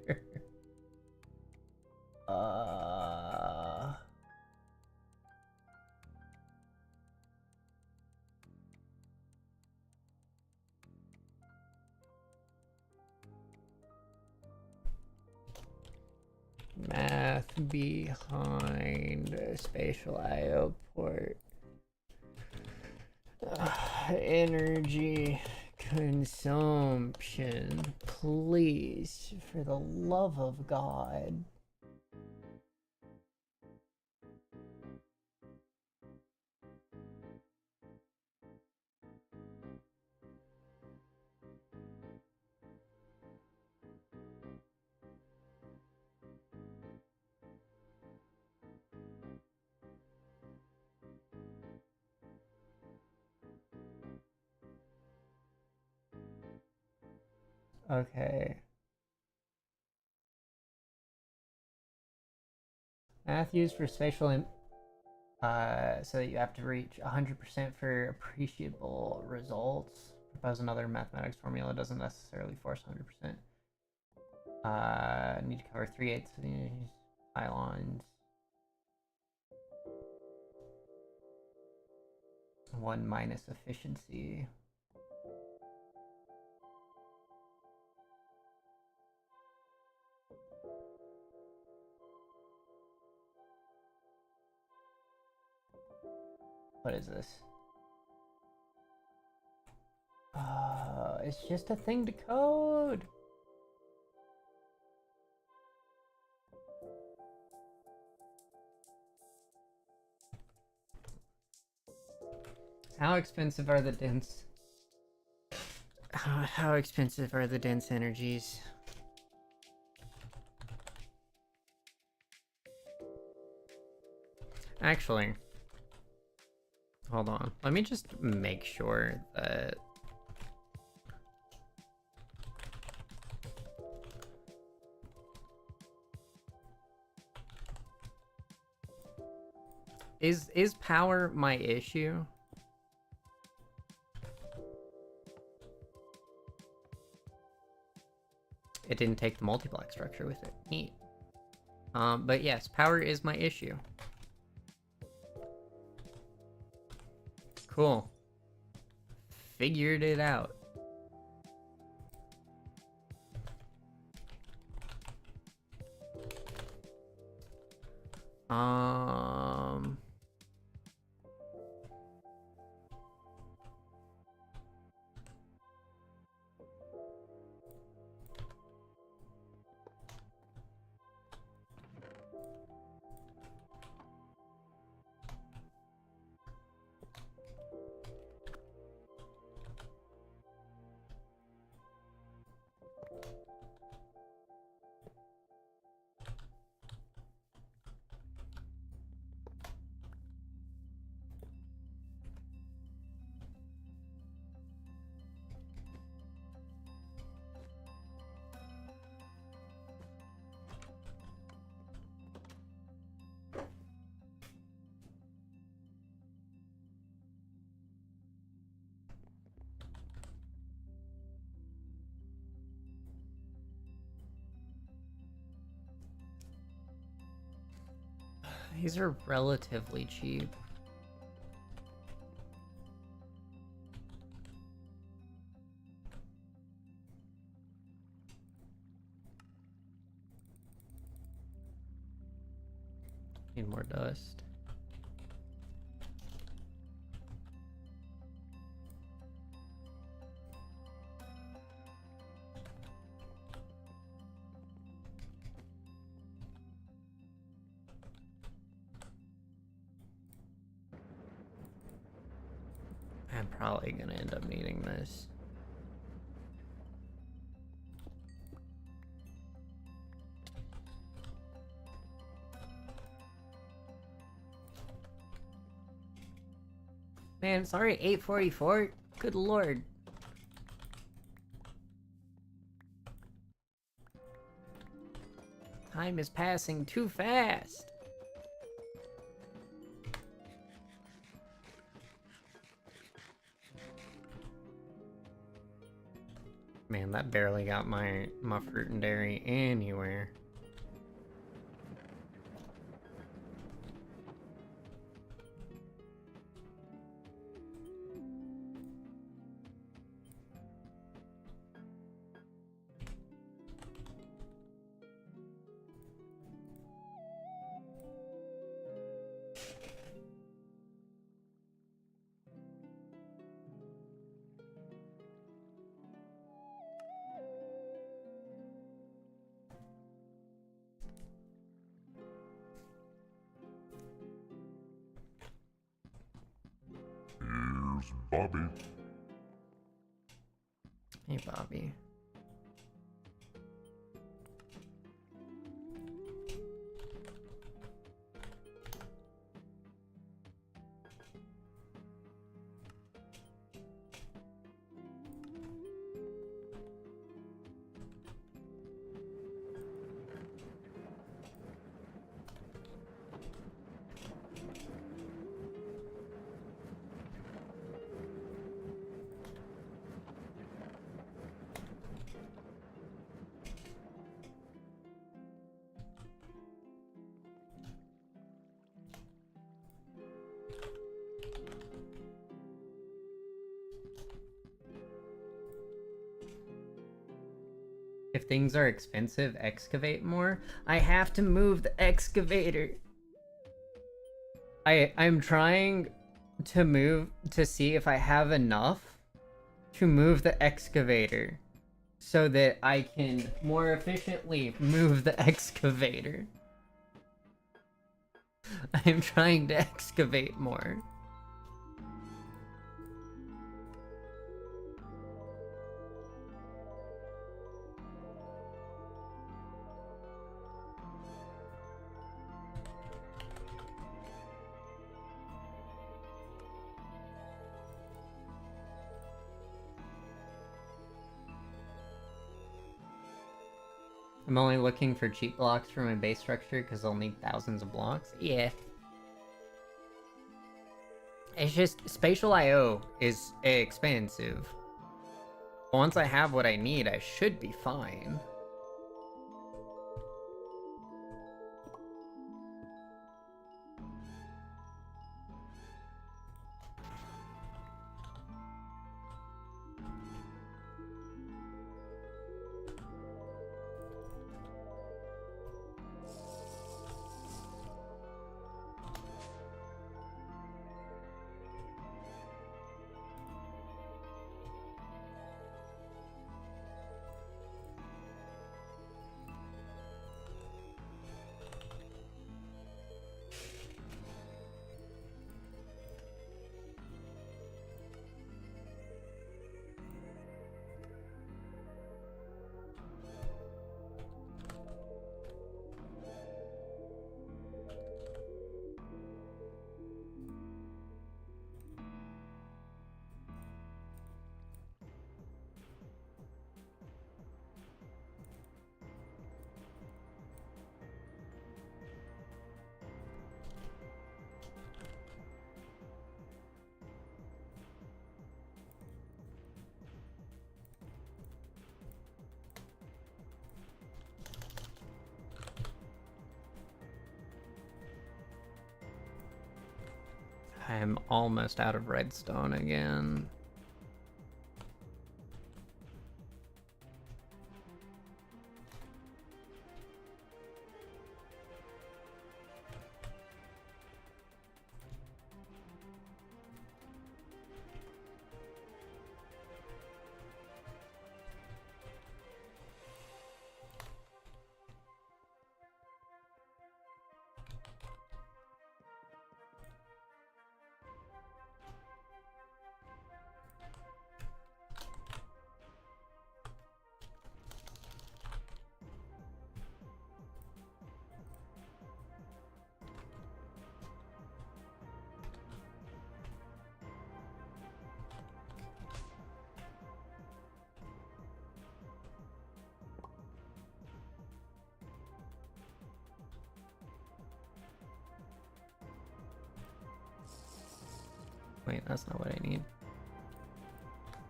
math behind spatial I/O port. Energy consumption, please, for the love of God. Okay. Math used for spatial so that you have to reach 100% for appreciable results. Propose another mathematics formula doesn't necessarily force 100%. Need to cover 3/8 of these pylons. 1 minus efficiency. What is this? It's just a thing to code. How expensive are the dense? How expensive are the dense energies? Actually, hold on. Let me just make sure that is power my issue? It didn't take the multi-block structure with it. Neat. But yes, power is my issue. Cool. Figured it out. These are relatively cheap. Need more dust. I'm probably gonna end up needing this. Man, sorry, 8:44. Good lord. Time is passing too fast. Man, that barely got my fruit and dairy anywhere. Here's Bobby. Hey, Bobby. If things are expensive, excavate more. I have to move the excavator. I'm trying to move to see if I have enough to move the excavator so that I can more efficiently move the excavator. I'm trying to excavate more. I'm only looking for cheap blocks for my base structure because I'll need thousands of blocks. Yeah. It's just, spatial IO is expensive. Once I have what I need, I should be fine. I'm almost out of redstone again. Wait, that's not what I need.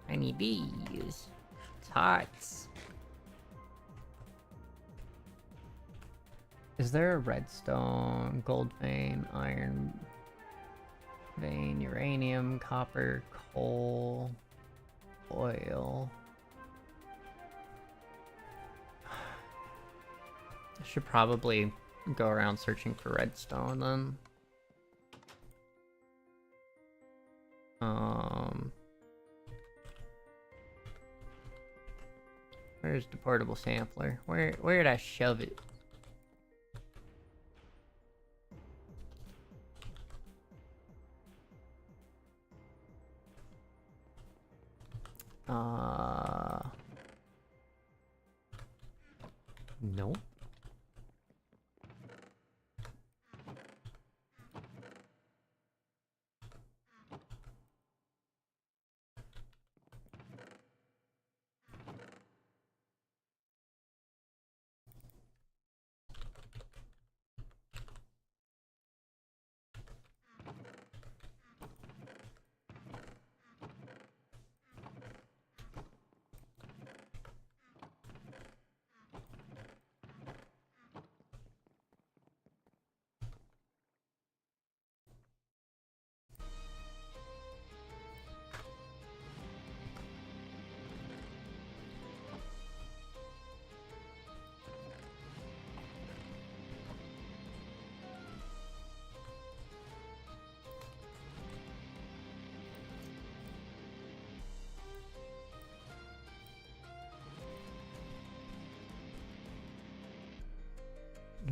I need these. Tots. Is there a redstone, gold vein, iron vein, uranium, copper, coal, oil? I should probably go around searching for redstone then. Where's the portable sampler? Where'd I shove it? No.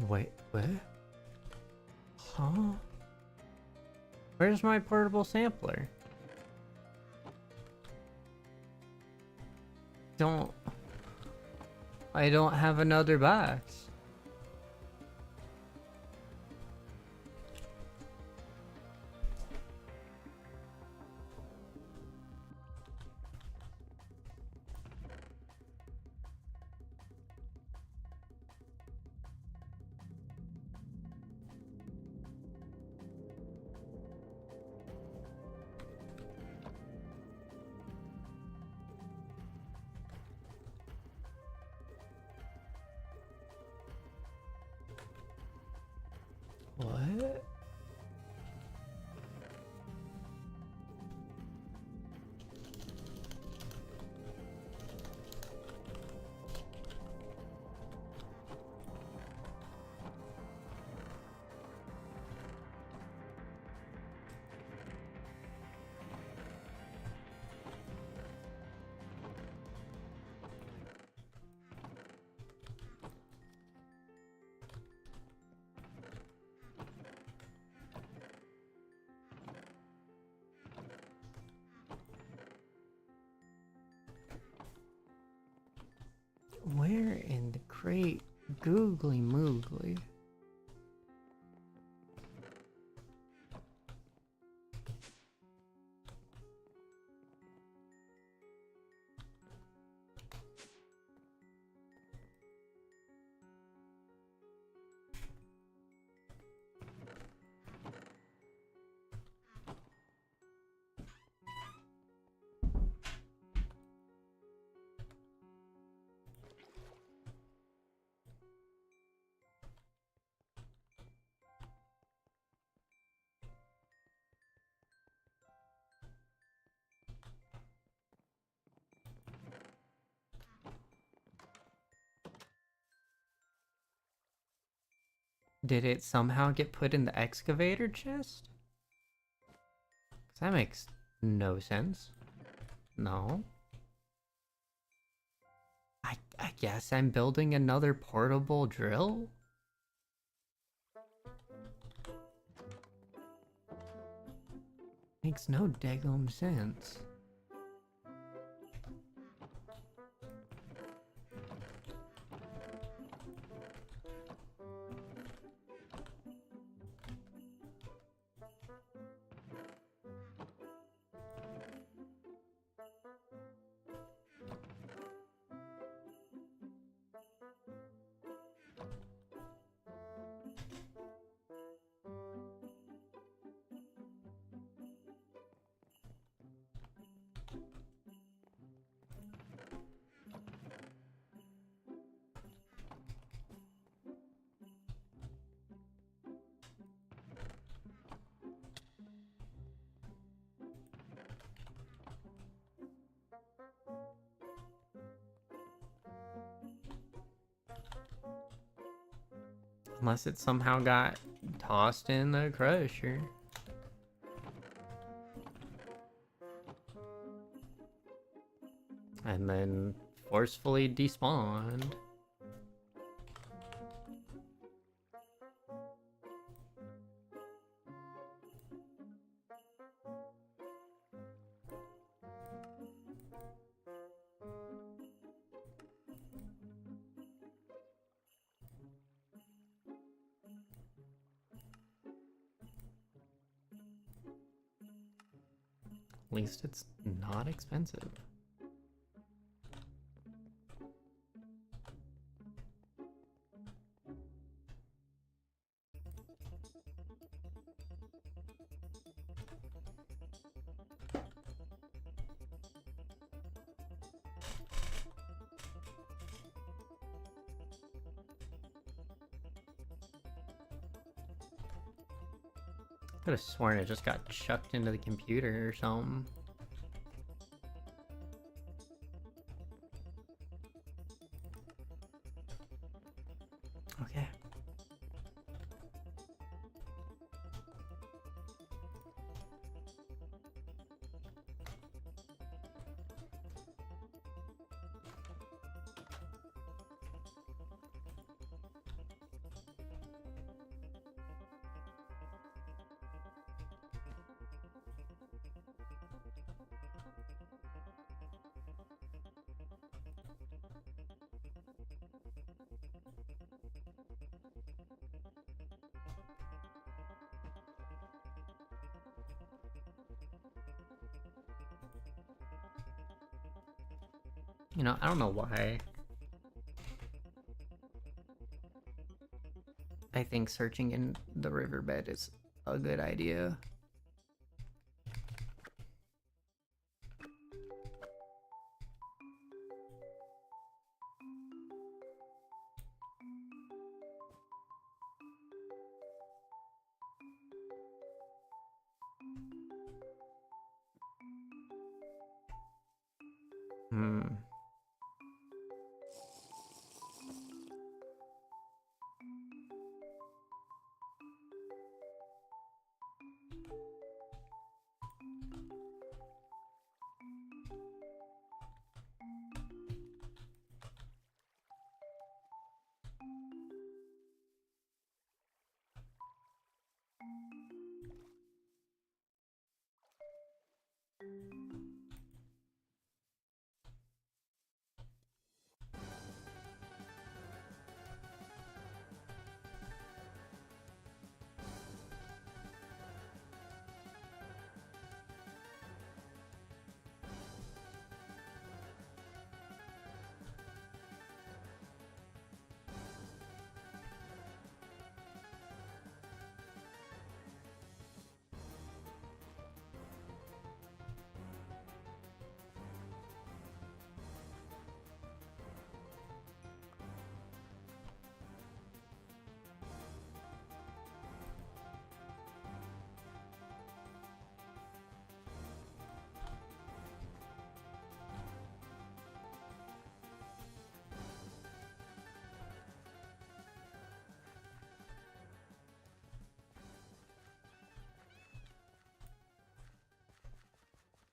Wait, what? Huh? Where's my portable sampler? I don't have another box. What? Where in the crate? Googly moogly. Did it somehow get put in the excavator chest? 'Cause that makes no sense. No. I guess I'm building another portable drill? Makes no daggum sense. Unless it somehow got tossed in the crusher. And then forcefully despawned. At least it's not expensive. Could have sworn it just got chucked into the computer or something. Okay. You know, I don't know why. I think searching in the riverbed is a good idea. Hmm.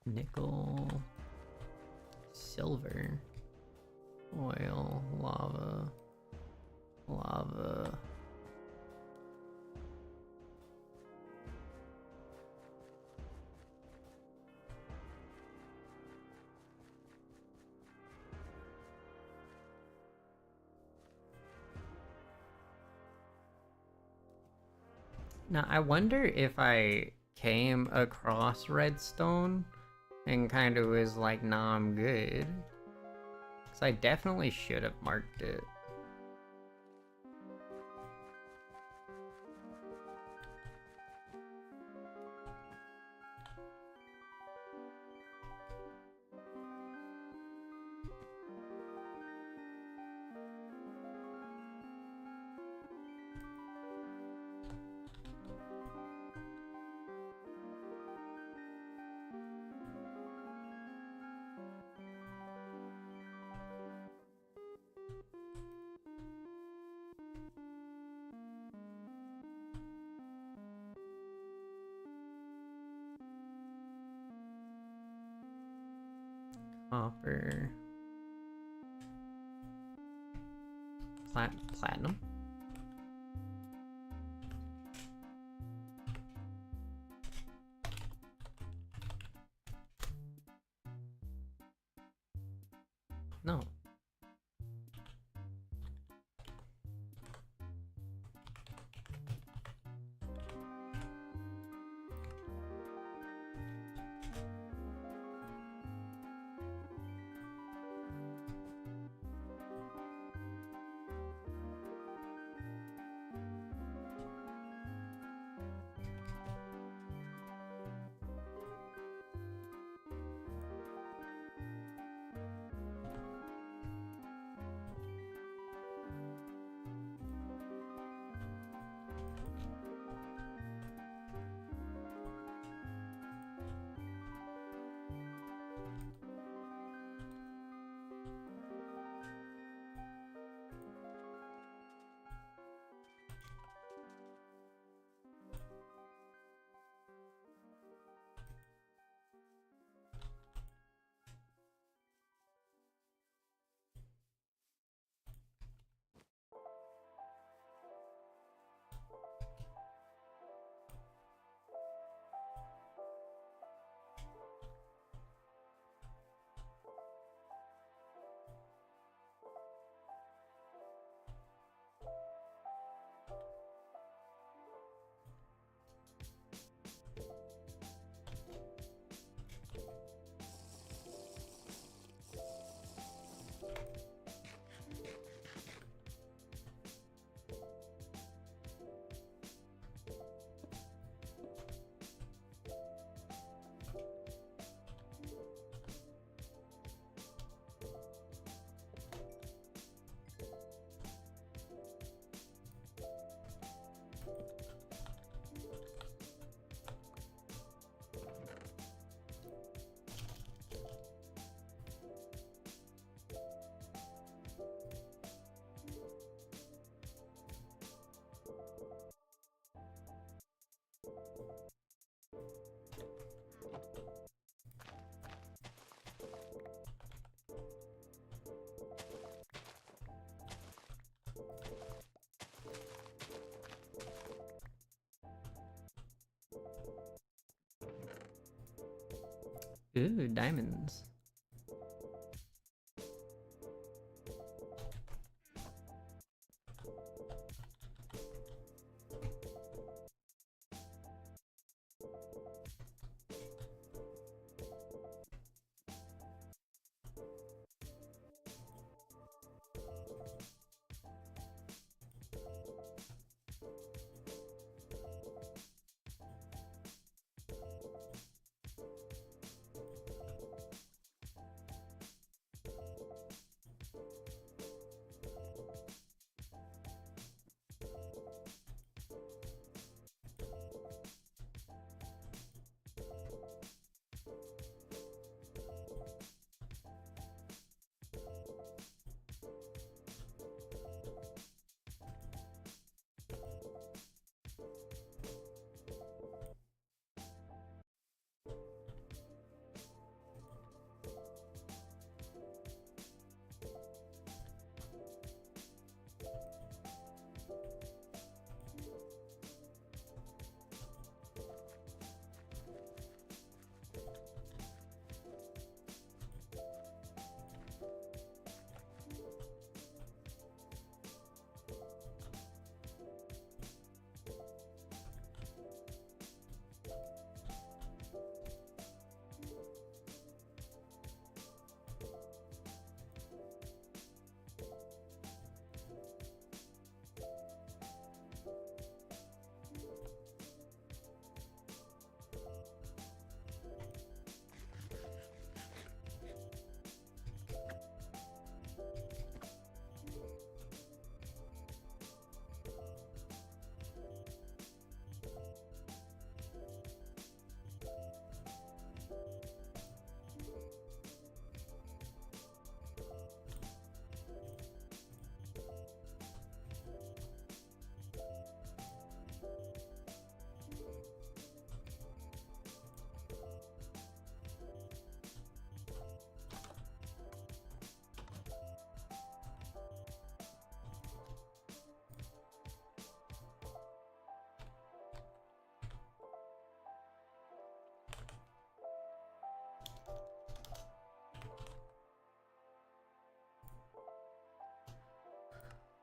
Nickel, silver, oil, lava, lava. Now, I wonder if I came across redstone and kind of was like, nah, I'm good. Because I definitely should have marked it. Copper. Platinum. No. Ooh, diamonds.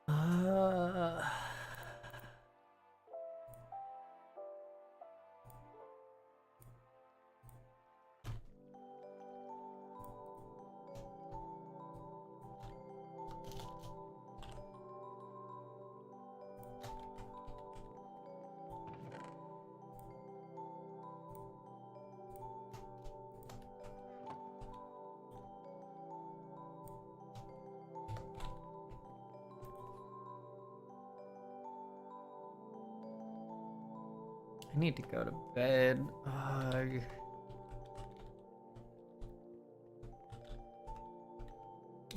Uh, I need to go to bed. Ugh.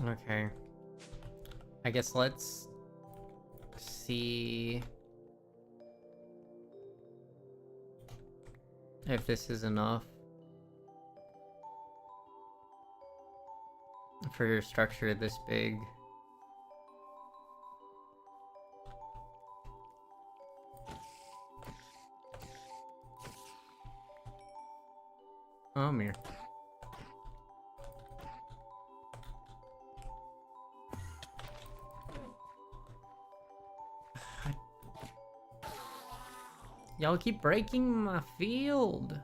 Okay. I guess let's see if this is enough for your structure this big. Oh, Mir. Y'all keep breaking my field.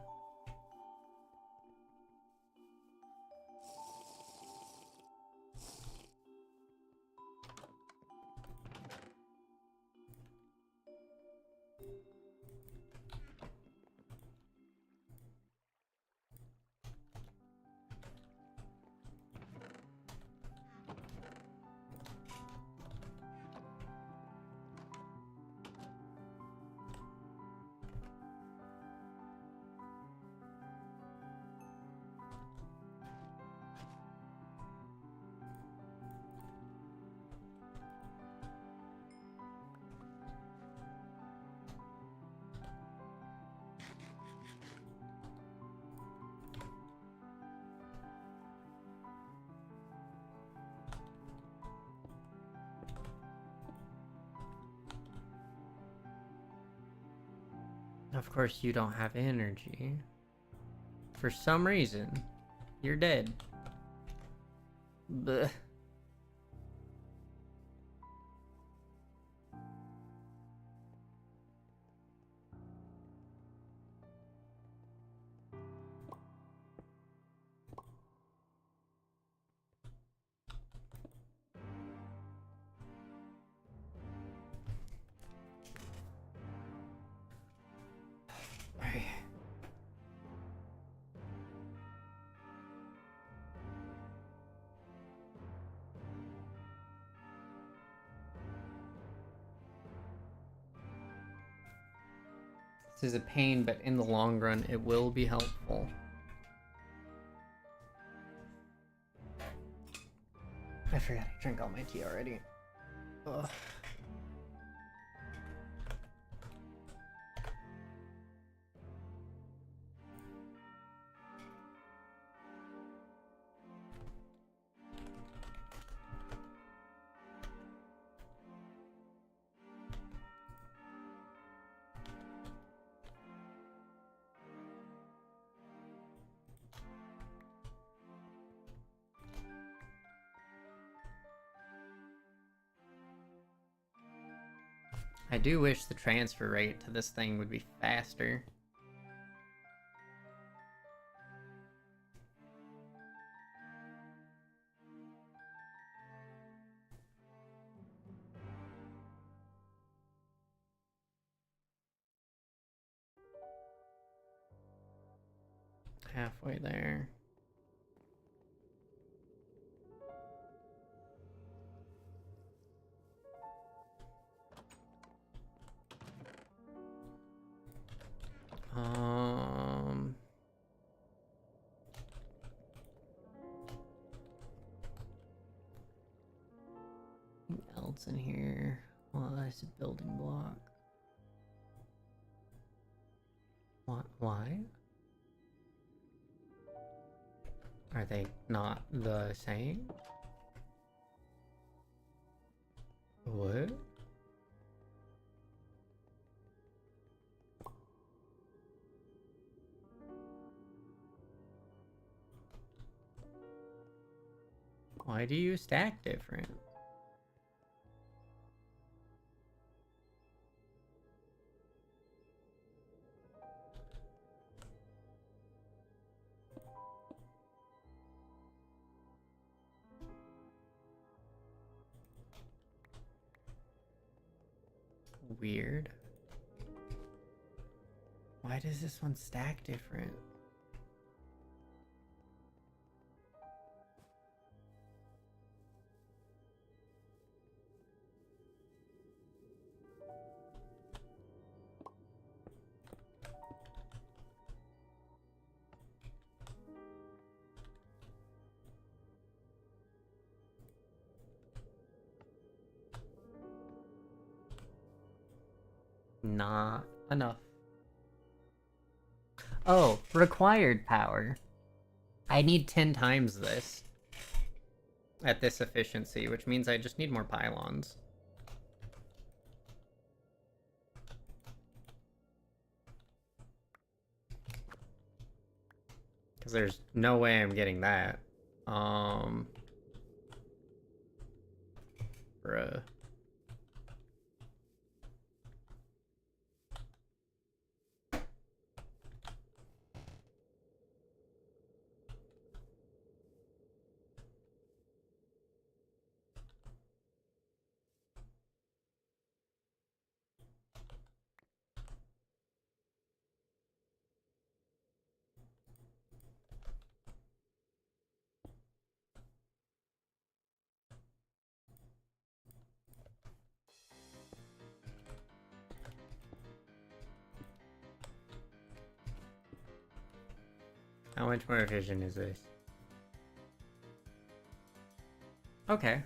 Of course, you don't have energy. For some reason. You're dead. Blech. Alright. This is a pain, but in the long run, it will be helpful. I forgot I drank all my tea already. Ugh. I do wish the transfer rate to this thing would be faster. Halfway there. What else in here? Well, that's a building block. What? Why? Are they not the same? What? Why do you stack different? Weird. Why does this one stack different? Not enough. Oh, required power. I need 10 times this at this efficiency, which means I just need more pylons. Because there's no way I'm getting that. Bruh. How much more efficient is this? Okay.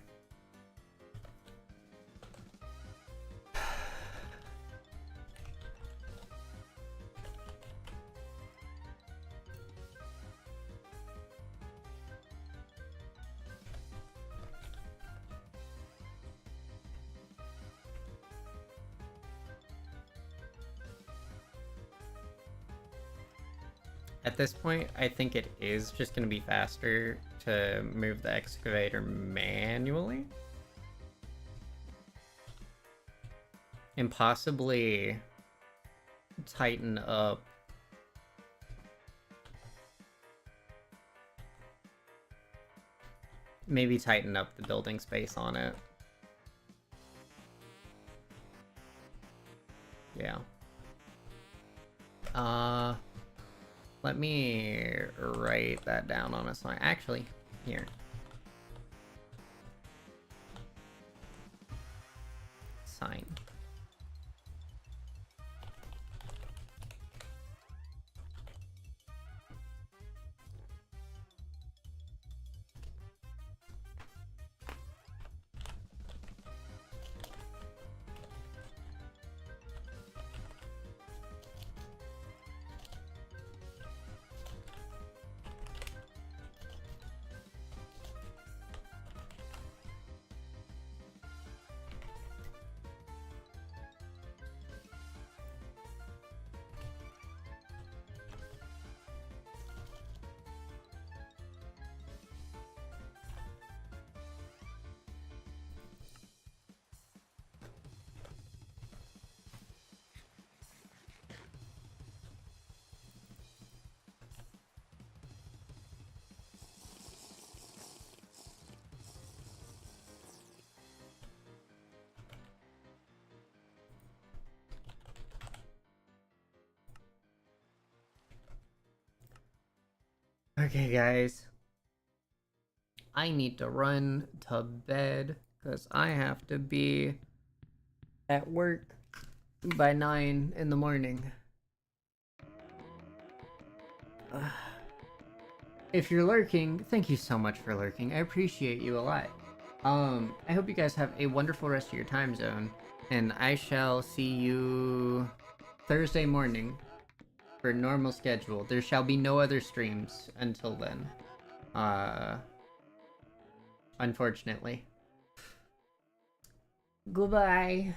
At this point, I think it is just going to be faster to move the excavator manually. And possibly tighten up maybe tighten up the building space on it. Yeah. Let me write that down on a sign. Actually, here. Sign. Okay, guys. I need to run to bed because I have to be at work by 9 in the morning. If you're lurking, thank you so much for lurking. I appreciate you a lot. I hope you guys have a wonderful rest of your time zone, and I shall see you Thursday morning for normal schedule. There shall be no other streams until then. Unfortunately. Goodbye.